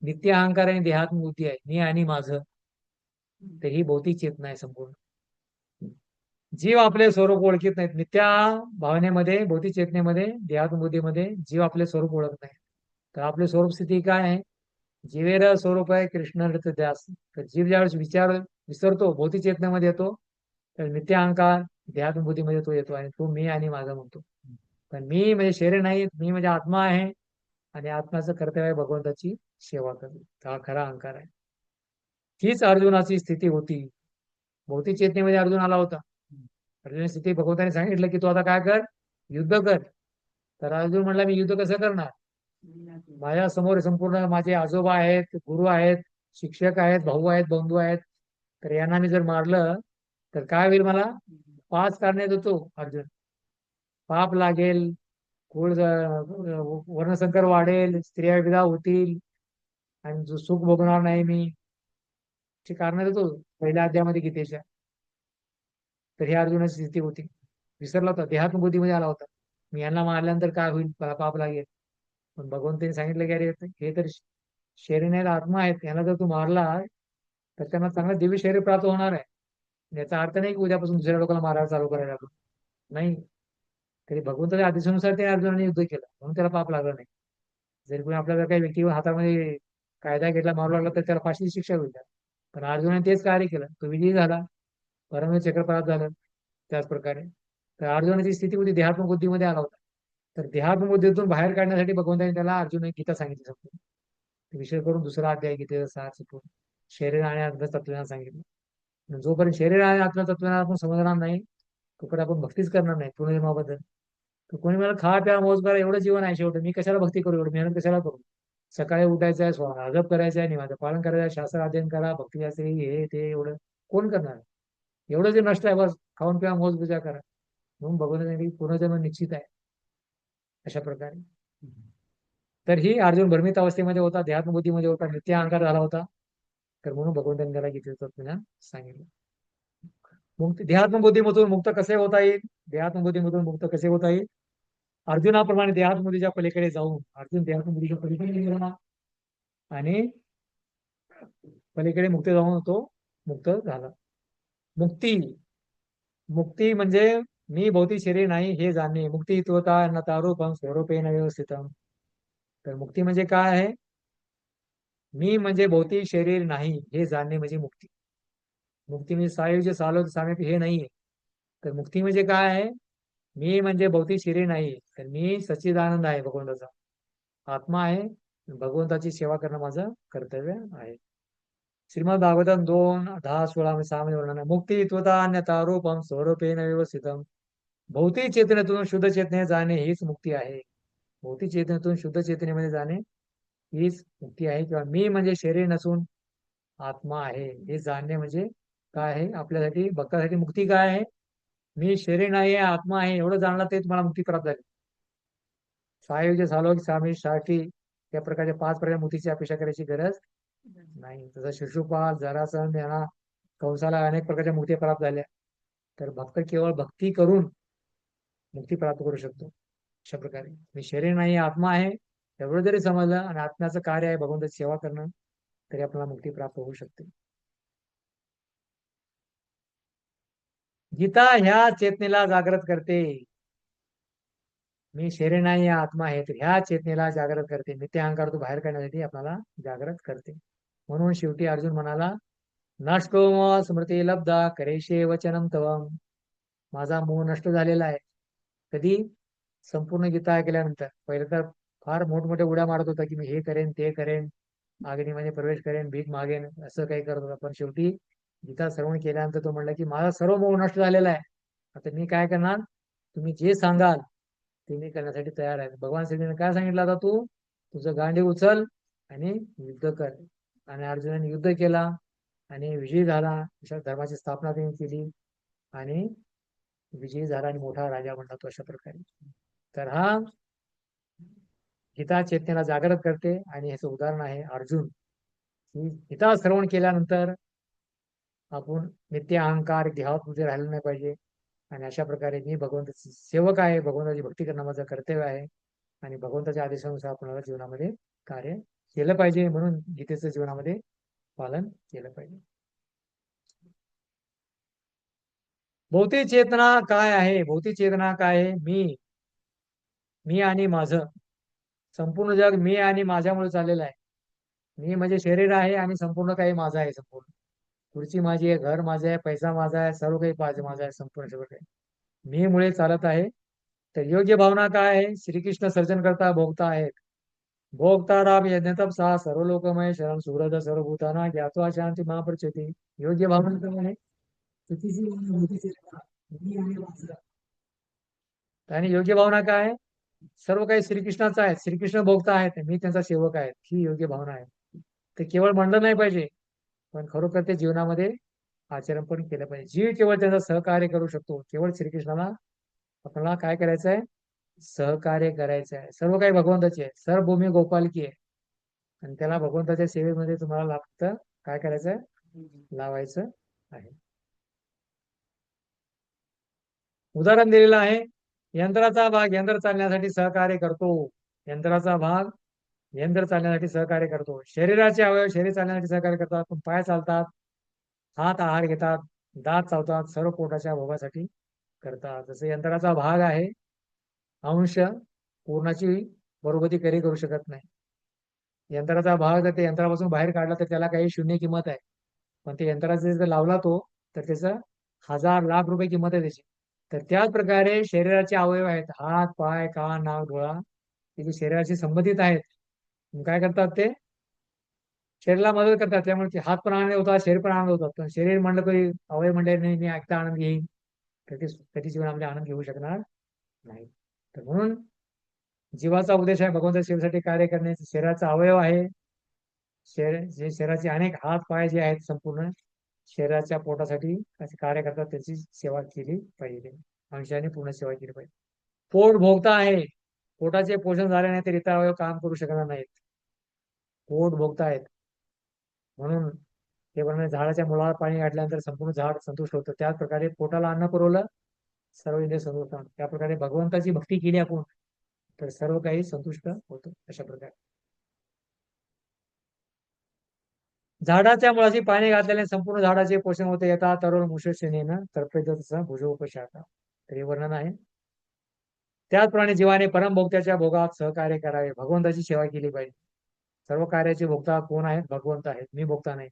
नित्य अहंकार आणि देहात्म बुद्धी आहे, मी आणि माझं. तर ही भौतिक चेतना आहे संपूर्ण. जीव आपले स्वरूप ओळखीत नाहीत. नित्या भावनेमध्ये, भौतिक चेतनेमध्ये, देहात्म बुद्धीमध्ये जीव आपले स्वरूप ओळखत नाही. तर आपले स्वरूप स्थिती काय आहे, जीवेर स्वरूप आहे कृष्ण ध्यास. तर जीव ज्यावेळेस विसरतो, भौतिक चेतनेमध्ये येतो, तर नित्य अहंकार देहात्म बुद्धीमध्ये तो येतो आणि तो मी आणि माझा म्हणतो. पण मी म्हणजे शरीर नाही, मी म्हणजे आत्मा आहे आणि आत्म्याचं कर्तव्य आहे भगवंताची सेवा करणे. हा खरा अहंकार आहे. हीच अर्जुनाची स्थिती होती. भौतिक चेतनेमध्ये अर्जुन आला होता. अर्जुनाची स्थिती भगवंताने सांगितलं की तू आता काय कर, युद्ध कर. तर अर्जुन म्हणला मी युद्ध कसं करणार, माझ्या समोर संपूर्ण माझे आजोबा आहेत, गुरु आहेत, शिक्षक आहेत, भाऊ आहेत, बंधू आहेत. तर यांना मी जर मारलं तर काय होईल, मला 5 कारणे देतो अर्जुन. पाप लागेल, कुळ वर्णसंकर वाढेल, स्त्रिया विधा होतील आणि जो सुख भोगणार नाही मी, ची कारण देतो पहिल्या अध्यायामध्ये गीतेच्या. तर ही अर्जुनाची स्थिती होती. विसरला होता, देहात्म बुद्धीमध्ये आला होता, मी यांना मारल्यानंतर काय होईल, मला पाप लागेल. पण भगवंतांनी सांगितलं की अरे हे तर शरीर नाही, आत्मा आहेत, यांना जर तू मारला तर त्यांना चांगलं दिव्य शरीर प्राप्त होणार आहे. याचा अर्थ नाही की उद्यापासून दुसऱ्या लोकांना मारायला चालू करायला आपण, नाही. तरी भगवंताच्या आदेशानुसार ते अर्जुनाने युद्ध केलं म्हणून त्याला पाप लागलं नाही. जरी कोणी आपल्याला काही व्यक्तीवर हातामध्ये कायदा घेतला, मारू लागला, तर त्याला फाशीची शिक्षा होईल. पण अर्जुनाने तेच कार्य केलं, तो विजयी झाला, परमवीर चक्रपरात झालं. त्याच प्रकारे तर अर्जुनाची स्थिती होती, देहात्म बुद्धीमध्ये आला होता. तर देहात्म बुद्धीतून बाहेर काढण्यासाठी भगवंताने त्याला अर्जुन गीता सांगितली. संपूर्ण विषय करून दुसरा अध्याय गीतेचा सार संपूर्ण शरीर आणि आत्म तत्वज्ञान सांगितलं. जोपर्यंत शरीर आणि आत्म तत्वज्ञान आपण समजणार नाही तोपर्यंत आपण भक्तीच करणार नाही पुनर्जन्माबद्दल. तर कोणी मला खा प्या मोज करा, एवढं जीवन आहे शेवटी, मी कशाला भक्ती करू, एवढं मेहनत कशाला करू. सकाळी उठायचं आहे, अजप करायचं आहे, निवांत पालन करायचं आहे, शास्त्र अध्ययन करा, भक्तीशास्त्री हे ते एवढं कोण करणार. एवढं जे नष्ट आहे, बस खाऊन प्या मोज पूजा करा. म्हणून भगवंतांनी पुनर्जन्म निश्चित आहे अशा प्रकारे. तर ही अर्जुन भ्रमित अवस्थेमध्ये होता, देहात्म बुद्धीमध्ये होता, नित्य अहंकार झाला होता. तर म्हणून भगवंतांनी त्याला गीतेचं तत्वज्ञान सांगितलं. मुक्त देहात्म बुद्धीमधून मुक्त कसे होता येईल, देहात्म बुद्धीमधून मुक्त कसे होता येईल, अर्जुनाप्रमाणे देहात्म बुद्धीच्या पलीकडे जाऊन अर्जुन देहात्म बुद्धीच्या पलीकडे गेला आणि पलीकडे मुक्त जाऊन तो मुक्त झाला. मुक्ती, मुक्ती म्हणजे मी भौतिक शरीर नाही हे जाणणे. मुक्ती त्वता न तारूपम स्वरूपेण व्यवस्थितम. तर मुक्ती म्हणजे काय आहे, मी म्हणजे भौतिक शरीर नाही हे जाणणे म्हणजे मुक्ती. मुक्ती म्हणजे सायुज्य सालोद सामिप्य हे नाहीये. तर मुक्ती म्हणजे काय आहे, मी म्हणजे भौतिक शरीर नाही, तर मी सच्चिदानंद आहे भगवंताचा, आत्मा आहे. भगवंताची सेवा करणं माझं कर्तव्य आहे. श्रीमद भागवतम 2:10-16 मध्ये वर्णन आहे. मुक्ती त्वता अन्यथा रूपम स्वरूपेण व्यवस्थितम. भौतिक चेतनेतून शुद्ध चेतने जाणे हीच मुक्ती आहे. भौतिक चेतनेतून शुद्ध चेतनेमध्ये जाणे हीच मुक्ती आहे. किंवा मी म्हणजे शरीर नसून आत्मा आहे हे जाणणे म्हणजे काय आहे आपल्यासाठी, भक्तासाठी मुक्ती काय आहे? मी शरीर नाही आहे, आत्मा आहे एवढं जाणलं ते तुम्हाला मुक्ती प्राप्त झाली. सायुज्य सालोक साठी या प्रकारच्या 5 प्रकारच्या मुक्तीची अपेक्षा करायची गरज नाही. तसं शिशुपाल, जरासंध यांना कंसाला अनेक प्रकारच्या मुक्ती प्राप्त झाल्या. तर भक्त केवळ भक्ती करून मुक्ती प्राप्त करू शकतो. अशा प्रकारे मी शरीर नाही आत्मा आहे एवढं जरी समजलं आणि आत्म्याचं कार्य आहे भगवंताची सेवा करणं, तरी आपल्याला मुक्ती प्राप्त होऊ शकते. गीता ह्या चेतनेला जागृत करते. मी शरीर नाही आत्मा आहे, तर ह्या चेतनेला जागृत करते. मी ते अहंकार तो बाहेर काढण्यासाठी आपल्याला जागृत करते. म्हणून शेवटी अर्जुन म्हणाला, नष्टो म स्मृती लब्धा करेशे वचनम तवम. माझा मोह नष्ट झालेला आहे. कधी? संपूर्ण गीता ऐकल्यानंतर. पहिले तर फार मोठमोठ्या उड्या मारत होता की मी हे करेन ते करेन, अग्नीमध्ये प्रवेश करेन, भीक मागेन, असं काही करत होता. पण शेवटी गीता श्रवण केल्यानंतर तो म्हणला की माझा सर्व मोह नष्ट झालेला आहे. आता मी काय करणार? तुम्ही जे सांगाल ते मी करण्यासाठी तयार आहे. भगवान श्रीने काय सांगितलं? आता तू तुझं गांडीव उचल आणि युद्ध कर. आणि अर्जुनाने युद्ध केला आणि विजयी झाला. अशा धर्माची स्थापना त्यांनी केली आणि विजयी झाला आणि मोठा राजा बनला तो. अशा प्रकारे तर हा गीता चेतनेला जागृत करते आणि ह्याचं उदाहरण आहे अर्जुन. ही गीता श्रवण केल्यानंतर आपण नित्य अहंकार देहात मध्ये राहिलं नाही पाहिजे. आणि अशा प्रकारे मी भगवंताची सेवक आहे, भगवंताची भक्ती करणं माझं कर्तव्य आहे आणि भगवंताच्या आदेशानुसार आपल्याला जीवनामध्ये कार्य केलं पाहिजे. म्हणून गीतेचं जीवनामध्ये पालन केलं पाहिजे. भौतिक चेतना काय आहे? भौतिक चेतना काय आहे? मी आणि माझं. संपूर्ण जग मी आणि माझ्यामुळे चाललेलं आहे. मी म्हणजे शरीर आहे आणि संपूर्ण काही माझं आहे. संपूर्ण खुर्ची माझी आहे, घर माझं आहे, पैसा माझा आहे, सर्व काही माझं आहे. संपूर्ण सगळं काही मी मुळे चालत आहे. तर योग्य भावना काय आहे? श्रीकृष्ण सर्जन करता भोगता आहेत. भोगता राम यज्ञतप सा सर्व लोकमय शरण सुहृद सर्वभूताना ज्ञात्वा शांती महाप्रचेती. योग्य भावना काय आहे? चुकीची भावना, भौतिक चेतना, मी आणि माझं. आणि योग्य भावना काय आहे? सर्व काही श्रीकृष्णाचं आहे, श्रीकृष्ण भोगता आहेत, मी त्यांचा सेवक आहे. ही योग्य भावना आहे. ते केवळ म्हणलं नाही पाहिजे, पण खरोखर ते जीवनामध्ये आचरण पण केलं पाहिजे. जीव केवळ त्यांचा सहकार्य करू शकतो. केवळ श्रीकृष्णाला आपल्याला काय करायचं आहे? सहकार्य करायचं आहे. सर्व काही भगवंताचे आहे, सर्व भूमी गोपालकी आहे आणि त्याला भगवंताच्या सेवेमध्ये तुम्हाला लागतं काय करायचं आहे? लावायचं आहे. उदाहरण दिलेलं आहे. यंत्राचा भाग यंत्र चालण्यासाठी सहकार्य करतो. यंत्राचा भाग यंत्र चालण्यासाठी सहकार्य करतो. शरीराचे अवयव शरीर चालण्यासाठी सहकार्य करतात. पण पाय चालतात, हात आहार घेतात, दात चावतात, सर्व पोटाच्या भोगासाठी करतात. जसं यंत्राचा भाग आहे अंश पूर्णाची बरोबरी करू शकत नाही. यंत्राचा भाग जर ते यंत्रापासून बाहेर काढला तर त्याला काही शून्य किंमत आहे. पण ते यंत्राचा जर लावला तो तर त्याचं 1000-लाख रुपये किंमत आहे त्याची. तर त्याच प्रकारे शरीराचे अवयव आहेत, हात, पाय, कान, नाक, डोळा, ते जे शरीराशी संबंधित आहेत. काय करतात? ते शरीराला मदत करतात. त्यामुळे ते हात पण आनंद होतात, शरीर पण आनंद होतात. पण शरीर म्हणलं तरी अवयव म्हणले नाही मी ऐकता आनंद घेईन, कधी जीवनामध्ये आनंद घेऊ शकणार नाही. तर म्हणून जीवाचा उद्देश आहे भगवंताच्या सेवेसाठी कार्य करणे. शरीराचा अवयव आहे, जे शरीराचे अनेक हात पाय जे आहेत संपूर्ण शरीराच्या पोटासाठी असे कार्य करतात, त्याची सेवा केली पाहिजे. अंशाने पूर्ण सेवा केली पाहिजे. पोट भोगता आहे, पोटाचे पोषण झाले नाही तर इतर अवयव काम करू शकणार नाहीत. पोट भोगता आहेत म्हणून ते म्हणून झाडाच्या मुळावर पाणी घातल्यानंतर संपूर्ण झाड संतुष्ट होतं. त्याच प्रकारे पोटाला अन्न पुरवलं सर्व इंद्रिय संतुष्ट. त्या प्रकारे भगवंताची भक्ती केली आपण तर सर्व काही संतुष्ट होतं. अशा प्रकारे झाडाच्या मुळाची पाणी घातल्याने संपूर्ण झाडाचे पोषण होते. येतात तरुण मुशेनेनं तर्पेतसह भुजोपशाखा. तर हे वर्णन आहे. त्याचप्रमाणे जीवाने परमभोक्त्याच्या भोगात सहकार्य करावे, भगवंताची सेवा केली पाहिजे. सर्व कार्याचे भोक्ता कोण आहेत? भगवंत आहेत, मी भोक्ता नाही.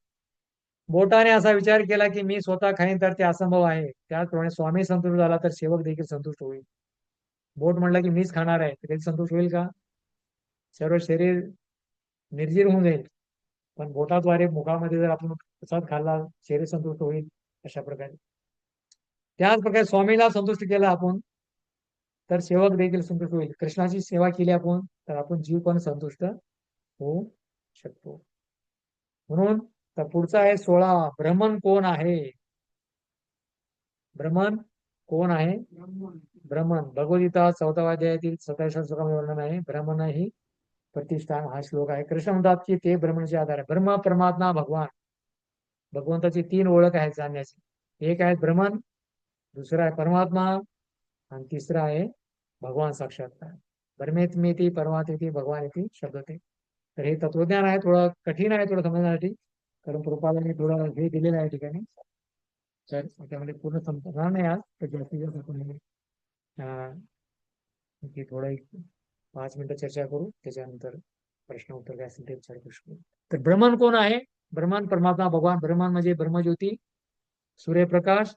बोटाने असा विचार केला की मी स्वतः खाईन तर ते असंभव आहे. त्याचप्रमाणे स्वामी संतुष्ट झाला तर सेवक देखील संतुष्ट होईल. बोट म्हणलं की मीच खाणार आहे, तर त्याची संतोष होईल का? सर्व शरीर निर्जीव होऊन जाईल, पण बोटाद्वारे मुखामध्ये जर आपण प्रसाद खाल्ला, शरीर संतुष्ट होईल. अशा प्रकारे त्याच प्रकारे स्वामीला संतुष्ट केलं आपण, तर सेवक देखील संतुष्ट होईल. कृष्णाची सेवा केली आपण, तर आपण जीव पण संतुष्ट होऊ शकतो. म्हणून तर पुढचा आहे 16. ब्रह्मन कोण आहे? ब्रह्मन कोण आहे? ब्रह्मन भगवद्गीता 14व्या अध्यायातील 27व्या श्लोकामध्ये वर्णन आहे. ब्रह्मन ही प्रतिष्ठान हा श्लोक आहे. कृष्ण म्हणतात की ते ब्रह्मणाचे आधार आहे. ब्रह्म, परमात्मा, भगवान, भगवंताची 3 ओळख आहेत जाणण्याची. एक आहे ब्रह्मन, दुसरा आहे परमात्मा, आणि तिसरा आहे भगवान साक्षात्कार. ब्रह्मेत्मेती परमात्मेती भगवान येते शब्द ते. तर हे तत्वज्ञान आहे, थोडं कठीण आहे थोडं समजण्यासाठी, कारण कृपालाने थोडं हे दिलेलं आहे ठिकाणी. तर त्यामध्ये पूर्ण समजणार नाही आज, तर जास्तीत जास्त आपण की थोडं एक 5 मिनिटं चर्चा करू, त्याच्यानंतर प्रश्न उत्तर काय असेल ते विचार करू शकू. तर ब्रह्मन कोण आहे? ब्रह्मन परमात्मा भगवान. ब्रह्मन म्हणजे ब्रह्मज्योती, सूर्यप्रकाश,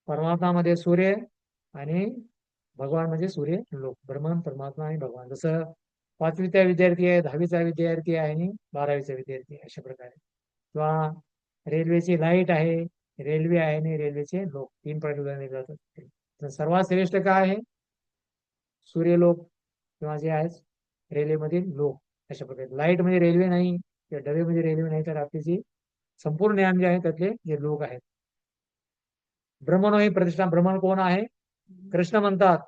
परमात्मा मध्ये सूर्य, आणि भगवान म्हणजे सूर्य लोक. ब्रह्मन, परमात्मा आणि भगवान. जसं 5वीचा विद्यार्थी आहे, 10वीचा विद्यार्थी आहे आणि 12वीचा विद्यार्थी आहे, अशा प्रकारे. किंवा रेल्वेची लाईट आहे, रेल्वे आहे आणि रेल्वेचे लोक, 3 प्रकार उदाहरणे जातात. तर सर्वात श्रेष्ठ काय आहे? सूर्यलोक किंवा जे आहेत रेल्वेमधील लोक. अशा प्रकारे लाईट म्हणजे रेल्वे नाही, किंवा डबे म्हणजे रेल्वे नाही, तर आपली जी संपूर्ण ज्ञान जे आहे त्यातले जे लोक आहेत. ब्रह्मणो ही प्रतिष्ठान. ब्रह्मण कोण आहे? कृष्ण म्हणतात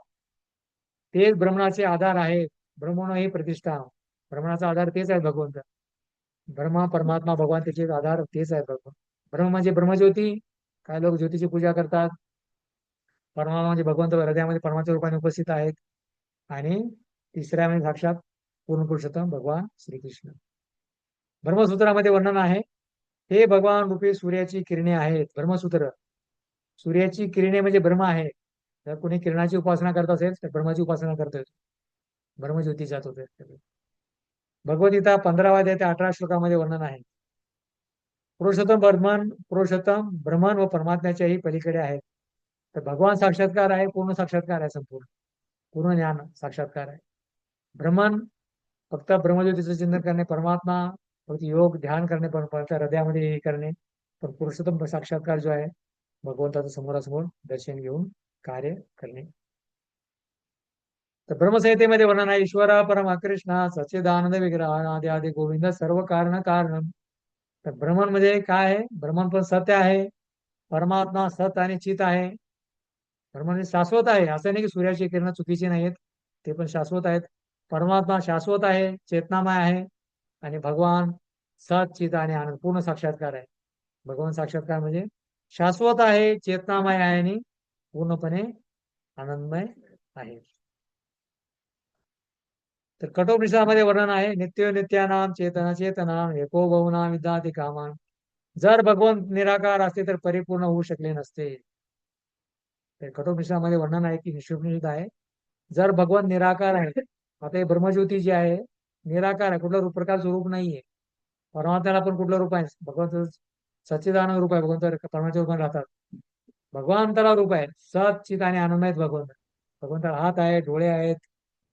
तेच ब्रह्मणाचे आधार आहेत. ब्रह्मणो ही प्रतिष्ठा. ब्रह्मणाचा आधार तेच आहे भगवंत. ब्रह्मा, परमात्मा, भगवान त्याचे आधार तेच आहे भगवान. ब्रह्म म्हणजे ब्रह्मज्योती, काय लोक ज्योतीची पूजा करतात. परमात्मा म्हणजे भगवंत हृदयामध्ये परमाच्या रूपाने उपस्थित आहेत. आणि तिसऱ्या म्हणजे साक्षात पूर्ण पुरुषोत्तम भगवान श्रीकृष्ण. ब्रह्मसूत्रामध्ये वर्णन आहे, हे भगवान रूपी सूर्याची किरणे आहेत. ब्रह्मसूत्र, सूर्याची किरणे म्हणजे ब्रह्म आहे. जर कोणी किरणाची उपासना करत असेल तर ब्रह्माची उपासना करतोय, ब्रह्मज्योती जात होते. भगवद्गीता 15व्या अध्याय ते 18 श्लोकामध्ये वर्णन आहे, पुरुषोत्तम ब्रह्मन, पुरुषोत्तम ब्रह्मन व परमात्म्याच्याही पलीकडे आहेत. तर भगवान साक्षात्कार आहे, पूर्ण साक्षात्कार आहे, संपूर्ण पूर्ण ज्ञान साक्षात्कार आहे. ब्रह्मन फक्त ब्रह्मज्योतीचं चिंतन करणे, परमात्मा फक्त योग ध्यान करणे, फक्त हृदयामध्ये हे करणे. पण पुरुषोत्तम साक्षात्कार जो आहे, भगवंताचं समोरासमोर दर्शन घेऊन कार्य करणे. तर ब्रह्मसंहितेमध्ये वर्णन आहे, ईश्वर परम कृष्ण सच्चिदानंद विग्रह आदि आदि गोविंद सर्व कारण कारणम. तर ब्रह्मन म्हणजे काय आहे? ब्रह्मन पण सत्य आहे, परमात्मा सत आणि चित आहे. ब्रह्मन म्हणजे शाश्वत आहे. असं नाही की सूर्याची किरण चुकीची नाहीत, ते पण शाश्वत आहेत. परमात्मा शाश्वत आहे, चेतनामय आहे, आणि भगवान सत चित आणि आनंद पूर्ण साक्षात्कार आहे. भगवान साक्षात्कार म्हणजे शाश्वत आहे, चेतनामय आहे आणि पूर्णपणे आनंदमय आहे. तर कठोपनिषदामध्ये वर्णन आहे, नित्य नित्यानाम चेतना चेतनाम एको बहुनाम विद्याती कामान. जर भगवंत निराकार असते तर परिपूर्ण होऊ शकले नसते. तर कठोपनिषदामध्ये वर्णन आहे की निषेध आहे, जर भगवंत निराकार आहे, आता हे ब्रह्मज्योती जी आहे निराकार आहे, कुठलं प्रकारचं रूप नाहीये. परमात्म्याला पण कुठलं रूप आहे? भगवंत सच्चिदानंद रूप आहे, भगवंत परमात्म्याच्या रूपाने राहतात. भगवंताला रूप आहे, सत चित आणि आनंद आहेत भगवंत. भगवंताला हात आहे, डोळे आहेत,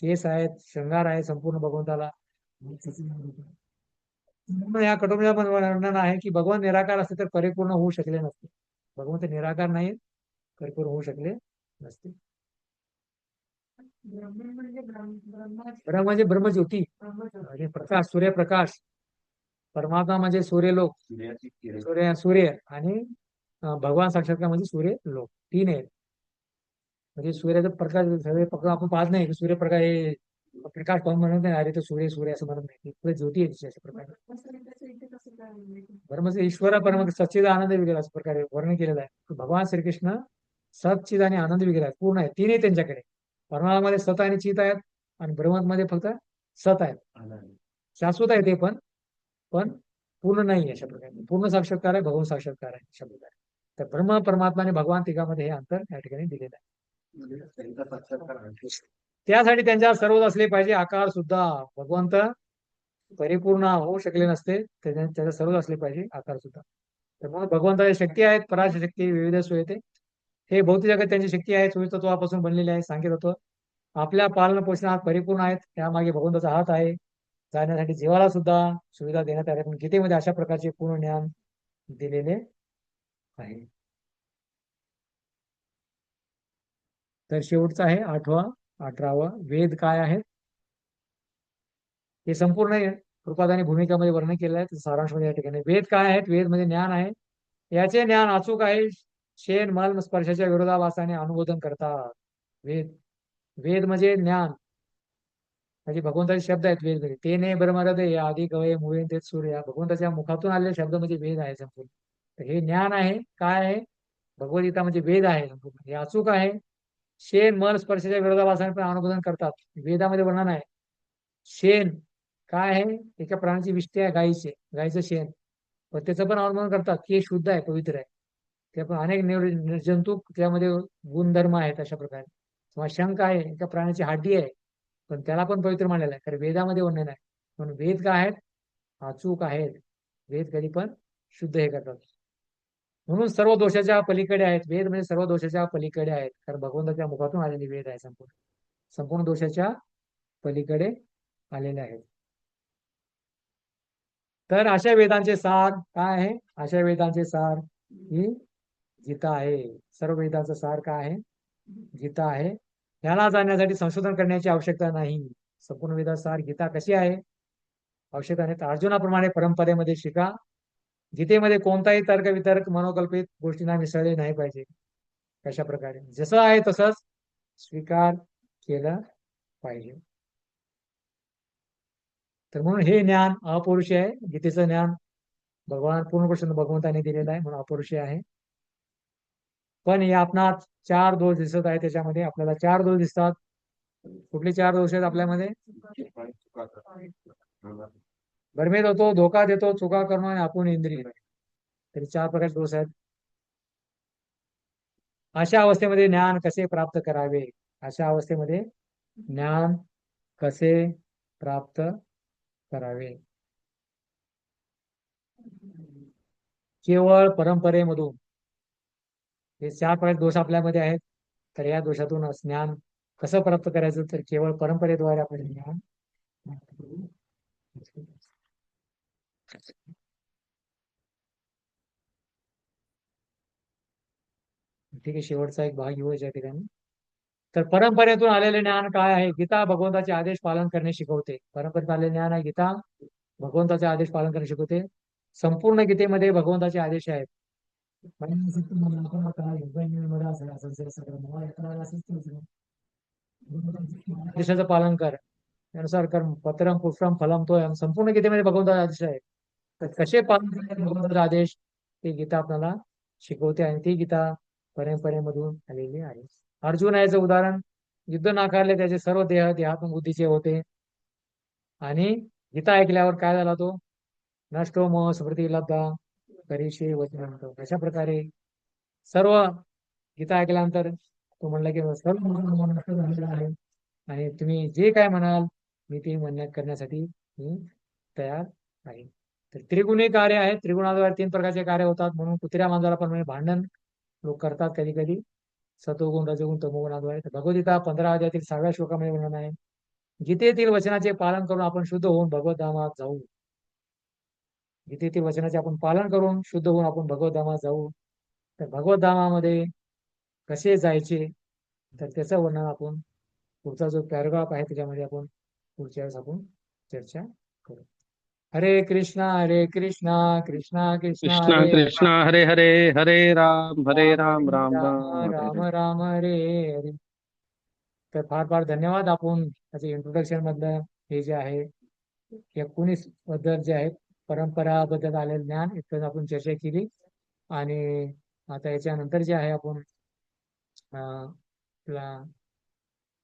केस आहेत, शृंगार आहे, संपूर्ण भगवंताला. या कटोपनिषदामध्ये वर्णन आहे की भगवान निराकार असते तर परिपूर्ण होऊ शकले नसते. भगवंत निराकार नाही, परिपूर्ण होऊ शकले नसते. ब्रह्म म्हणजे ब्रह्मज्योती, म्हणजे प्रकाश, सूर्यप्रकाश. परमात्मा म्हणजे सूर्यलोक, सूर्य आणि भगवान साक्षात्कार म्हणजे सूर्य लोक. 3 आहेत. म्हणजे सूर्याचा प्रकाश सगळे आपण पाहत नाही, सूर्यप्रकाश हे प्रकाश पाहून म्हणत नाही, अरे तो सूर्य सूर्य असं म्हणत नाही, ती ज्योती आहे अशा प्रकारे. ब्रह्मचे ईश्वर परम सच्चिद आनंद विग्रह अशा प्रकारे वर्णन केलेलं आहे. भगवान श्रीकृष्ण सच्चिद आणि आनंद विग्रह पूर्ण आहे, 3 आहे त्यांच्याकडे. परमात्म्यामध्ये सत आणि चित आहेत, आणि ब्रह्मामध्ये फक्त सत आहेत, शाश्वत आहे ते पण पूर्ण नाही अशा प्रकारे. पूर्ण साक्षात्कार आहे, भगवान साक्षात्कार आहे अशा प्रकारे. तर ब्रह्म, परमात्मा आणि भगवान तिघांमध्ये हे अंतर या ठिकाणी दिलेलं आहे. त्यासाठी त्यांच्या सर्वच असले पाहिजे, आकार सुद्धा. भगवंत परिपूर्ण होऊ शकले नसते, त्याच्या सर्वच असले पाहिजे, आकार सुद्धा. तर म्हणून भगवंताच्या शक्ती आहेत, पराशक्ती, विविध सोयते. हे भौतिक जगात त्यांची शक्ती आहे, सूर्यतत्वापासून बनलेले आहे, सांख्य तत्व. आपल्या पालन पोषणात परिपूर्ण आहेत, त्यामागे भगवंताचा हात आहे. जाण्यासाठी जीवाला सुद्धा सुविधा देण्यात आल्या, पण गीतेमध्ये अशा प्रकारचे पूर्ण ज्ञान दिलेले आहे. तर शेवटचा आहे 18वा वेद काय आहेत. हे संपूर्ण कृपादानी भूमिकामध्ये वर्णन केलं आहे. सारांश मध्ये या ठिकाणी वेद काय आहेत. वेद म्हणजे ज्ञान आहे. याचे ज्ञान अचूक आहे. शेण मल स्पर्शाच्या विरोधाभासाने अनुमोदन करतात. वेद वेद म्हणजे ज्ञान, म्हणजे भगवंताचे शब्द आहेत वेद मध्ये. ते ने ब्रह्मरद या आधी गवय मुळे ते सूर्य, भगवंताच्या मुखातून आलेले शब्द म्हणजे वेद आहे संपूर्ण. तर हे ज्ञान आहे. काय आहे. भगवद्गीता म्हणजे वेद आहे संपूर्ण. हे अचूक आहे. शेण मल स्पर्शाच्या विरोधाभासाने पण अनुमोदन करतात. वेदामध्ये वर्णन आहे. शेण काय आहे. एका प्राण्याची विष्ठी आहे गायीचे, गायीचं शेण, पण त्याचं पण अनुमोदन करतात की हे शुद्ध आहे, पवित्र आहे. ते पण अनेक निर्जंतुक त्यामध्ये गुणधर्म आहेत अशा प्रकारे. किंवा शंख आहे, एका प्राण्याची हड्डी आहे, पण त्याला पण पवित्र मानलेलं आहे, कारण वेदामध्ये वर्णन आहे. म्हणून वेद काय आहेत. अचूक आहेत. वेद कधी पण शुद्ध हे करतात. म्हणून सर्व दोषाच्या पलीकडे आहेत. वेद म्हणजे सर्व दोषाच्या पलीकडे आहेत, कारण भगवंताच्या मुखातून आलेले वेद आहे. संपूर्ण दोषाच्या पलीकडे आलेले आहेत. तर अशा वेदांचे सार काय आहे. अशा वेदांचे सार ही गीता आहे. सर्व वेदांचा सार काय आहे. गीता आहे. याला जाणण्यासाठी संशोधन करण्याची आवश्यकता नाही. संपूर्ण वेदाचा सार गीता कशी आहे. आवश्यकता नाही. तर अर्जुनाप्रमाणे परंपरेमध्ये शिका. गीतेमध्ये कोणताही तर्क वितर्क मनोकल्पित गोष्टींना मिसळले नाही पाहिजे. कशा प्रकारे जसं आहे तसंच स्वीकार केलं पाहिजे. तर म्हणून हे ज्ञान अपौरुषीय आहे. गीतेचं ज्ञान भगवान पूर्णकृष्ण भगवंताने दिलेलं आहे, म्हणून अपौरुषीय आहे. पण हे आपणात 4 दोष दिसत आहे. त्याच्यामध्ये आपल्याला 4 दोष दिसतात. कुठले 4 दोष आहेत आपल्यामध्ये. भ्रमित होतो, धोका देतो, चुका करणं आणि आपण इंद्रिय. तरी 4 प्रकारचे दोष आहेत. अशा अवस्थेमध्ये ज्ञान कसे प्राप्त करावे. अशा अवस्थेमध्ये ज्ञान कसे प्राप्त करावे. केवळ परंपरेमधून. हे 4 प्रकारचे दोष आपल्यामध्ये आहेत. तर या दोषातून ज्ञान कसं प्राप्त करायचं, तर केवळ परंपरेद्वारे आपण ज्ञान प्राप्त करू. ठीक आहे. शेवटचा एक भाग येऊ या ठिकाणी. तर परंपरेतून आलेले ज्ञान काय आहे. गीता भगवंताचे आदेश पालन करणे शिकवते. परंपरेत आलेले ज्ञान आहे. गीता भगवंताचे आदेश पालन करणे शिकवते. संपूर्ण गीतेमध्ये भगवंताचे आदेश आहेत. आदेशाचं पालन कर. त्यानुसार कर्म पत्रम पुष्पम फलम तो संपूर्ण गीतेमध्ये भगवंताचा आदेश आहे. तर कसे पालन करायचे भगवंताचा आदेश ते गीता आपल्याला शिकवते, आणि ती गीता परंपरेमधून आलेली आहे. अर्जुन याचं उदाहरण, युद्ध नाकारले त्याचे सर्व देहात्म बुद्धीचे होते, आणि गीता ऐकल्यावर काय झाला तो. नष्टो मो स्मृती लब्धा करीशे वचन. अशा प्रकारे सर्व गीता ऐकल्यानंतर तो म्हणला की सर्व नष्ट झालेला आहे, आणि तुम्ही जे काय म्हणाल मी ते करण्यासाठी मी तयार आहे. तर त्रिगुणी कार्य आहे. त्रिगुणाद्वारे 3 प्रकारचे कार्य होतात. म्हणून कुत्र्या मांजरा पण भांडण लोक करतात कधी कधी, सतोगुण रजोगुण तमोगुणाद्वारे. तर भगवद्गीता 15 अध्यायातील 6व्या श्लोकामध्ये वर्णन आहे. गीतेतील वचनाचे पालन करून आपण शुद्ध होऊन भगवद्धामात जाऊ. गीतेतील वचनाचे आपण पालन करून शुद्ध होऊन आपण भगवद्धामात जाऊ. तर भगवद्धामामध्ये कसे जायचे, तर त्याचं वर्णन आपण पुढचा जो पॅराग्राफ आहे त्याच्यामध्ये आपण पुढच्या वेळेस आपण चर्चा करू. हरे कृष्णा कृष्णा कृष्णा कृष्णा हरे कृष्णा हरे हरे, हरे राम राम राम राम. राम हरे हरे. तर फार फार धन्यवाद. आपण त्याचे इंट्रोडक्शन मधलं हे जे आहे 19 बद्दल जे आहे परंपरा बद्दल आलेलं ज्ञान इतकं आपण चर्चा केली. आणि आता याच्यानंतर जे आहे आपण आपला